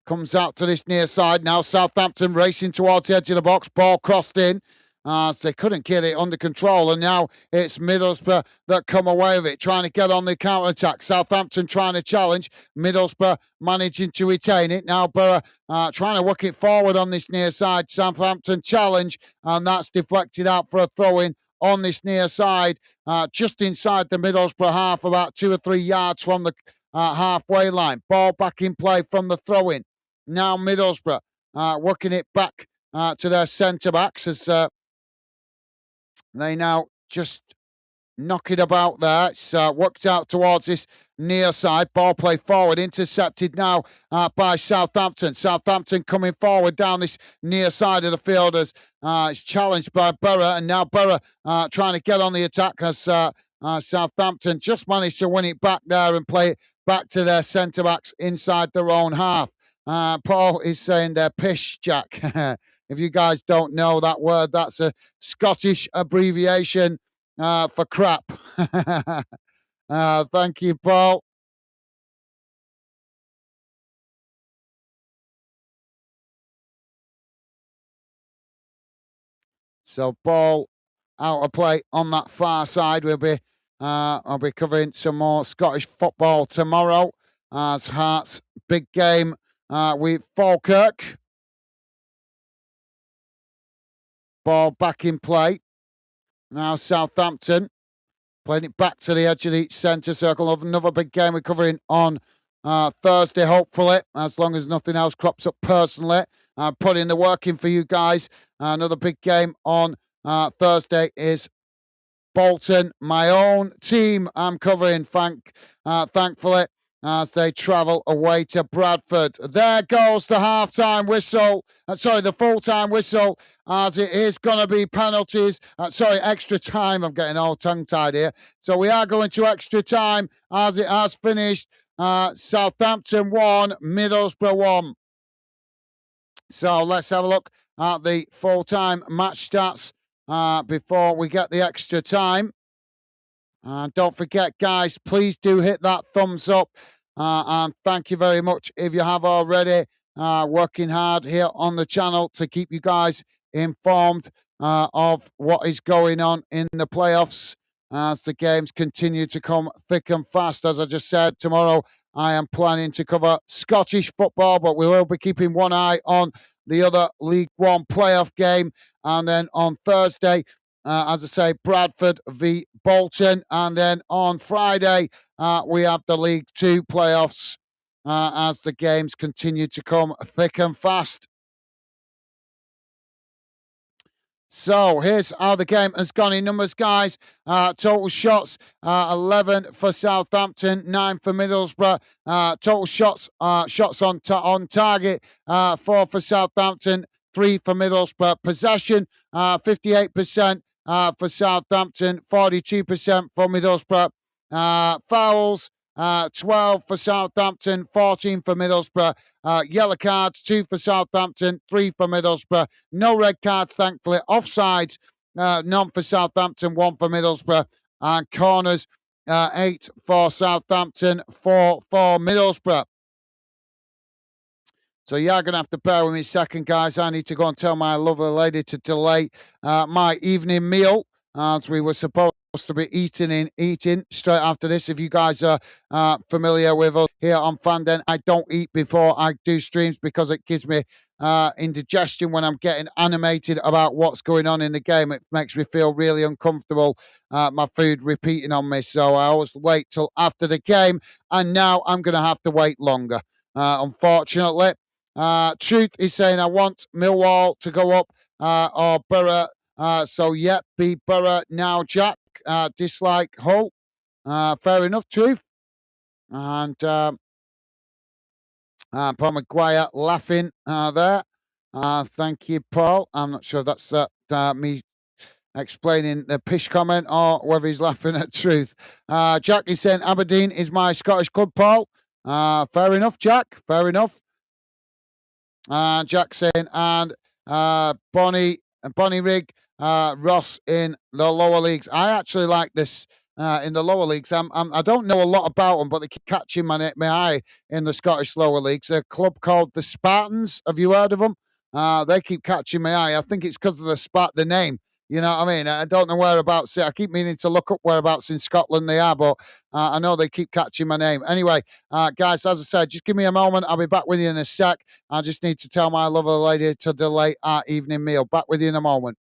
Comes out to this near side. Now Southampton racing towards the edge of the box. Ball crossed in. as they couldn't get it under control. And now it's Middlesbrough that come away with it, trying to get on the counter-attack. Southampton trying to challenge. Middlesbrough managing to retain it. Now Borough trying to work it forward on this near side. Southampton challenge, and that's deflected out for a throw-in on this near side, just inside the Middlesbrough half, about 2 or 3 yards from the halfway line. Ball back in play from the throw-in. Now Middlesbrough working it back to their centre-backs as they now just knock it about there. It's worked out towards this near side. Ball play forward, intercepted now by Southampton. Southampton coming forward down this near side of the field as it's challenged by Borough, and now Borough trying to get on the attack as Southampton just managed to win it back there and play it back to their centre-backs inside their own half. Paul is saying they're pish, Jack. If you guys don't know that word, that's a Scottish abbreviation for crap. Thank you, Paul. So ball out of play on that far side. I'll be covering some more Scottish football tomorrow as Hearts big game with Falkirk. Ball back in play. Now Southampton playing it back to the edge of the centre circle of another big game we're covering on Thursday, hopefully, as long as nothing else crops up personally. I'm putting the work in for you guys. Another big game on Thursday is Bolton, my own team I'm covering, thankfully, as they travel away to Bradford. There goes the half-time whistle. The full-time whistle, as it is going to be penalties. Extra time. I'm getting all tongue-tied here. So we are going to extra time as it has finished. Southampton 1, Middlesbrough 1. So let's have a look at the full-time match stats before we get the extra time. Don't forget, guys, please do hit that thumbs up. And thank you very much if you have already. Working hard here on the channel to keep you guys informed of what is going on in the playoffs as the games continue to come thick and fast. As I just said, tomorrow I am planning to cover Scottish football, but we will be keeping one eye on the other League One playoff game. And then on Thursday, as I say, Bradford v Bolton. And then on Friday, we have the League Two playoffs as the games continue to come thick and fast. So here's how the game has gone in numbers, guys. Total shots, 11 for Southampton, 9 for Middlesbrough. Total shots on target, 4 for Southampton, 3 for Middlesbrough. Possession, 58% for Southampton, 42% for Middlesbrough. Fouls, 12 for Southampton, 14 for Middlesbrough. Yellow cards, 2 for Southampton, 3 for Middlesbrough. No red cards, thankfully. Offsides, none for Southampton, 1 for Middlesbrough. And corners, 8 for Southampton, 4 for Middlesbrough. So you're going to have to bear with me a second, guys. I need to go and tell my lovely lady to delay my evening meal, as we were supposed to be eating straight after this. If you guys are familiar with us here on Fanden, I don't eat before I do streams because it gives me indigestion when I'm getting animated about what's going on in the game. It makes me feel really uncomfortable, my food repeating on me. So I always wait till after the game, and now I'm going to have to wait longer, unfortunately. Truth is saying I want Millwall to go up or Borough. So, yep, be Borough now, Jack. Dislike Hull. Fair enough, Truth. And Paul McGuire laughing there. Thank you, Paul. I'm not sure that's me explaining the pish comment or whether he's laughing at Truth. Jack is saying Aberdeen is my Scottish club, Paul. Fair enough, Jack. Fair enough. Jack saying, and Bonnie Rig, Ross in the lower leagues. I actually like this in the lower leagues. I don't know a lot about them, but they keep catching my eye in the Scottish lower leagues. A club called the Spartans. Have you heard of them? They keep catching my eye. I think it's because of the name. You know what I mean? I don't know whereabouts. I keep meaning to look up whereabouts in Scotland they are, but I know they keep catching my name. Anyway, guys, as I said, just give me a moment. I'll be back with you in a sec. I just need to tell my lovely lady to delay our evening meal. Back with you in a moment.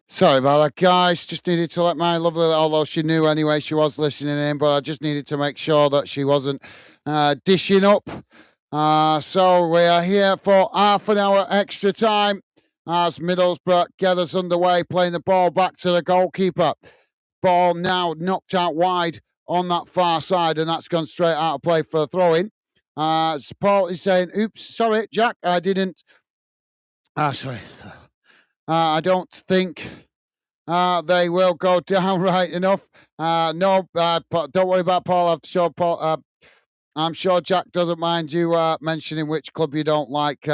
Sorry about that, guys. Just needed to let my lovely, although she knew anyway, she was listening in, but I just needed to make sure that she wasn't dishing up. So we are here for half an hour extra time as Middlesbrough get us underway, playing the ball back to the goalkeeper. Ball now knocked out wide on that far side, and that's gone straight out of play for a throw in. So Paul is saying, oops, sorry, Jack, I didn't. Sorry. I don't think they will go down right enough. No, don't worry about Paul. I'm sure Jack doesn't mind you mentioning which club you don't like.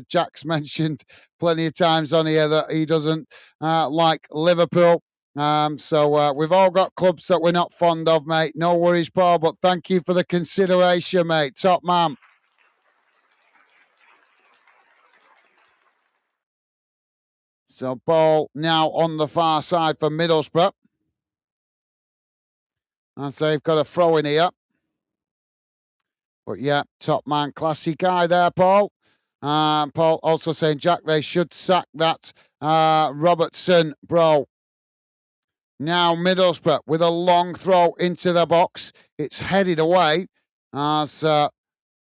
Jack's mentioned plenty of times on here that he doesn't like Liverpool. So we've all got clubs that we're not fond of, mate. No worries, Paul. But thank you for the consideration, mate. Top man. So ball now on the far side for Middlesbrough. And so they've got a throw in here. But yeah, top man, classy guy there, Paul. Paul also saying, Jack, they should sack that Robertson, bro. Now Middlesbrough with a long throw into the box. It's headed away as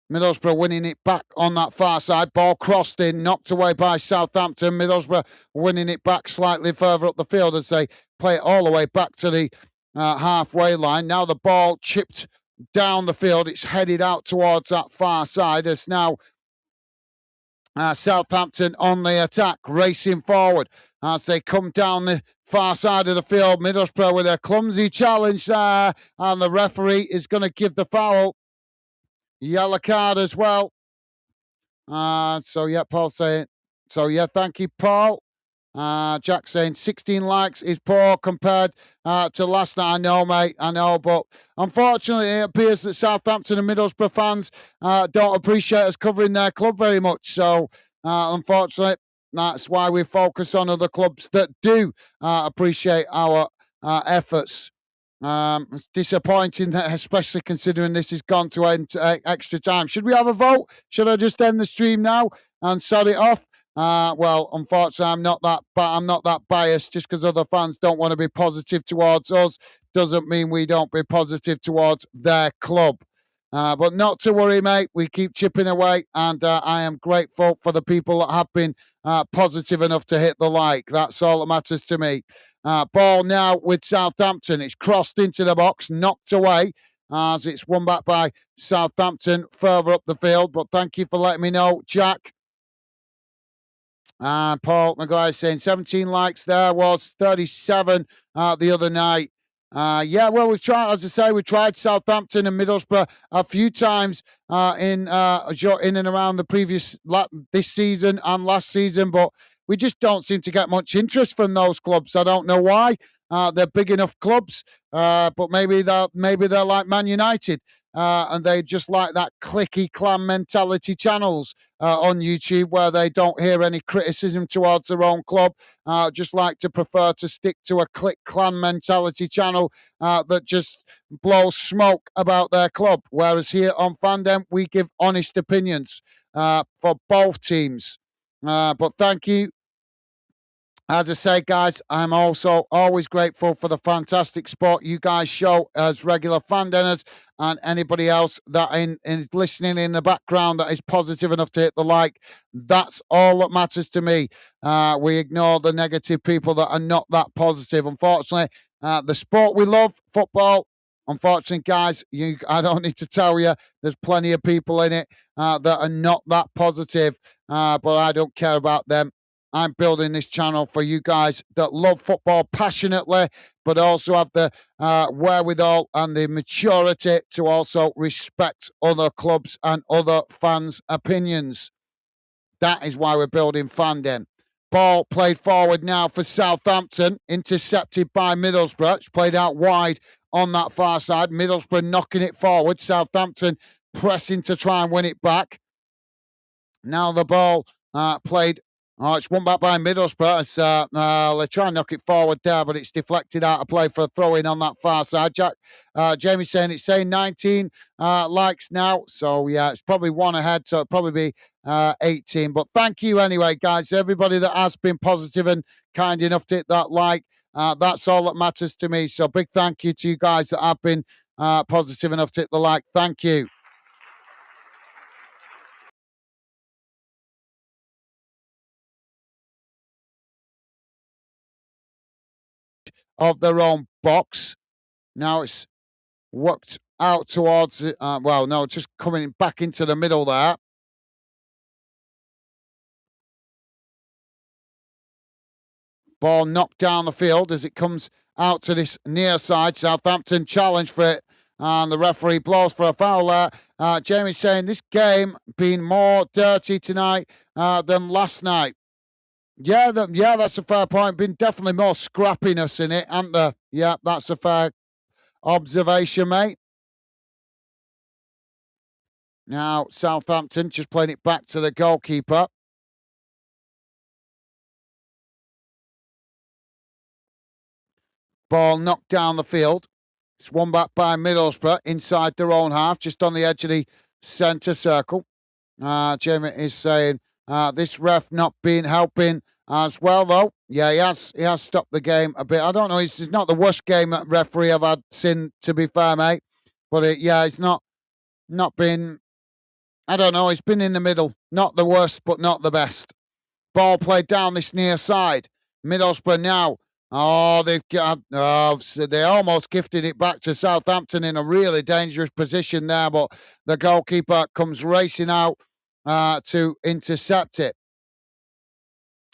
Middlesbrough winning it back on that far side. Ball crossed in, knocked away by Southampton. Middlesbrough winning it back slightly further up the field as they play it all the way back to the halfway line. Now the ball chipped down the field. It's headed out towards that far side. It's now Southampton on the attack, racing forward as they come down the far side of the field. Middlesbrough with a clumsy challenge there, and the referee is going to give the foul. Yellow card as well. So yeah, Paul saying, so yeah, thank you, Paul. Jack saying 16 likes is poor compared to last night. I know, mate. I know, but unfortunately, it appears that Southampton and Middlesbrough fans don't appreciate us covering their club very much. So, unfortunately, that's why we focus on other clubs that do appreciate our efforts. It's disappointing that, especially considering this has gone to extra time. Should we have a vote? Should I just end the stream now and sod it off? Well, unfortunately, I'm not that biased. Just because other fans don't want to be positive towards us doesn't mean we don't be positive towards their club. But not to worry, mate. We keep chipping away, and I am grateful for the people that have been positive enough to hit the like. That's all that matters to me. Ball now with Southampton. It's crossed into the box, knocked away as it's won back by Southampton further up the field. But thank you for letting me know, Jack. Paul Maguire saying 17 likes. There was 37 the other night. Yeah, well, we've tried, as I say, we tried Southampton and Middlesbrough a few times in and around the this season and last season, but we just don't seem to get much interest from those clubs. I don't know why. They're big enough clubs, but maybe they're like Man United. And they just like that clicky clan mentality channels on YouTube where they don't hear any criticism towards their own club. Just like to prefer to stick to a click clan mentality channel that just blows smoke about their club. Whereas here on Fandom, we give honest opinions for both teams. But thank you, as I say, guys, I'm also always grateful for the fantastic support you guys show as regular fan dinners and anybody else that is listening in the background that is positive enough to hit the like. That's all that matters to me. We ignore the negative people that are not that positive. Unfortunately, the sport we love, football, unfortunately, guys, I don't need to tell you, there's plenty of people in it that are not that positive, but I don't care about them. I'm building this channel for you guys that love football passionately, but also have the wherewithal and the maturity to also respect other clubs and other fans' opinions. That is why we're building Fandom. Ball played forward now for Southampton, intercepted by Middlesbrough. It's played out wide on that far side. Middlesbrough knocking it forward. Southampton pressing to try and win it back. Now the ball played. Oh, it's won back by Middlesbrough. They try and knock it forward there, but it's deflected out of play for a throw in on that far side. Jamie's saying it's saying 19 likes now. So, yeah, it's probably one ahead. So it'll probably be 18. But thank you anyway, guys. Everybody that has been positive and kind enough to hit that like. That's all that matters to me. So big thank you to you guys that have been positive enough to hit the like. Thank you. Of their own box. Now it's worked out towards it. No, just coming back into the middle there. Ball knocked down the field as it comes out to this near side. Southampton challenge for it. And the referee blows for a foul there. Jamie's saying this game been more dirty tonight than last night. Yeah, that's a fair point. Been definitely more scrappiness in it, hasn't there? Yeah, that's a fair observation, mate. Now, Southampton just playing it back to the goalkeeper. Ball knocked down the field. It's won back by Middlesbrough inside their own half, just on the edge of the centre circle. Jamie is saying this ref not been helping as well, though. Yeah, he has stopped the game a bit. I don't know. It's not the worst game referee I've had seen, to be fair, mate. But it's not been. I don't know. It's been in the middle. Not the worst, but not the best. Ball played down this near side. Middlesbrough now. Oh, so they almost gifted it back to Southampton in a really dangerous position there, but the goalkeeper comes racing out to intercept it.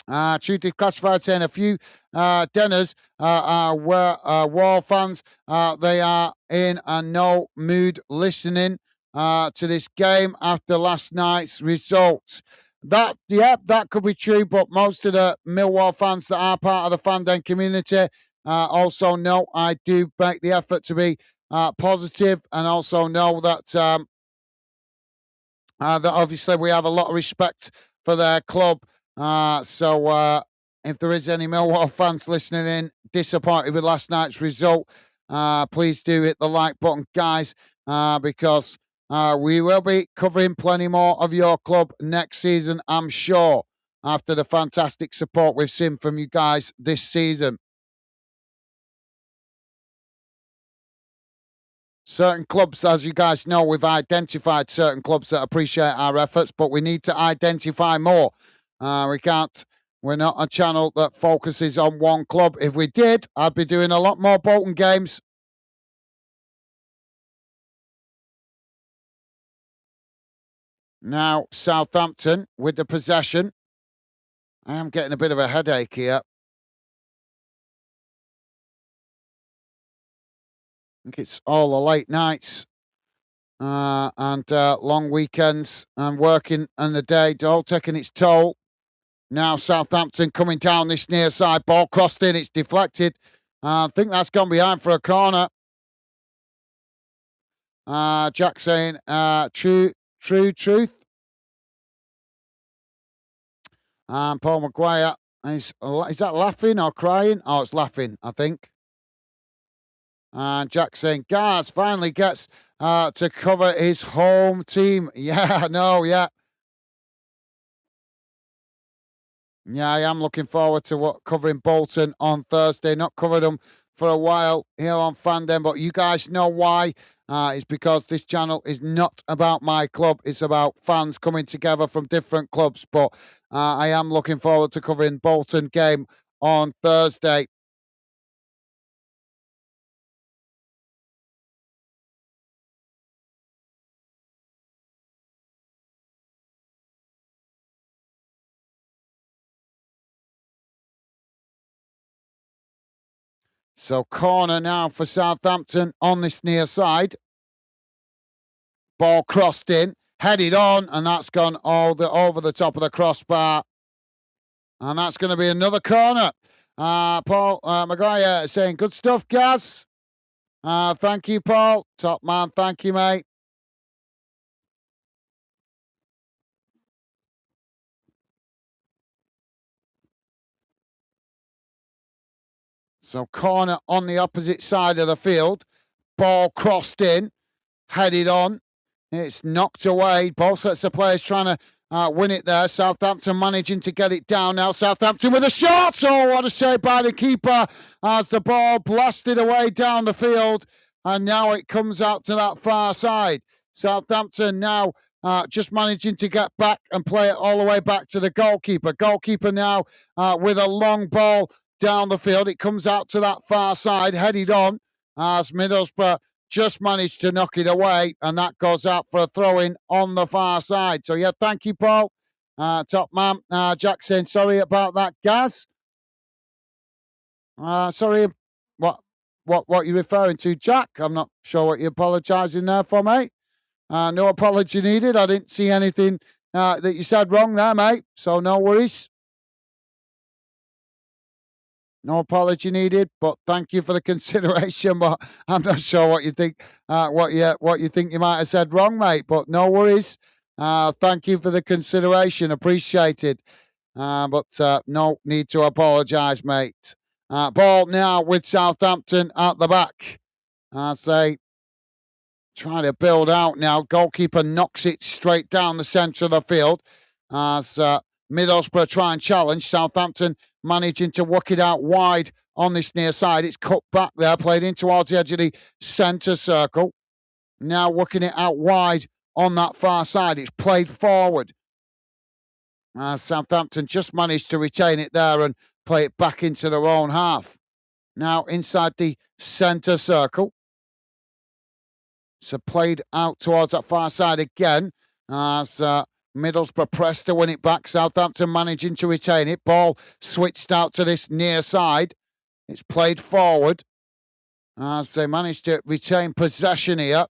Truth is classified saying a few Denners were Wall fans. They are in a no mood listening to this game after last night's results. That could be true, but most of the Millwall fans that are part of the Fandom community also know I do make the effort to be positive, and also know that that obviously we have a lot of respect for their club. So if there is any Millwall fans listening in disappointed with last night's result, please do hit the like button, guys, because we will be covering plenty more of your club next season, I'm sure, after the fantastic support we've seen from you guys this season. Certain clubs, as you guys know, we've identified certain clubs that appreciate our efforts, but we need to identify more. We're not a channel that focuses on one club. If we did, I'd be doing a lot more Bolton games. Now, Southampton with the possession. I am getting a bit of a headache here. think it's all the late nights and long weekends and working in the day, all taking its toll. Now Southampton coming down this near side, ball crossed in, it's deflected. I think that's gone behind for a corner. Jack saying, truth. And Paul Maguire, is that laughing or crying? Oh, it's laughing, I think. And Jack saying, Gaz finally gets to cover his home team. Yeah, no, yeah. Yeah, I am looking forward to covering Bolton on Thursday. Not covered them for a while here on Fandom, but you guys know why. It's because this channel is not about my club. It's about fans coming together from different clubs. But I am looking forward to covering Bolton game on Thursday. So corner now for Southampton on this near side. Ball crossed in, headed on, and that's gone over the top of the crossbar. And that's going to be another corner. Paul Maguire saying, good stuff, Gaz. Thank you, Paul. Top man, thank you, mate. So corner on the opposite side of the field. Ball crossed in, headed on. It's knocked away. Both sets of players trying to win it there. Southampton managing to get it down now. Southampton with a shot. Oh, what a save by the keeper as the ball blasted away down the field. And now it comes out to that far side. Southampton now just managing to get back and play it all the way back to the goalkeeper. Goalkeeper now with a long ball down the field. It comes out to that far side, headed on as Middlesbrough just managed to knock it away, and that goes out for a throw-in on the far side. So, yeah, thank you, Paul. Top man. Jack saying, sorry about that, Gaz. Sorry, what you're referring to, Jack? I'm not sure what you're apologising there for, mate. No apology needed. I didn't see anything that you said wrong there, mate. So no worries. No apology needed, but thank you for the consideration. But I'm not sure what you think. What you think you might have said wrong, mate. But no worries. Thank you for the consideration. Appreciated. But no need to apologise, mate. Ball now with Southampton at the back. I say, trying to build out now. Goalkeeper knocks it straight down the centre of the field. As Middlesbrough try and challenge. Southampton managing to work it out wide on this near side. It's cut back there, played in towards the edge of the centre circle. Now working it out wide on that far side. It's played forward. Southampton just managed to retain it there and play it back into their own half. Now inside the centre circle. So played out towards that far side again as Middlesbrough pressed to win it back. Southampton managing to retain it. Ball switched out to this near side. It's played forward as they managed to retain possession here.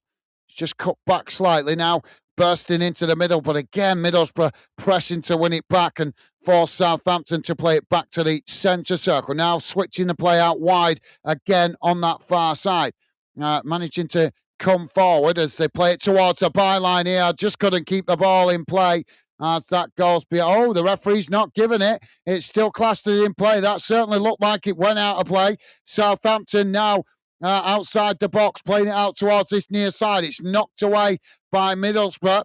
It's just cut back slightly now, bursting into the middle. But again, Middlesbrough pressing to win it back and force Southampton to play it back to the centre circle. Now switching the play out wide again on that far side. Managing to come forward as they play it towards the byline here. Just couldn't keep the ball in play as that goes beyond. Oh, the referee's not giving it. It's still classed as in play. That certainly looked like it went out of play. Southampton now outside the box, playing it out towards this near side. It's knocked away by Middlesbrough.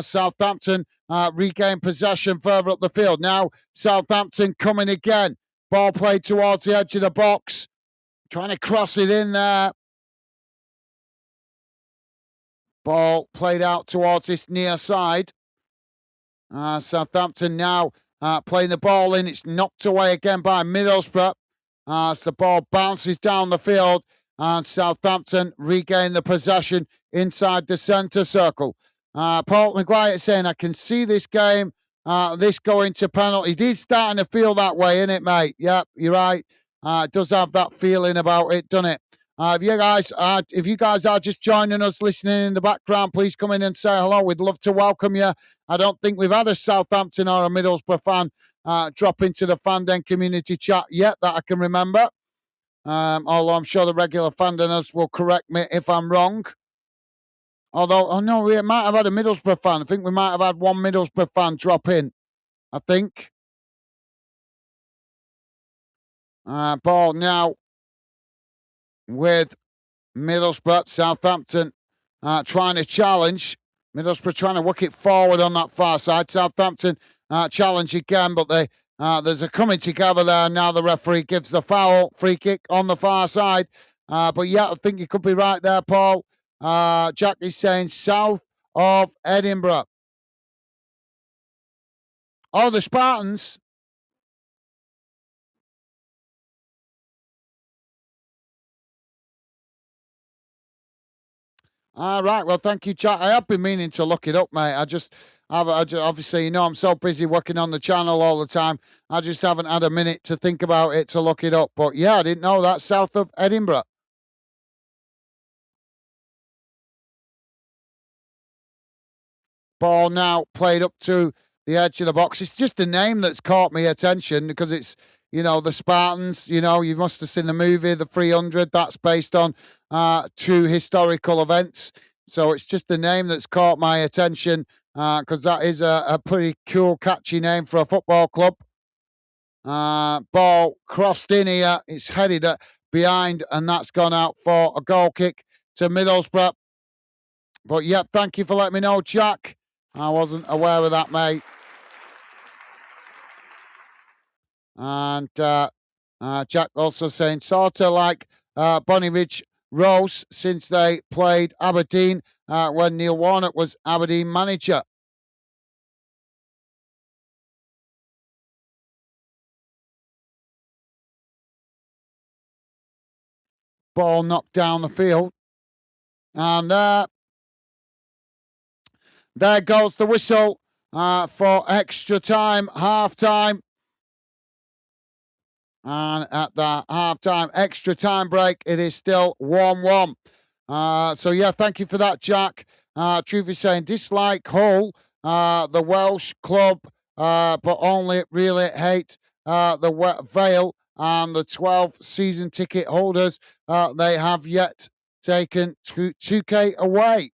Southampton regain possession further up the field. Now Southampton coming again. Ball played towards the edge of the box. Trying to cross it in there. Ball played out towards this near side. Southampton now playing the ball in. It's knocked away again by Middlesbrough. As the ball bounces down the field. And Southampton regain the possession inside the centre circle. Paul Maguire saying, I can see this game, this going to penalty. It is starting to feel that way, isn't it, mate? Yep, you're right. It does have that feeling about it, doesn't it? If you guys are just joining us, listening in the background, please come in and say hello. We'd love to welcome you. I don't think we've had a Southampton or a Middlesbrough fan drop into the Fanden community chat yet that I can remember. Although I'm sure the regular Fandeners will correct me if I'm wrong. Although, oh no, we might have had a Middlesbrough fan. I think we might have had one Middlesbrough fan drop in. I think. Ball now with Middlesbrough. Southampton trying to challenge. Middlesbrough trying to work it forward on that far side. Southampton challenge again, but there's a coming together there. Now the referee gives the foul. Free kick on the far side. But yeah, I think you could be right there, Paul. Jack is saying south of Edinburgh. Oh, the Spartans. All right. Well, thank you, Jack. I have been meaning to look it up, mate. I just obviously, I'm so busy working on the channel all the time. I just haven't had a minute to think about it to look it up. But yeah, I didn't know that. South of Edinburgh. Ball now played up to the edge of the box. It's just a name that's caught my attention because it's, the Spartans. You must have seen the movie, The 300. That's based on true historical events. So it's just a name that's caught my attention because that is a pretty cool, catchy name for a football club. Ball crossed in here. It's headed behind, and that's gone out for a goal kick to Middlesbrough. But, yeah, thank you for letting me know, Jack. I wasn't aware of that, mate. And Jack also saying, sort of like Bonnyrigg Rose since they played Aberdeen when Neil Warnock was Aberdeen manager. Ball knocked down the field. And there goes the whistle for extra time, half time. And at the half-time extra time break, it is still 1-1. So, yeah, thank you for that, Jack. Truth is saying, dislike Hull, the Welsh club, but only really hate the Vale and the 12 season ticket holders. They have yet taken 2K away.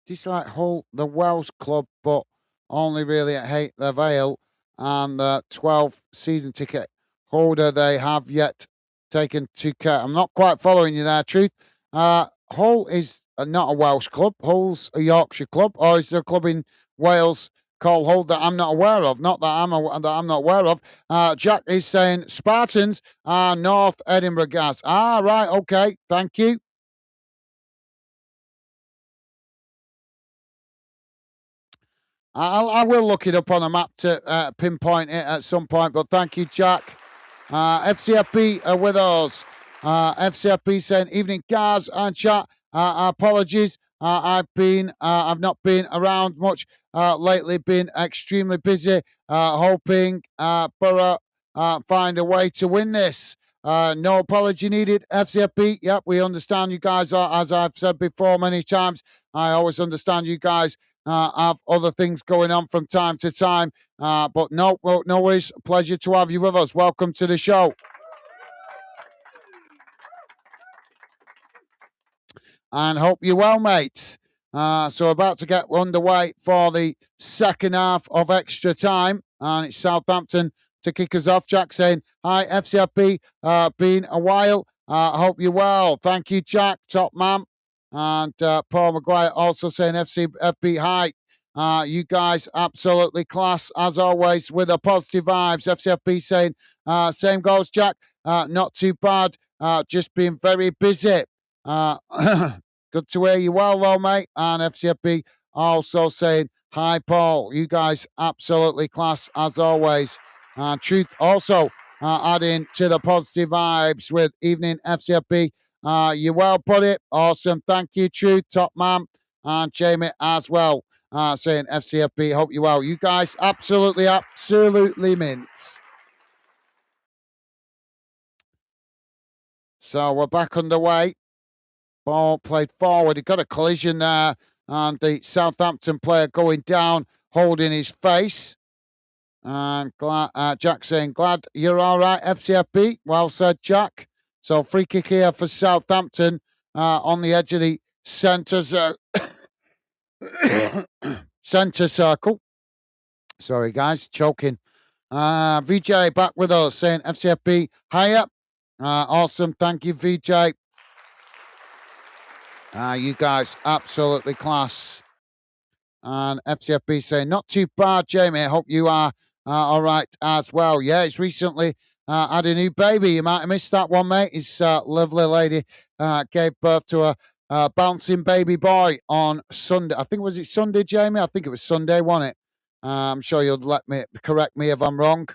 Dislike Hull, the Welsh club, but only really hate the Vale and the 12 season ticket holder. They have yet taken 2K. I'm not quite following you there, Truth. Hull is not a Welsh club. Hull's a Yorkshire club, or is there a club in Wales called Hull that I'm not aware of? Not that I'm not aware of. Jack is saying Spartans are North Edinburgh Gas. Ah, right, okay, thank you. I will look it up on a map to pinpoint it at some point, but thank you, Jack. FCFB are with us. FCFB saying, evening, guys and chat. Apologies. I've not been around much lately, been extremely busy, hoping Borough find a way to win this. No apology needed, FCFB. Yep, we understand you guys are, as I've said before many times, I always understand you guys have other things going on from time to time. But no worries. Pleasure to have you with us. Welcome to the show. And hope you're well, mates. So about to get underway for the second half of extra time. And it's Southampton to kick us off. Jack saying, hi, FCFB. Been a while. Hope you're well. Thank you, Jack. Top man. And Paul Maguire also saying FCFB, hi. You guys absolutely class as always with the positive vibes. FCFB saying, same goes, Jack. Not too bad. Just been very busy. Good to hear you well, though, mate. And FCFB also saying, hi, Paul. You guys absolutely class as always. Truth also adding to the positive vibes with evening FCFB. You well put it. Awesome. Thank you, Truth. Top man. and Jamie as well, saying FCFB, hope you well. You guys absolutely mints. So we're back underway. Ball played forward. He got a collision there, and the Southampton player going down, holding his face. And Jack saying, glad you're all right, FCFB. Well said, Jack. So free kick here for Southampton on the edge of the centre centre circle. Sorry, guys, choking. VJ back with us saying FCFB higher. Awesome. Thank you, VJ. You guys, absolutely class. And FCFB saying, not too bad, Jamie. I hope you are all right as well. Yeah, it's recently had a new baby. You might have missed that one, mate. His lovely lady gave birth to a bouncing baby boy on Sunday. I think, was it Sunday, Jamie? I think it was Sunday, wasn't it? I'm sure you'll correct me if I'm wrong.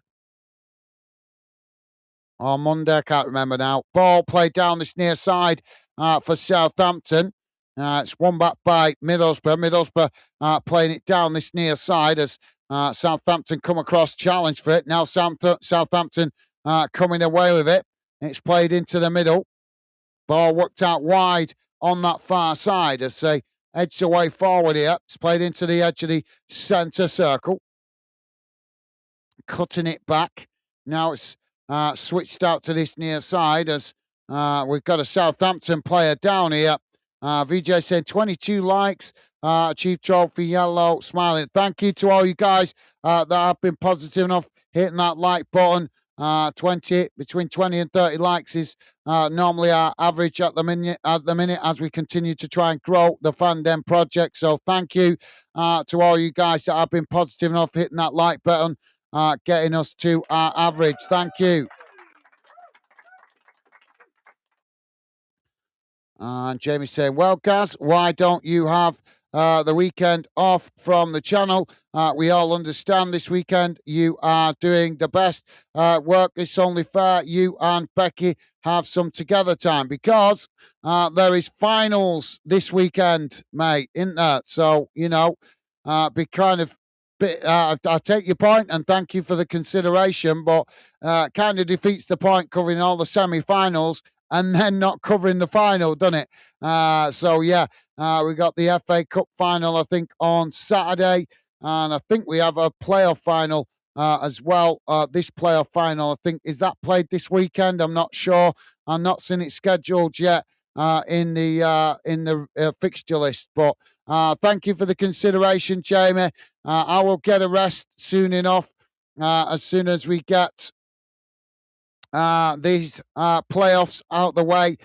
On Monday, I can't remember now. Ball played down this near side for Southampton. It's won back by Middlesbrough. Middlesbrough playing it down this near side as Southampton come across, challenge for it. Now Southampton coming away with it. It's played into the middle. Ball worked out wide on that far side as they edge away forward here. It's played into the edge of the centre circle. Cutting it back. Now it's switched out to this near side as we've got a Southampton player down here. VJ saying 22 likes. Chief Trophy Yellow smiling. Thank you to all you guys that have been positive enough hitting that like button. Between 20 and 30 likes is normally our average at the minute as we continue to try and grow the Fandom project. So thank you to all you guys that have been positive enough hitting that like button, getting us to our average. Thank you. And Jamie saying, well, Gaz, why don't you have the weekend off from the channel? We all understand this weekend you are doing the best work. It's only fair you and Becky have some together time because there is finals this weekend, mate, isn't there? So, be kind of I take your point and thank you for the consideration, but kind of defeats the point covering all the semi-finals and then not covering the final, doesn't it? So, yeah, we got the FA Cup final, I think, on Saturday. And I think we have a playoff final as well. This playoff final, I think, is that played this weekend? I'm not sure. I'm not seen it scheduled yet in the fixture list. But thank you for the consideration, Jamie. I will get a rest soon enough as soon as we get these playoffs out the way.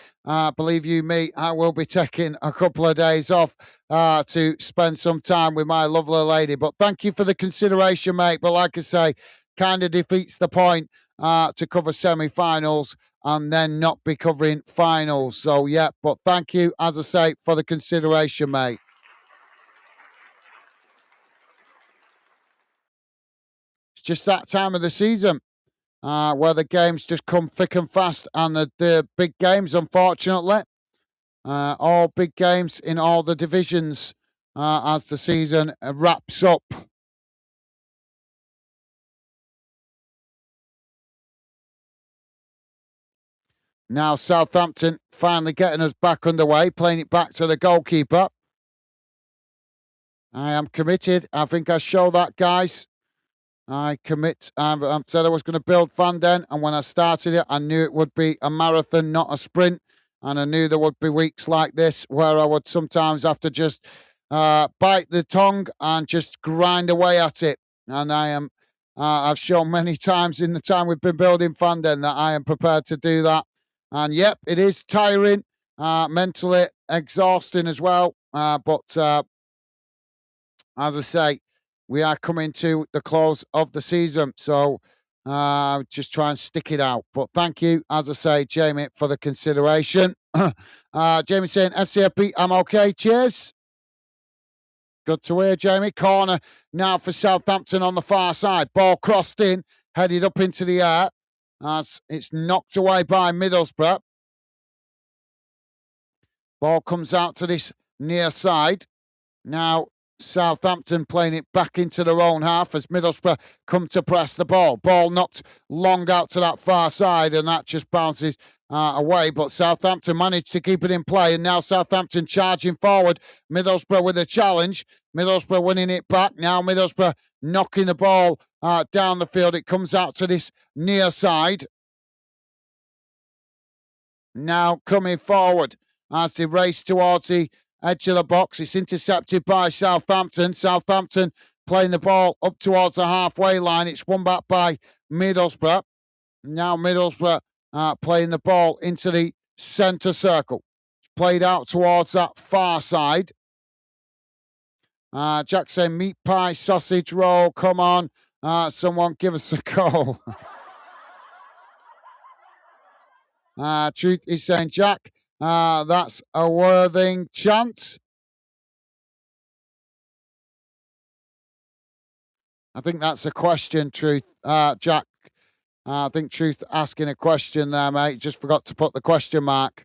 Believe you me, I will be taking a couple of days off to spend some time with my lovely lady. But thank you for the consideration, mate. But like I say, kind of defeats the point to cover semi-finals and then not be covering finals. So, yeah, but thank you, as I say, for the consideration, mate. It's just that time of the season. Where the games just come thick and fast, and the big games, unfortunately, all big games in all the divisions as the season wraps up. Now Southampton finally getting us back underway, playing it back to the goalkeeper. I am committed. I think I show that, guys. I commit. I've said I was going to build Fandom, and when I started it, I knew it would be a marathon, not a sprint. And I knew there would be weeks like this where I would sometimes have to just bite the tongue and just grind away at it. And I've shown many times in the time we've been building Fandom that I am prepared to do that. And yep, it is tiring, mentally exhausting as well. But as I say, we are coming to the close of the season, so just try and stick it out. But thank you, as I say, Jamie, for the consideration. Jamie saying, FCFB, I'm okay. Cheers. Good to hear, Jamie. Corner now for Southampton on the far side. Ball crossed in, headed up into the air. As it's knocked away by Middlesbrough. Ball comes out to this near side. Now, Southampton playing it back into their own half as Middlesbrough come to press the ball. Ball knocked long out to that far side, and that just bounces away. But Southampton managed to keep it in play, and now Southampton charging forward. Middlesbrough with a challenge. Middlesbrough winning it back. Now Middlesbrough knocking the ball down the field. It comes out to this near side. Now coming forward as they race towards the edge of the box. It's intercepted by Southampton. Southampton playing the ball up towards the halfway line. It's won back by Middlesbrough. Now Middlesbrough playing the ball into the centre circle. It's played out towards that far side. Jack saying meat pie, sausage roll. Come on. Someone give us a goal. Truth is saying, Jack, that's a Worthing chance. I think that's a question, Truth. Jack, I think Truth asking a question there, mate. Just forgot to put the question mark.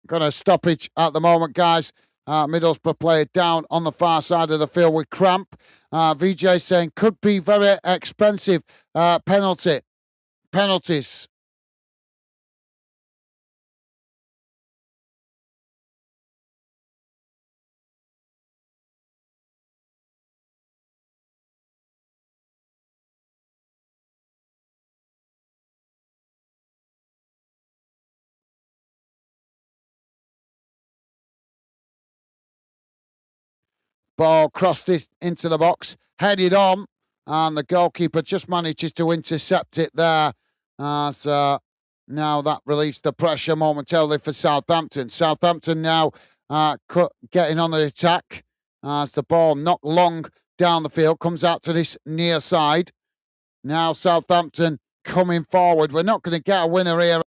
Got a stoppage at the moment, guys. Middlesbrough player down on the far side of the field with cramp. VJ saying could be very expensive penalties. Ball crossed it into the box, headed on, and the goalkeeper just manages to intercept it there. So now that relieves the pressure momentarily for Southampton. Southampton now getting on the attack as the ball knocked long down the field, comes out to this near side. Now Southampton coming forward. We're not going to get a winner here,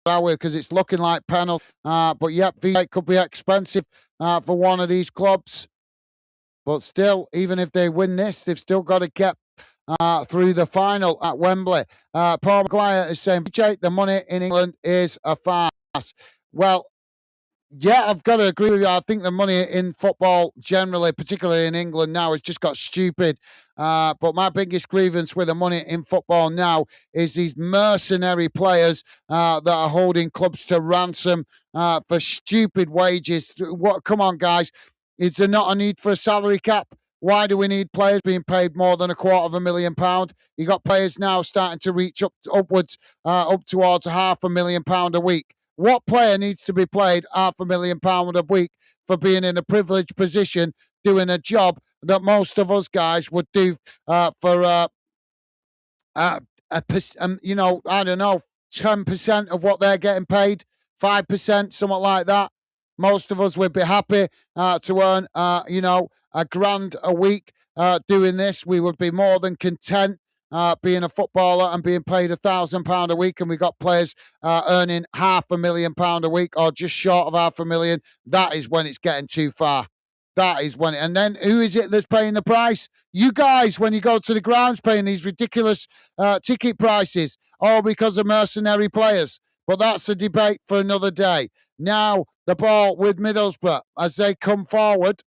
are we? Because it's looking like penalty. But yep, V8 could be expensive for one of these clubs. But still, even if they win this, they've still got to get through the final at Wembley. Paul Maguire is saying, the money in England is a farce. Well, yeah, I've got to agree with you. I think the money in football generally, particularly in England now, has just got stupid. But my biggest grievance with the money in football now is these mercenary players that are holding clubs to ransom for stupid wages. What? Come on, guys. Is there not a need for a salary cap? Why do we need players being paid more than £250,000? You got players now starting to reach upwards, up towards £500,000 a week. What player needs to be paid £500,000 a week for being in a privileged position, doing a job that most of us guys would do for I don't know, 10% of what they're getting paid, 5%, something like that. Most of us would be happy to earn, a grand a week doing this. We would be more than content being a footballer and being paid £1,000 a week. And we got players earning £500,000 a week or just short of £500,000. That is when it's getting too far. That is when and then who is it that's paying the price? You guys, when you go to the grounds, paying these ridiculous ticket prices, all because of mercenary players. But that's a debate for another day. Now, the ball with Middlesbrough as they come forward.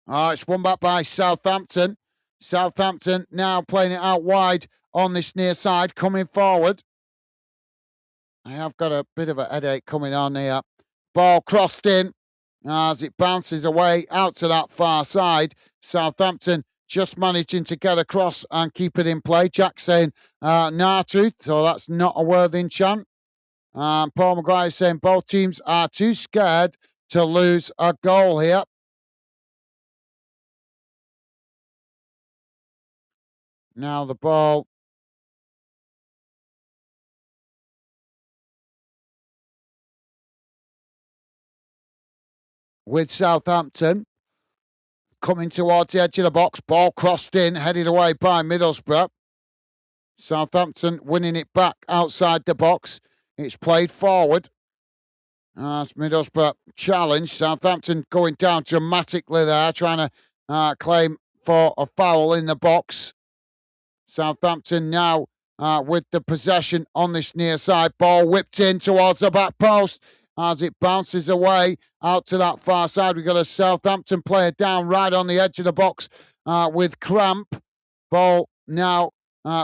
It's won back by Southampton. Southampton now playing it out wide on this near side, coming forward. I have got a bit of a headache coming on here. Ball crossed in as it bounces away out to that far side. Southampton just managing to get across and keep it in play. Jack saying, nah, Truth, so that's not a Worthing chant. Paul Maguire saying both teams are too scared to lose a goal here. Now the ball with Southampton coming towards the edge of the box. Ball crossed in, headed away by Middlesbrough. Southampton winning it back outside the box. It's played forward. As Middlesbrough challenge. Southampton going down dramatically there, trying to claim for a foul in the box. Southampton now with the possession on this near side. Ball whipped in towards the back post. as it bounces away out to that far side. We've got a Southampton player down right on the edge of the box with cramp. Ball now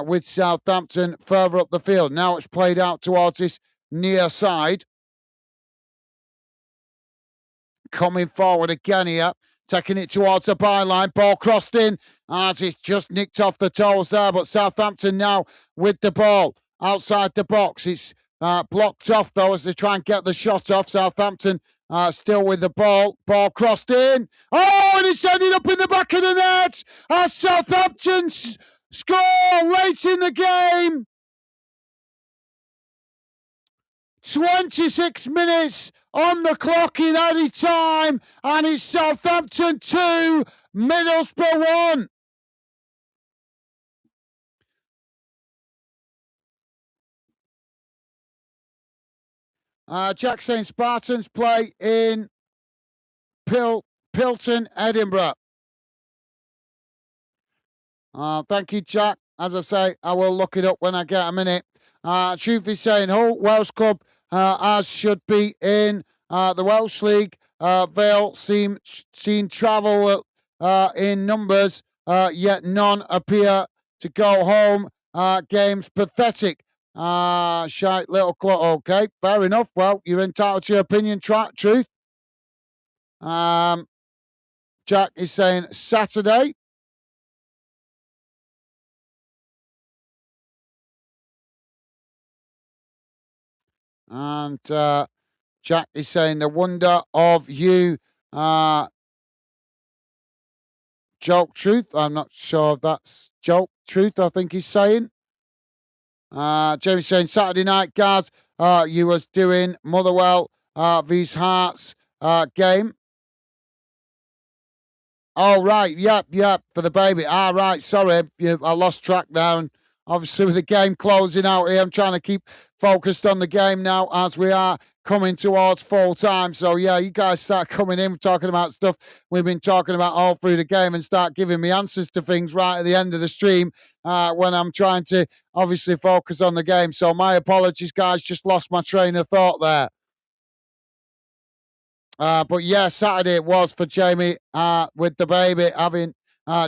with Southampton further up the field. Now it's played out towards this near side. Coming forward again here, taking it towards the byline. Ball crossed in as it's just nicked off the toes there. But Southampton now with the ball outside the box. It's blocked off though as they try and get the shot off. Southampton still with the ball. Ball crossed in. Oh, and it's ended up in the back of the net as Southampton score late in the game. 26 minutes on the clock in added time, and it's Southampton 2, Middlesbrough 1. Jack saying Spartans play in Pilton, Edinburgh. Thank you, Jack. As I say, I will look it up when I get a minute. Truth is saying, Hull Welsh club, as should be in the Welsh League. Vale seen travel in numbers, yet none appear to go home. Games pathetic. Shite little club. Okay, fair enough. Well, you're entitled to your opinion, Truth. Jack is saying Saturday. And Jack is saying the wonder of you, joke Truth. I'm not sure if that's joke Truth, I think he's saying. Jamie's saying Saturday night, Gaz, you was doing Motherwell vs Hearts game. Oh, right, yep, for the baby. Right, sorry, I lost track there. And obviously, with the game closing out here, I'm trying to keep focused on the game now as we are coming towards full time. So, yeah, you guys start coming in, talking about stuff we've been talking about all through the game and start giving me answers to things right at the end of the stream when I'm trying to obviously focus on the game. So, my apologies, guys. Just lost my train of thought there. But yeah, Saturday it was for Jamie with the baby, having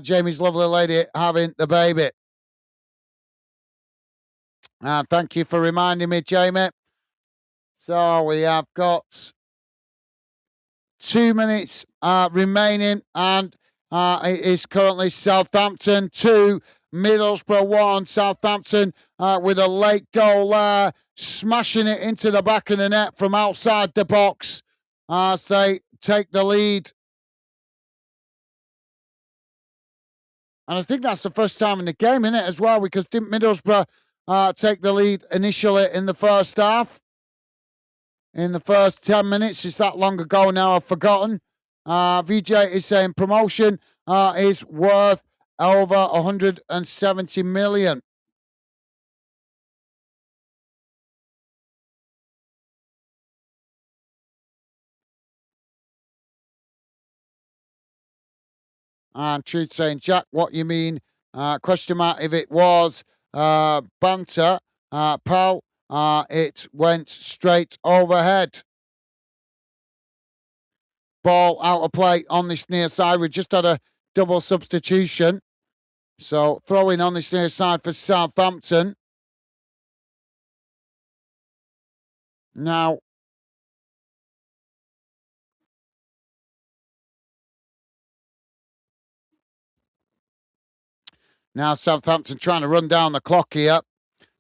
Jamie's lovely lady having the baby. Thank you for reminding me, Jamie. So we have got 2 minutes remaining, and it is currently Southampton 2, Middlesbrough 1. Southampton with a late goal there, smashing it into the back of the net from outside the box as they take the lead. And I think that's the first time in the game, isn't it, as well? Because didn't Middlesbrough take the lead initially in the first half? In the first 10 minutes. It's that long ago now, I've forgotten. VJ is saying promotion is worth over 170 million. And Truth saying, Jack, what you mean? Question mark if it was banter, pal. It went straight overhead. Ball out of play on this near side. We just had a double substitution. So throwing on this near side for Southampton. Now Southampton trying to run down the clock here.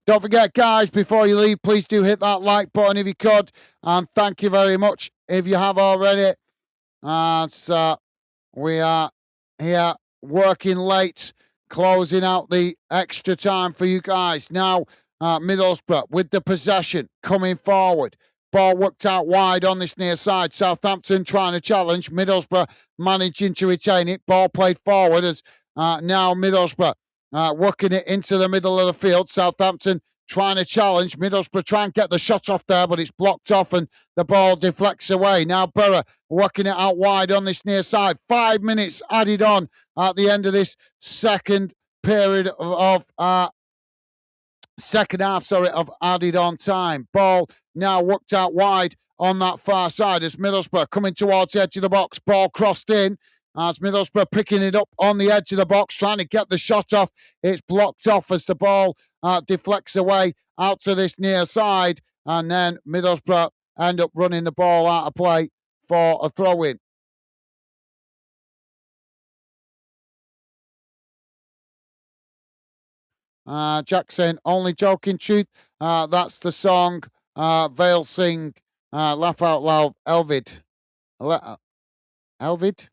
Don't forget, guys, before you leave, please do hit that like button if you could. And thank you very much if you have already. So we are here working late, closing out the extra time for you guys. Now, Middlesbrough with the possession, coming forward. Ball worked out wide on this near side. Southampton trying to challenge. Middlesbrough managing to retain it. Ball played forward as now Middlesbrough working it into the middle of the field. Southampton trying to challenge. Middlesbrough trying to get the shot off there, but it's blocked off and the ball deflects away. Now Borough working it out wide on this near side. 5 minutes added on at the end of this second period of second half, of added on time. Ball now worked out wide on that far side as Middlesbrough coming towards the edge of the box. Ball crossed in as Middlesbrough picking it up on the edge of the box, trying to get the shot off. It's blocked off as the ball deflects away out to this near side. And then Middlesbrough end up running the ball out of play for a throw-in. Jack saying, only joking, truth. That's the song Vale sing, laugh out loud, Elvid. Elvid?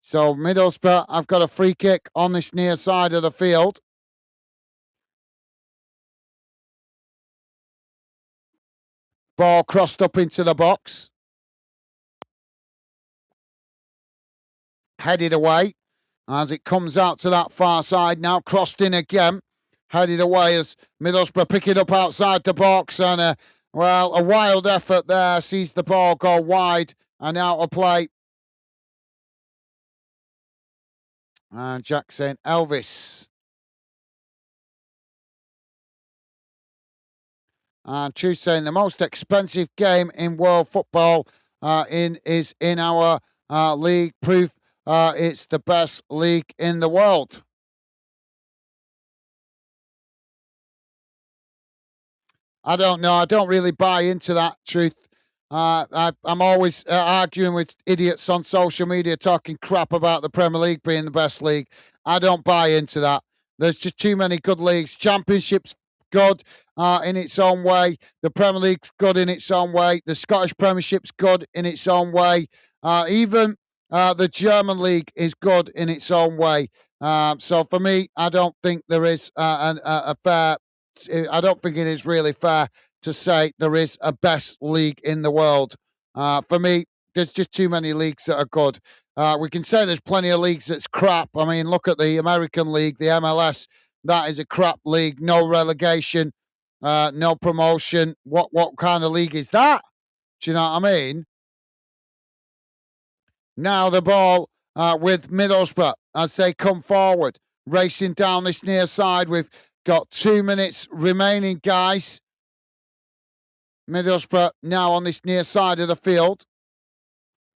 So Middlesbrough, I've got a free kick on this near side of the field. Ball crossed up into the box. Headed away as it comes out to that far side. Now crossed in again. Headed away as Middlesbrough pick it up outside the box. And a wild effort there. Sees the ball go wide and out of play. And Jack saying, Elvis. And Chu saying, the most expensive game in world football is in our league. Proof it's the best league in the world. I don't know. I don't really buy into that, truth. I'm always arguing with idiots on social media talking crap about the Premier League being the best league. I don't buy into that. There's just too many good leagues. Championship's good in its own way. The Premier League's good in its own way. The Scottish Premiership's good in its own way. Even the German league is good in its own way. So for me, I don't think there is a fair. I don't think it is really fair to say there is a best league in the world. For me, there's just too many leagues that are good. We can say there's plenty of leagues that's crap. I mean, look at the American League, the MLS. That is a crap league. No relegation, no promotion. What kind of league is that? Do you know what I mean? Now the ball with Middlesbrough as they come forward, racing down this near side. We've got 2 minutes remaining, guys. Middlesbrough now on this near side of the field.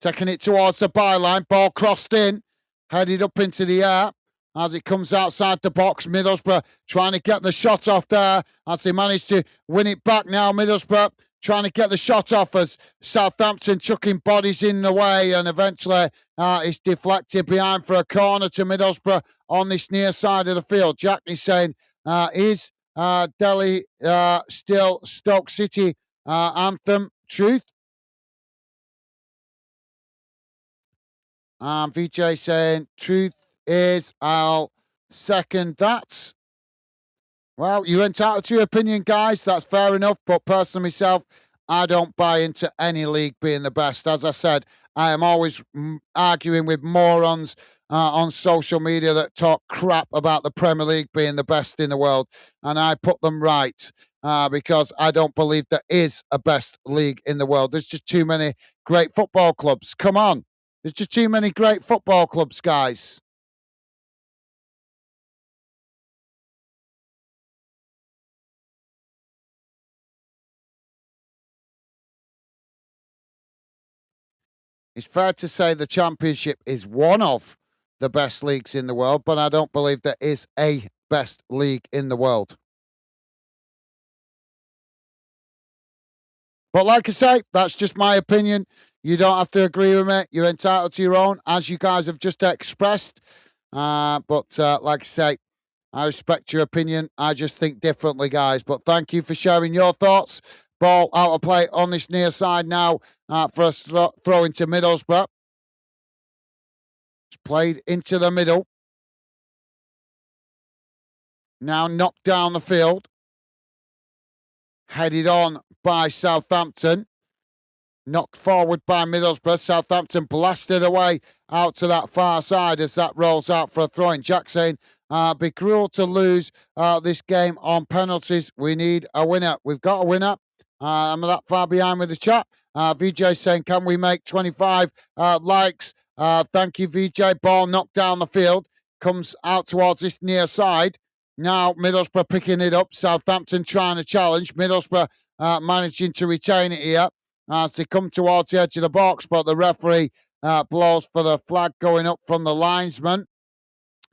Taking it towards the byline. Ball crossed in. Headed up into the air as it comes outside the box. Middlesbrough trying to get the shot off there as they manage to win it back now. Middlesbrough trying to get the shot off as Southampton chucking bodies in the way, and eventually it's deflected behind for a corner to Middlesbrough on this near side of the field. Jack is saying, is Delhi still Stoke City anthem? Truth? VJ saying, truth is, I'll second that. Well, you're entitled to your opinion, guys. That's fair enough. But personally, myself, I don't buy into any league being the best. As I said, I am always arguing with morons on social media that talk crap about the Premier League being the best in the world. And I put them right because I don't believe there is a best league in the world. There's just too many great football clubs. Come on. There's just too many great football clubs, guys. It's fair to say the Championship is one of the best leagues in the world, but I don't believe there is a best league in the world. But like I say, that's just my opinion. You don't have to agree with me. You're entitled to your own, as you guys have just expressed. But like I say, I respect your opinion. I just think differently, guys. But thank you for sharing your thoughts. Ball out of play on this near side now for a throw into Middlesbrough. It's played into the middle. Now knocked down the field. Headed on by Southampton. Knocked forward by Middlesbrough. Southampton blasted away out to that far side as that rolls out for a throw-in. Jack saying, be cruel to lose this game on penalties. We need a winner. We've got a winner. I'm that far behind with the chat. VJ saying, can we make 25 likes? Thank you, VJ. Ball knocked down the field. Comes out towards this near side. Now Middlesbrough picking it up. Southampton trying to challenge. Middlesbrough managing to retain it here as they come towards the edge of the box, but the referee blows for the flag going up from the linesman.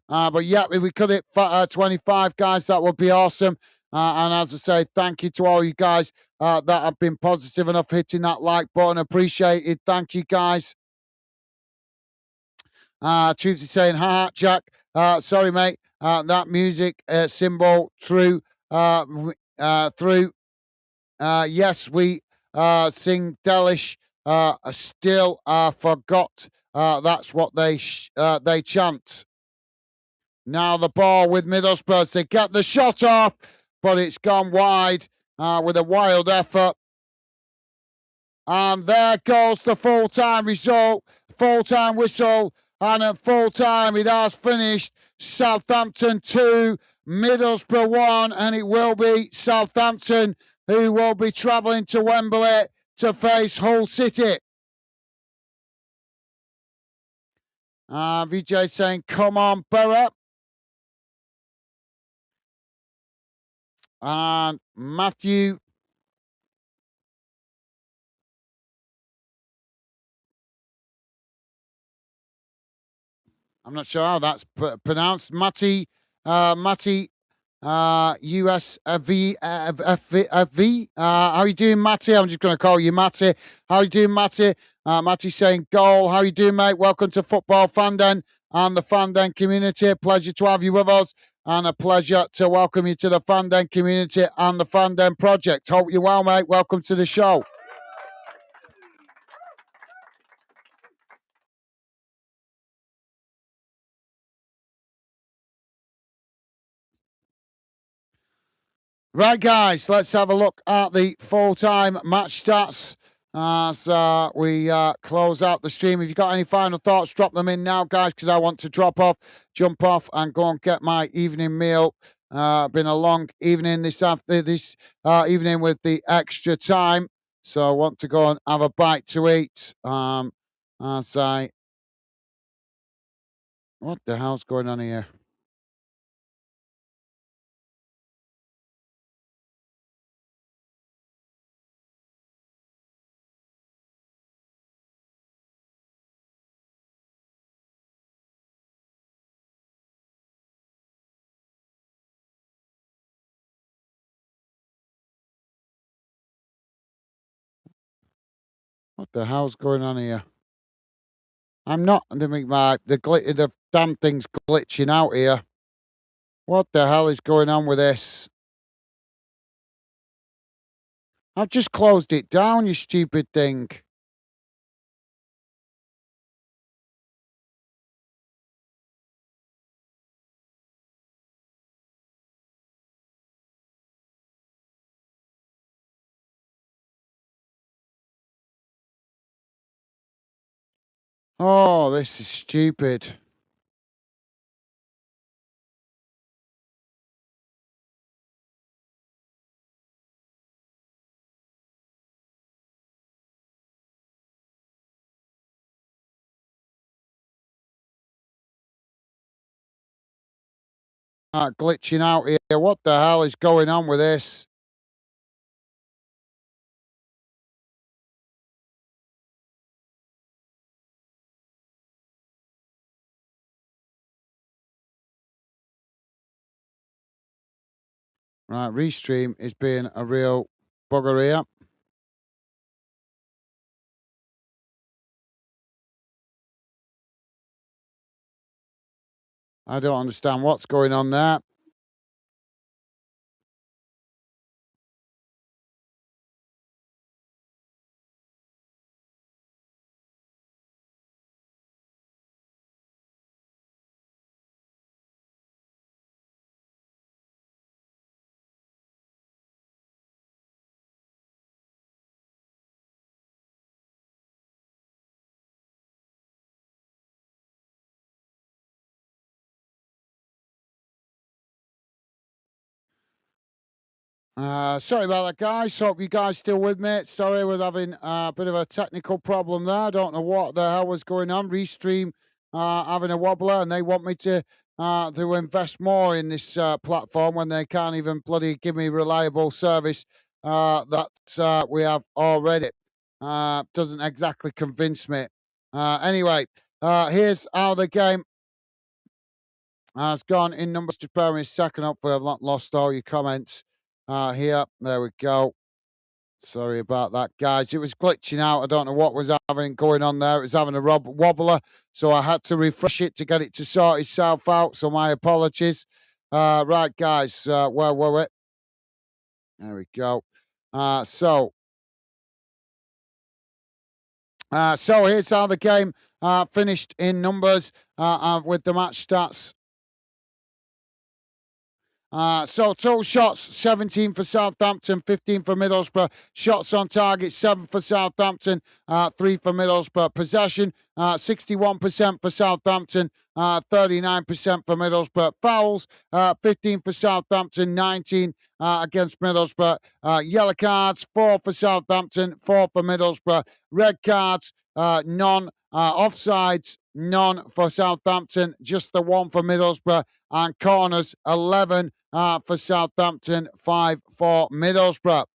But yeah, if we could hit 25, guys, that would be awesome. And as I say, thank you to all you guys that have been positive enough hitting that like button. Appreciate it. Thank you, guys. Tuesday saying, ha, Jack. Sorry, mate. That music symbol through. Yes, we sing Delish. Still forgot. That's what they chant. Now the ball with Middlesbrough. They get the shot off, but it's gone wide with a wild effort. And there goes the full-time result, full-time whistle. And at full-time, it has finished. Southampton 2, Middlesbrough 1. And it will be Southampton who will be travelling to Wembley to face Hull City. Vijay saying, come on, Borough. And Matthew. I'm not sure how that's pronounced. Matty, USV, FV. How you doing, Matty? I'm just going to call you Matty. How you doing, Matty? Matty saying goal. How you doing, mate? Welcome to Football Fanden and the Fanden community. Pleasure to have you with us, and a pleasure to welcome you to the Fanden community and the Fanden project. Hope you're well, mate. Welcome to the show. Right, guys, let's have a look at the full-time match stats as we close out the stream. If you've got any final thoughts, drop them in now, guys, because I want to jump off, and go and get my evening meal. Been a long evening this evening with the extra time, so I want to go and have a bite to eat. What the hell's going on here? What the hell's going on here? I'm not. The damn thing's glitching out here. What the hell is going on with this? I've just closed it down, you stupid thing. Oh, this is stupid. Glitching out here. What the hell is going on with this? Right, Restream is being a real bugger here. I don't understand what's going on there. Sorry about that, guys. Hope you guys still with me. Sorry, we're having a bit of a technical problem there. I don't know what the hell was going on. Restream having a wobbler, and they want me to invest more in this platform when they can't even bloody give me reliable service that we have already. Doesn't exactly convince me. Anyway, here's how the game has gone in numbers. To prepare me a second. Hopefully, I've not lost all your comments here. There we go. Sorry about that, guys. It was glitching out. I don't know what was having going on there. It was having a wobbler, so I had to refresh it to get it to sort itself out. So my apologies. Right, guys, where were we? There we go. So here's how the game finished in numbers with the match stats. So total shots, 17 for Southampton, 15 for Middlesbrough. Shots on target, 7 for Southampton, 3 for Middlesbrough. Possession, 61% for Southampton, 39% for Middlesbrough. Fouls, 15 for Southampton, 19 against Middlesbrough. Yellow cards, 4 for Southampton, 4 for Middlesbrough. Red cards, none. Offsides, none for Southampton, just the one for Middlesbrough. And corners, 11 for Southampton, 5 for Middlesbrough.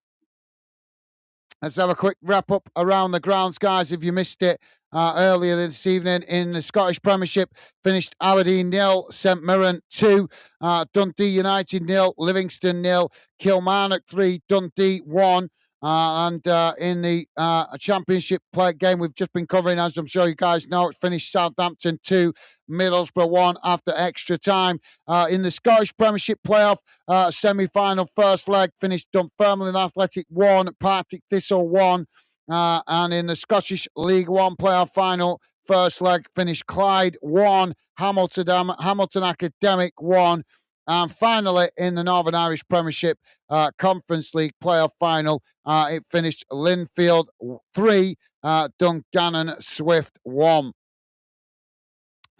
Let's have a quick wrap up around the grounds, guys. If you missed it earlier this evening in the Scottish Premiership, finished Aberdeen 0, St Mirren 2, Dundee United 0, Livingston 0, Kilmarnock 3, Dundee 1. And in the Championship play game we've just been covering, as I'm sure you guys know, it finished Southampton 2, Middlesbrough 1 after extra time. In the Scottish Premiership playoff semi-final first leg, finished Dunfermline Athletic 1, Partick Thistle 1. And in the Scottish League One playoff final first leg, finished Clyde 1, Hamilton Academic 1. And finally, in the Northern Irish Premiership Conference League playoff final, it finished Linfield 3, Dungannon Swift 1.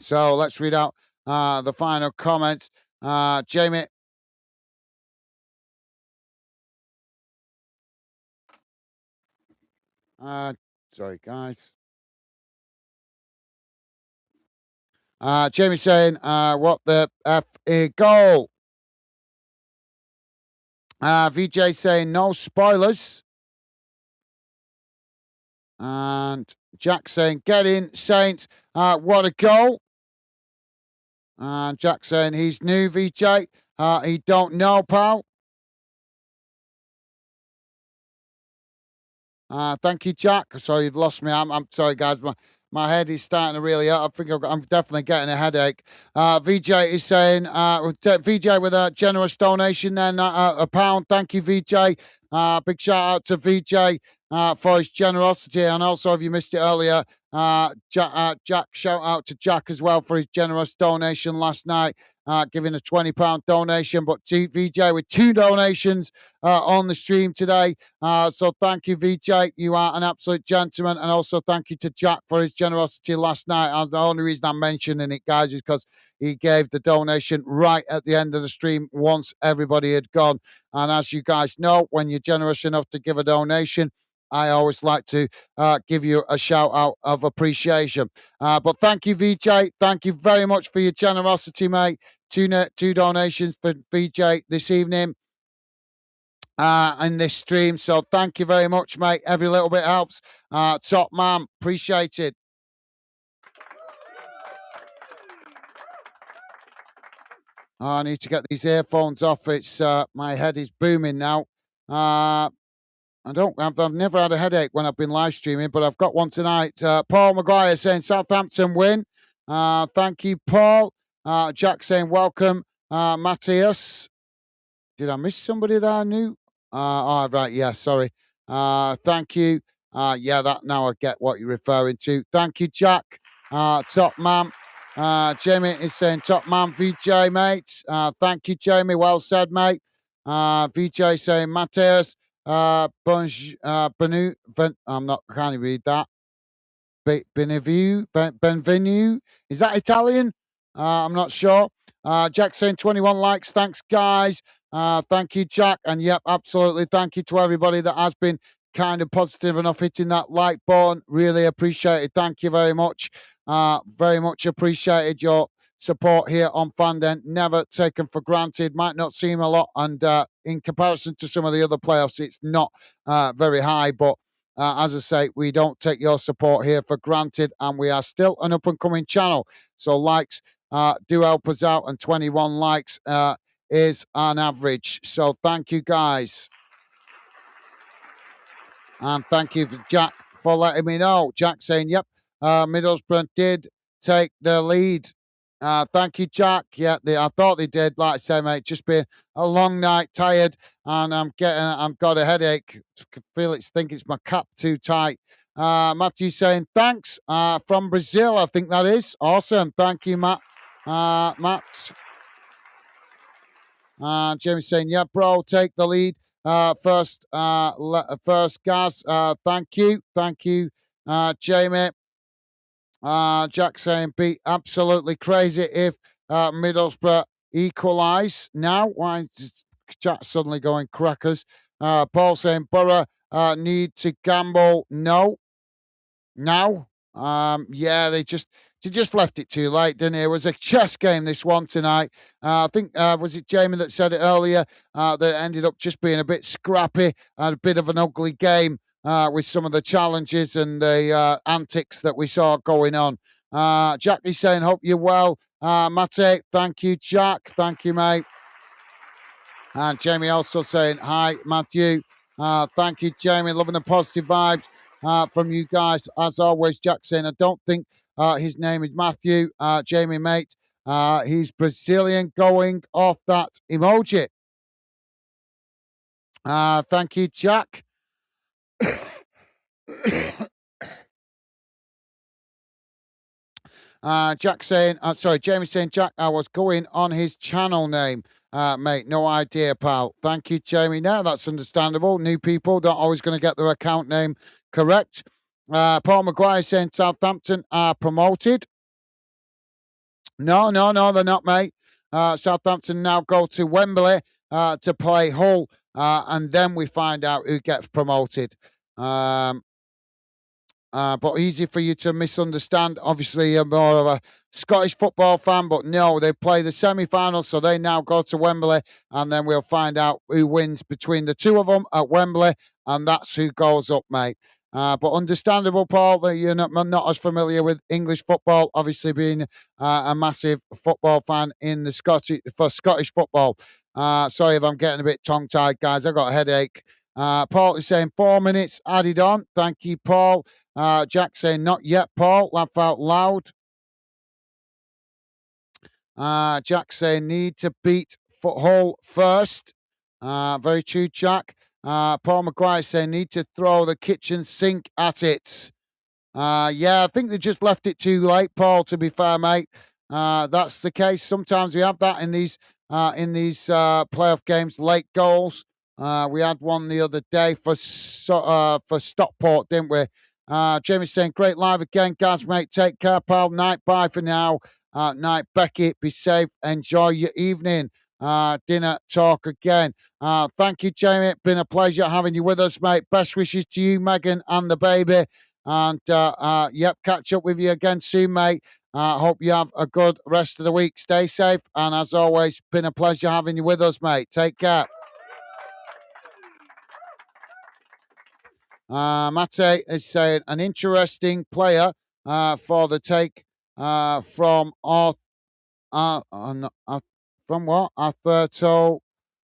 So let's read out the final comments. Jamie. Sorry, guys. Jamie saying, what the F a goal? VJ saying, no spoilers. And Jack saying, get in, Saints. What a goal. And Jack saying, he's new, VJ. He don't know, pal. Thank you, Jack. Sorry, you've lost me. I'm sorry, guys. My head is starting to really hurt. I think I'm definitely getting a headache. VJ is saying, VJ with a generous donation then, £1. Thank you, VJ. Big shout out to VJ for his generosity. And also, if you missed it earlier, Jack, shout out to Jack as well for his generous donation last night. Giving a £20 donation, but VJ with 2 donations on the stream today. So thank you, VJ. You are an absolute gentleman. And also thank you to Jack for his generosity last night. And the only reason I'm mentioning it, guys, is because he gave the donation right at the end of the stream once everybody had gone. And as you guys know, when you're generous enough to give a donation, I always like to give you a shout out of appreciation. But thank you, VJ. Thank you very much for your generosity, mate. Two donations for VJ this evening in this stream. So thank you very much, mate. Every little bit helps. Top man, appreciated. I need to get these earphones off. It's my head is booming now. I've never had a headache when I've been live streaming, but I've got one tonight. Paul Maguire saying Southampton win. Thank you, Paul. Jack saying welcome. Matthias. Did I miss somebody that I knew? Right, yeah, sorry. Thank you. Yeah, that now I get what you're referring to. Thank you, Jack. Top man. Jamie is saying top man, VJ, mate. Thank you, Jamie. Well said, mate. VJ saying Matthias. I'm not, I can't read that. Benvenu. Is that Italian? I'm not sure. Jack saying 21 likes. Thanks, guys. Thank you, Jack. And yep, absolutely. Thank you to everybody that has been kind of positive enough hitting that like button. Really appreciate it. Thank you very much. Very much appreciated your support here on Fandent. Never taken for granted. Might not seem a lot, and in comparison to some of the other playoffs, it's not very high. But as I say, we don't take your support here for granted, and we are still an up and coming channel. So likes do help us out, and 21 likes is an average. So thank you guys. And thank you for Jack for letting me know. Jack saying, yep, Middlesbrough did take the lead. Thank you, Jack. Yeah, I thought they did. Like I say, mate, just been a long night, tired, and I've got a headache. Think it's my cap too tight. Matthew saying thanks from Brazil. I think that is awesome. Thank you, Matt. Matt. Jamie saying, yeah, bro, take the lead. First, Gaz. Thank you, Jamie. Jack saying, be absolutely crazy if Middlesbrough equalise now. Why is Jack suddenly going crackers? Paul saying, Borough need to gamble. No. Yeah, they just left it too late, didn't it? It was a chess game, this one tonight. I think was it Jamie that said it earlier that it ended up just being a bit scrappy and a bit of an ugly game with some of the challenges and the antics that we saw going on. Jackie's saying, hope you're well. Mate, thank you, Jack. Thank you, mate. And Jamie also saying, hi, Matthew. Thank you, Jamie. Loving the positive vibes from you guys. As always, Jack saying, I don't think his name is Matthew. Jamie, mate, he's Brazilian, going off that emoji. Thank you, Jack. Jack saying, Jamie saying, Jack, I was going on his channel name. Mate, no idea, pal. Thank you, Jamie. Now that's understandable. New people don't always going to get their account name correct. Paul Maguire saying Southampton are promoted. No, they're not, mate. Southampton now go to Wembley to play Hull, and then we find out who gets promoted. But easy for you to misunderstand. Obviously, you're more of a Scottish football fan, but no, they play the semi-finals, so they now go to Wembley, and then we'll find out who wins between the two of them at Wembley, and that's who goes up, mate. But understandable, Paul, that you're not as familiar with English football, obviously being a massive football fan in the Scottish football. Sorry if I'm getting a bit tongue-tied, guys. I've got a headache. Paul is saying 4 minutes added on. Thank you, Paul. Jack saying, not yet, Paul. Laugh out loud. Jack saying, need to beat Hull first. Very true, Jack. Paul Maguire saying, need to throw the kitchen sink at it. Yeah, I think they just left it too late, Paul, to be fair, mate. That's the case. Sometimes we have that in these playoff games, late goals. We had one the other day for Stockport, didn't we? Jamie's saying, great live again, Gaz, mate. Take care, pal. Night, bye for now. Night, Becky. Be safe. Enjoy your evening. Dinner talk again. Thank you, Jamie. Been a pleasure having you with us, mate. Best wishes to you, Megan, and the baby. And, yep, catch up with you again soon, mate. Hope you have a good rest of the week. Stay safe. And as always, been a pleasure having you with us, mate. Take care. Mate is saying an interesting player for the take from what? Alberto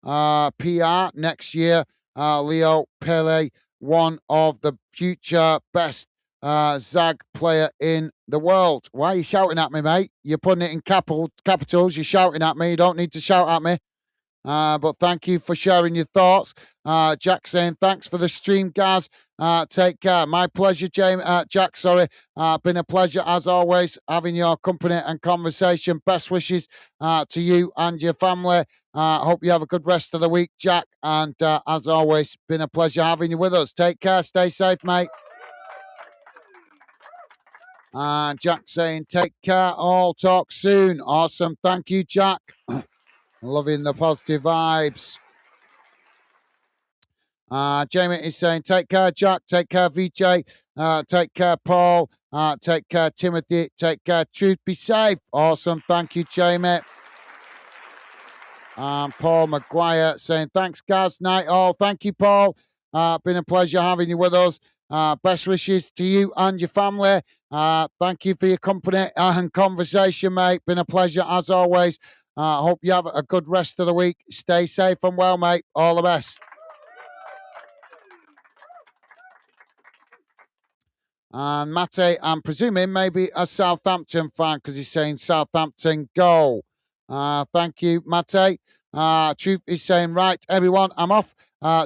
PR next year. Leo Pele, one of the future best Zag player in the world. Why are you shouting at me, mate? You're putting it in capitals. You're shouting at me. You don't need to shout at me. But thank you for sharing your thoughts. Jack saying, thanks for the stream, Gaz. Take care. My pleasure, Jack, sorry. Been a pleasure, as always, having your company and conversation. Best wishes to you and your family. Hope you have a good rest of the week, Jack. And as always, been a pleasure having you with us. Take care. Stay safe, mate. Jack saying, take care. All talk soon. Awesome. Thank you, Jack. Loving the positive vibes. Jamie is saying, take care, Jack. Take care, VJ. Take care, Paul. Take care, Timothy. Take care, Truth. Be safe. Awesome. Thank you, Jamie. Paul Maguire saying, thanks, Gaz. Night all. Thank you, Paul. Been a pleasure having you with us. Best wishes to you and your family. Thank you for your company and conversation, mate. Been a pleasure as always. Hope you have a good rest of the week. Stay safe and well, mate. All the best. And Mate, I'm presuming maybe a Southampton fan because he's saying Southampton goal. Thank you, Mate. Truth is saying, right, everyone, I'm off.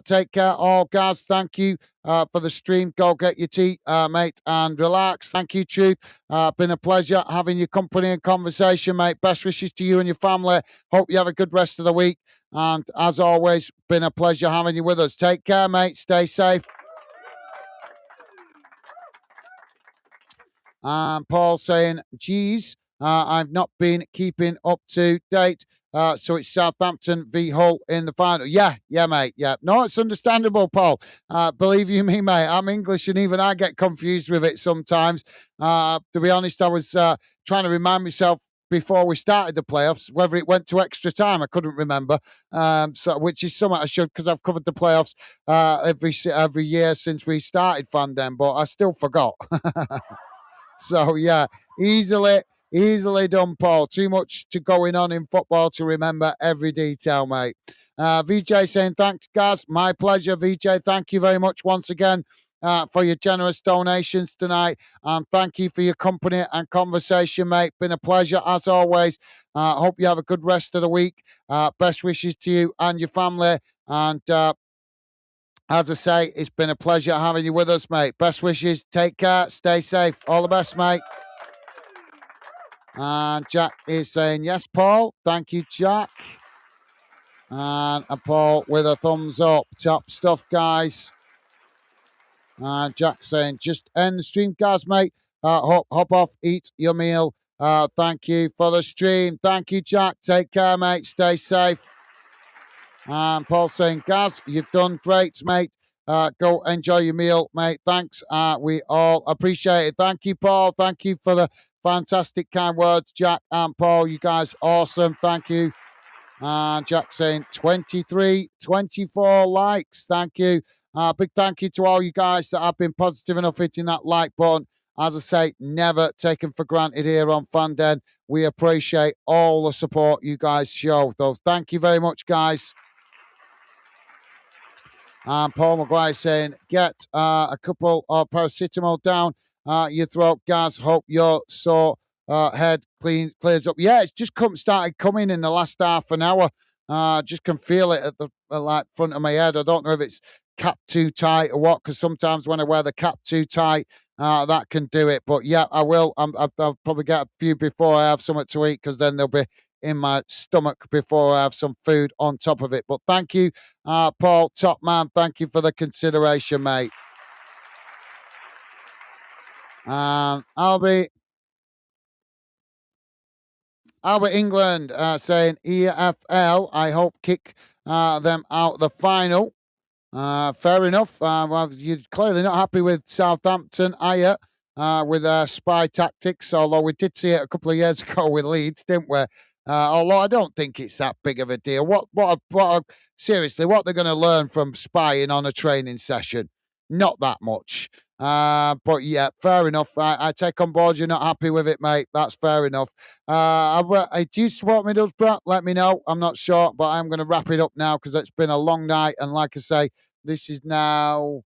Take care, all. Gaz, thank you for the stream. Go get your tea, mate, and relax. Thank you, Truth. Been a pleasure having your company and conversation, mate. Best wishes to you and your family. Hope you have a good rest of the week. And as always, been a pleasure having you with us. Take care, mate. Stay safe. Paul saying, geez, I've not been keeping up to date. So it's Southampton v Hull in the final. Yeah, mate. Yeah. No, it's understandable, Paul. Believe you me, mate. I'm English and even I get confused with it sometimes. To be honest, I was trying to remind myself before we started the playoffs whether it went to extra time. I couldn't remember. So which is something I should because I've covered the playoffs every year since we started Fandom, but I still forgot. So yeah, easily done, Paul. Too much to going on in football to remember every detail, mate. VJ saying thanks, Gaz. My pleasure, VJ. Thank you very much once again for your generous donations tonight, and thank you for your company and conversation, mate. Been a pleasure as always. Hope you have a good rest of the week. Best wishes to you and your family, and as I say, it's been a pleasure having you with us, mate. Best wishes. Take care. Stay safe. All the best, mate. And Jack is saying, yes, Paul. Thank you, Jack. And Paul with a thumbs up. Top stuff, guys. And Jack saying, just end the stream, guys, mate. Hop off, eat your meal. Thank you for the stream. Thank you, Jack. Take care, mate. Stay safe. And Paul saying, Gaz, you've done great, mate. Go enjoy your meal, mate. Thanks. We all appreciate it. Thank you, Paul. Thank you for the fantastic kind words, Jack and Paul. You guys awesome. Thank you. And Jack saying 23, 24 likes. Thank you. Big thank you to all you guys that have been positive enough hitting that like button. As I say, never taken for granted here on Fandom. We appreciate all the support you guys show. So thank you very much, guys. And Paul Maguire saying, get a couple of paracetamol down your throat, Gaz. Hope your sore head clears up. Yeah, it's just started coming in the last half an hour. Just can feel it at the front of my head. I don't know if it's cap too tight or what, because sometimes when I wear the cap too tight, that can do it. But yeah, I will. I'll probably get a few before I have something to eat, because then they'll be in my stomach before I have some food on top of it. But thank you, Paul, top man. Thank you for the consideration, mate. Albert England saying EFL, I hope kick them out the final. Fair enough. Well, you're clearly not happy with Southampton, are you? With spy tactics, although we did see it a couple of years ago with Leeds, didn't we? Although I don't think it's that big of a deal. Seriously, what they're going to learn from spying on a training session? Not that much. But yeah, fair enough. I take on board you're not happy with it, mate. That's fair enough. Do you support Middlesbrough? Let me know. I'm not sure, but I'm going to wrap it up now because it's been a long night. And like I say, this is now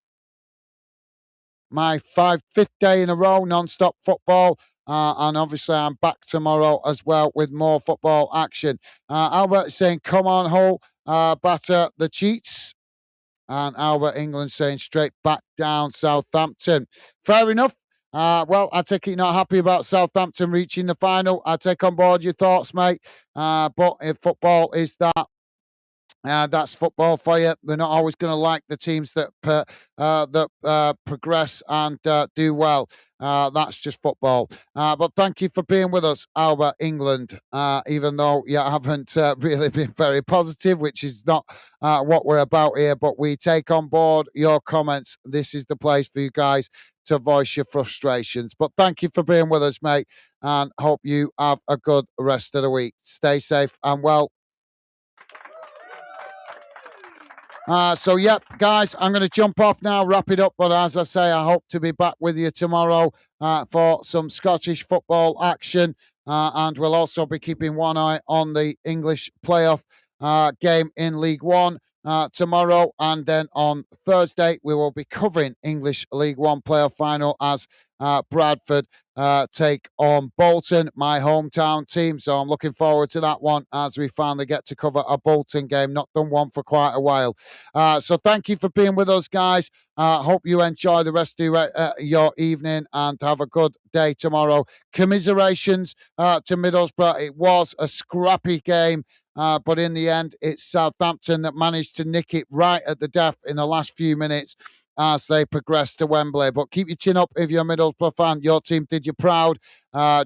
my fifth day in a row, non-stop football. And obviously, I'm back tomorrow as well with more football action. Albert saying, come on, Hull, batter the cheats. And Albert England saying, straight back down Southampton. Fair enough. Well, I take it you're not happy about Southampton reaching the final. I take on board your thoughts, mate. But if football is that That's football for you. We're not always going to like the teams that progress and do well. That's just football. But thank you for being with us, Albert England. Even though you haven't really been very positive, which is not what we're about here. But we take on board your comments. This is the place for you guys to voice your frustrations. But thank you for being with us, mate, and hope you have a good rest of the week. Stay safe and well. Yep, guys, I'm going to jump off now, wrap it up. But as I say, I hope to be back with you tomorrow for some Scottish football action. And we'll also be keeping one eye on the English playoff game in League One tomorrow. And then on Thursday, we will be covering English League One playoff final as Bradford take on Bolton, my hometown team. So I'm looking forward to that one as we finally get to cover a Bolton game. Not done one for quite a while. So thank you for being with us, guys. Hope you enjoy the rest of your evening and have a good day tomorrow. Commiserations to Middlesbrough. It was a scrappy game. But in the end, it's Southampton that managed to nick it right at the death in the last few minutes as they progress to Wembley. But keep your chin up if you're a Middlesbrough fan. Your team did you proud.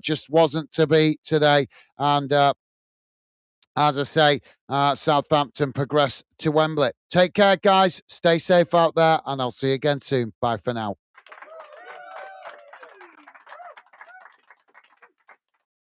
Just wasn't to be today. And as I say, Southampton progress to Wembley. Take care, guys. Stay safe out there, and I'll see you again soon. Bye for now.